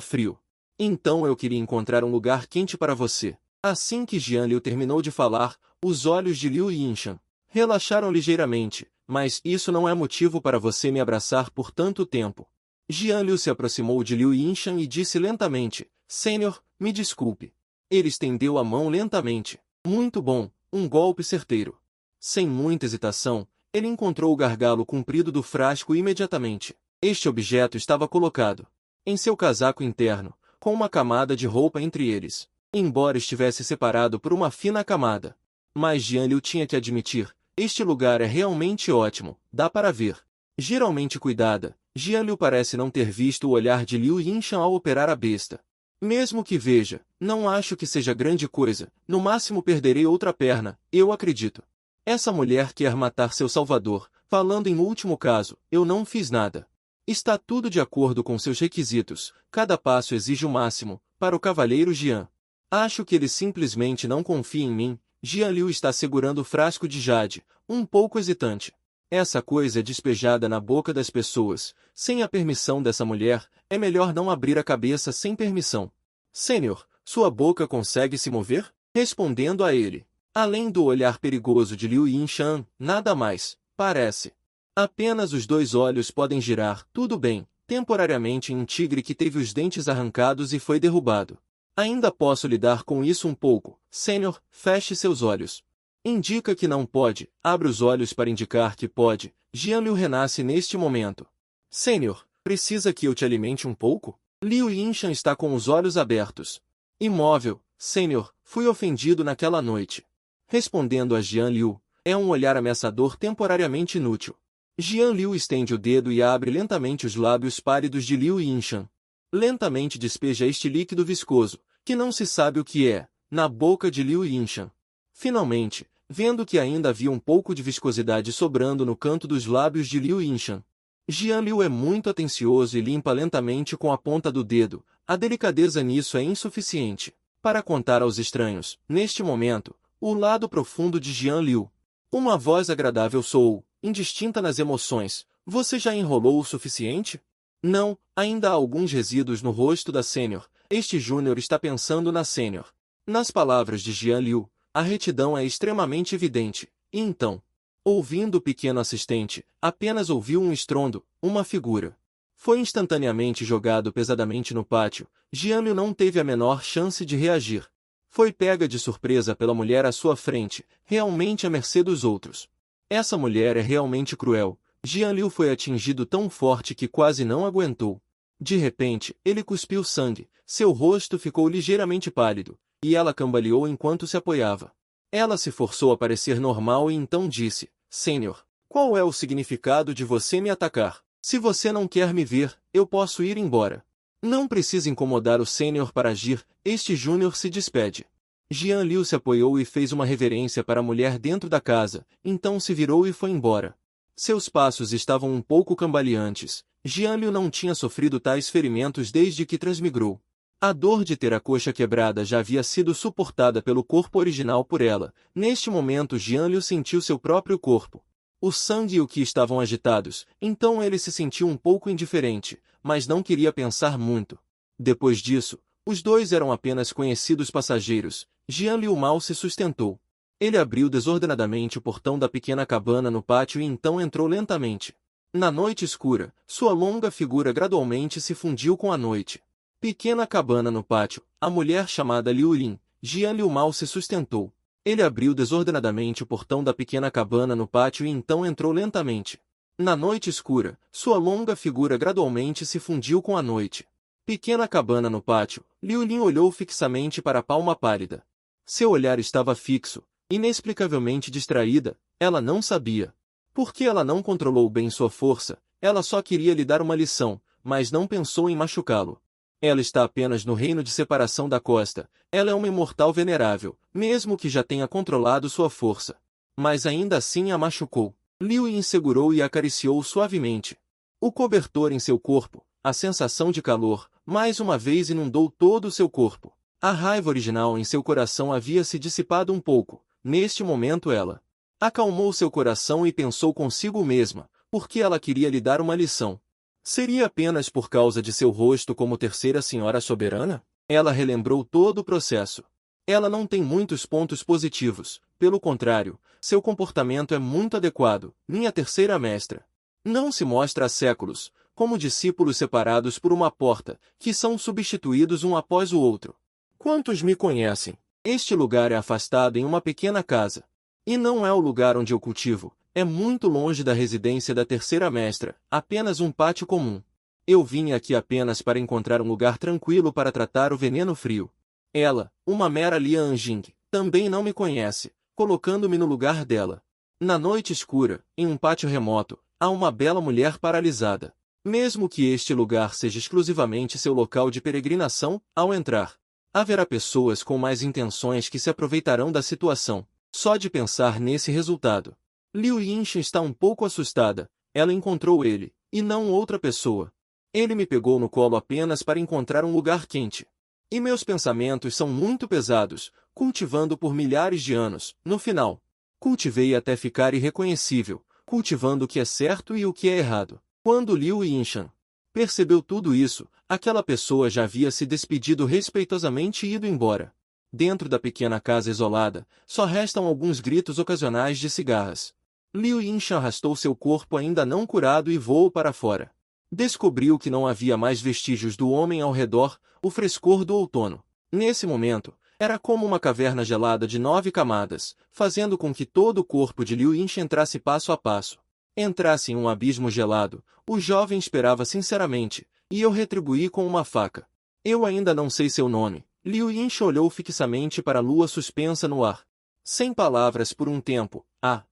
frio. Então eu queria encontrar um lugar quente para você. Assim que Jian Liu terminou de falar, os olhos de Liu Yinshan relaxaram ligeiramente, mas isso não é motivo para você me abraçar por tanto tempo. Jian Liu se aproximou de Liu Yinshan e disse lentamente: Senhor, me desculpe. Ele estendeu a mão lentamente. Muito bom, um golpe certeiro. Sem muita hesitação, ele encontrou o gargalo comprido do frasco imediatamente. Este objeto estava colocado em seu casaco interno, com uma camada de roupa entre eles, embora estivesse separado por uma fina camada. Mas Jian Liu tinha que admitir, este lugar é realmente ótimo, dá para ver. Geralmente cuidada, Jian Liu parece não ter visto o olhar de Liu Yinshan ao operar a besta. Mesmo que veja, não acho que seja grande coisa, no máximo perderei outra perna, eu acredito. Essa mulher quer matar seu salvador, falando em último caso, eu não fiz nada. Está tudo de acordo com seus requisitos, cada passo exige o máximo, para o cavalheiro Jian. Acho que ele simplesmente não confia em mim. Jian Liu está segurando o frasco de jade, um pouco hesitante. Essa coisa é despejada na boca das pessoas, sem a permissão dessa mulher, é melhor não abrir a cabeça sem permissão. Senhor, sua boca consegue se mover? Respondendo a ele. Além do olhar perigoso de Liu Yinshan, nada mais, parece. Apenas os dois olhos podem girar, tudo bem, temporariamente em um tigre que teve os dentes arrancados e foi derrubado. Ainda posso lidar com isso um pouco. Senhor, feche seus olhos. Indica que não pode, abre os olhos para indicar que pode. Jian Liu renasce neste momento. Senhor, precisa que eu te alimente um pouco? Liu Yinshan está com os olhos abertos. Imóvel, Senhor, fui ofendido naquela noite. Respondendo a Jian Liu, é um olhar ameaçador temporariamente inútil. Jian Liu estende o dedo e abre lentamente os lábios pálidos de Liu Yinshan. Lentamente despeja este líquido viscoso, que não se sabe o que é, na boca de Liu Yinshan. Finalmente, vendo que ainda havia um pouco de viscosidade sobrando no canto dos lábios de Liu Yinshan, Jian Liu é muito atencioso e limpa lentamente com a ponta do dedo. A delicadeza nisso é insuficiente para contar aos estranhos, neste momento, o lado profundo de Jian Liu. Uma voz agradável soou, indistinta nas emoções. Você já enrolou o suficiente? Não, ainda há alguns resíduos no rosto da Sênior. Este Júnior está pensando na Sênior. Nas palavras de Jian Liu, a retidão é extremamente evidente. E então, ouvindo o pequeno assistente, apenas ouviu um estrondo, uma figura. Foi instantaneamente jogado pesadamente no pátio. Jian Liu não teve a menor chance de reagir. Foi pega de surpresa pela mulher à sua frente, realmente à mercê dos outros. Essa mulher é realmente cruel. Jian Liu foi atingido tão forte que quase não aguentou. De repente, ele cuspiu sangue, seu rosto ficou ligeiramente pálido, e ela cambaleou enquanto se apoiava. Ela se forçou a parecer normal e então disse: Senhor, qual é o significado de você me atacar? Se você não quer me ver, eu posso ir embora. Não precisa incomodar o Sênior para agir, este Júnior se despede. Jian Liu se apoiou e fez uma reverência para a mulher dentro da casa, então se virou e foi embora. Seus passos estavam um pouco cambaleantes. Jian Liu não tinha sofrido tais ferimentos desde que transmigrou. A dor de ter a coxa quebrada já havia sido suportada pelo corpo original por ela. Neste momento Jian Liu sentiu seu próprio corpo. O sangue e o Qi estavam agitados, então ele se sentiu um pouco indiferente, mas não queria pensar muito. Depois disso, os dois eram apenas conhecidos passageiros. Jian Liu mal se sustentou. Ele abriu desordenadamente o portão da pequena cabana no pátio e então entrou lentamente. Na noite escura, sua longa figura gradualmente se fundiu com a noite. Pequena cabana no pátio, a mulher chamada Liu Lin. Jian Liu mal se sustentou. Ele abriu desordenadamente o portão da pequena cabana no pátio e então entrou lentamente. Na noite escura, sua longa figura gradualmente se fundiu com a noite. Pequena cabana no pátio, Liu Lin olhou fixamente para a palma pálida. Seu olhar estava fixo, inexplicavelmente distraída, ela não sabia. Por que ela não controlou bem sua força? Ela só queria lhe dar uma lição, mas não pensou em machucá-lo. Ela está apenas no reino de separação da costa. Ela é uma imortal venerável, mesmo que já tenha controlado sua força. mas ainda assim a machucou. Liu Yin segurou e acariciou suavemente. O cobertor em seu corpo, a sensação de calor, mais uma vez inundou todo o seu corpo. A raiva original em seu coração havia se dissipado um pouco. Neste momento ela acalmou seu coração e pensou consigo mesma, porque ela queria lhe dar uma lição. Seria apenas por causa de seu rosto como terceira senhora soberana? Ela relembrou todo o processo. Ela não tem muitos pontos positivos, pelo contrário, seu comportamento é muito adequado, minha terceira mestra. Não se mostra há séculos, como discípulos separados por uma porta, que são substituídos um após o outro. Quantos me conhecem? Este lugar é afastado em uma pequena casa. E não é o lugar onde eu cultivo, é muito longe da residência da terceira mestra, apenas um pátio comum. Eu vim aqui apenas para encontrar um lugar tranquilo para tratar o veneno frio. Ela, uma mera Lian Jing, também não me conhece, colocando-me no lugar dela. Na noite escura, em um pátio remoto, há uma bela mulher paralisada. Mesmo que este lugar seja exclusivamente seu local de peregrinação, ao entrar, haverá pessoas com mais intenções que se aproveitarão da situação. Só de pensar nesse resultado. Liu Yinchen está um pouco assustada. Ela encontrou ele, e não outra pessoa. Ele me pegou no colo apenas para encontrar um lugar quente. E meus pensamentos são muito pesados, cultivando por milhares de anos. No final, cultivei até ficar irreconhecível, cultivando o que é certo e o que é errado. Quando Liu Yinshan percebeu tudo isso, aquela pessoa já havia se despedido respeitosamente e ido embora. Dentro da pequena casa isolada, só restam alguns gritos ocasionais de cigarras. Liu Yinshan arrastou seu corpo ainda não curado e voou para fora. Descobriu que não havia mais vestígios do homem ao redor, o frescor do outono. Nesse momento, era como uma caverna gelada de 9 camadas, fazendo com que todo o corpo de Liu Yinshan entrasse passo a passo. Entrasse em um abismo gelado, o jovem esperava sinceramente, e eu retribuí com uma faca. Eu ainda não sei seu nome. Liu Yinshan olhou fixamente para a lua suspensa no ar. Sem palavras por um tempo,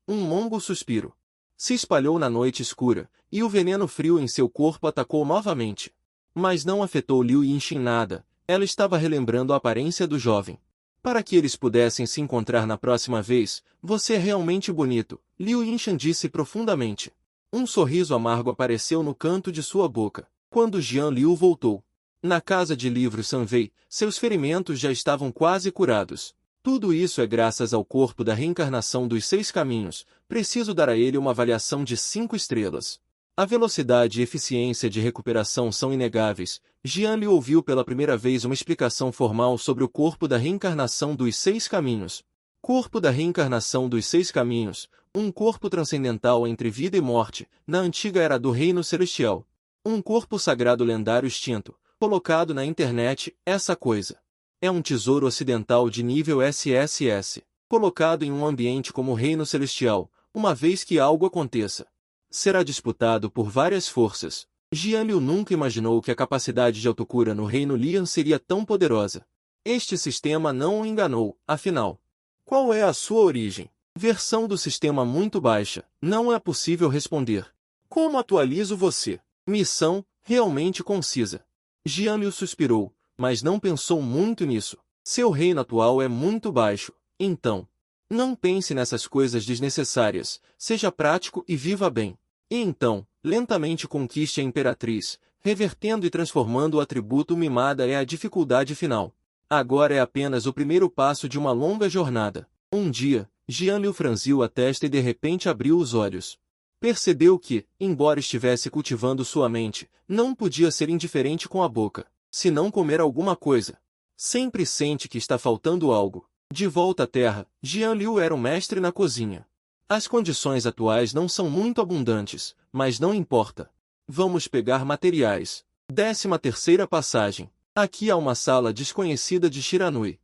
um longo suspiro se espalhou na noite escura, e o veneno frio em seu corpo atacou novamente. Mas não afetou Liu Yinshan nada, ela estava relembrando a aparência do jovem. Para que eles pudessem se encontrar na próxima vez, você é realmente bonito, Liu Yinshan disse profundamente. Um sorriso amargo apareceu no canto de sua boca, quando Jian Liu voltou. Na casa de livros Sanwei, seus ferimentos já estavam quase curados. Tudo isso é graças ao corpo da reencarnação dos 6 caminhos. Preciso dar a ele uma avaliação de 5 estrelas. A velocidade e eficiência de recuperação são inegáveis. Jian Liu ouviu pela primeira vez uma explicação formal sobre o corpo da reencarnação dos 6 caminhos. Corpo da reencarnação dos 6 caminhos, um corpo transcendental entre vida e morte, na antiga era do Reino Celestial. Um corpo sagrado lendário extinto, colocado na internet, essa coisa. É um tesouro ocidental de nível SSS, colocado em um ambiente como o Reino Celestial, uma vez que algo aconteça. Será disputado por várias forças. Jian Liu nunca imaginou que a capacidade de autocura no Reino Lian seria tão poderosa. Este sistema não o enganou, afinal. Qual é a sua origem? Versão do sistema muito baixa, não é possível responder. Como atualizo você? Missão, realmente concisa. Jian Liu suspirou, mas não pensou muito nisso. Seu reino atual é muito baixo, então. Não pense nessas coisas desnecessárias, seja prático e viva bem. E então, lentamente conquiste a Imperatriz, revertendo e transformando o atributo mimada é a dificuldade final. Agora é apenas o primeiro passo de uma longa jornada. Um dia, Jian Liu franziu a testa e de repente abriu os olhos. Percebeu que, embora estivesse cultivando sua mente, não podia ser indiferente com a boca. Se não comer alguma coisa, sempre sente que está faltando algo. De volta à terra, Jian Liu era um mestre na cozinha. As condições atuais não são muito abundantes, mas não importa. Vamos pegar materiais. 13ª passagem. Aqui há uma sala desconhecida de Shiranui.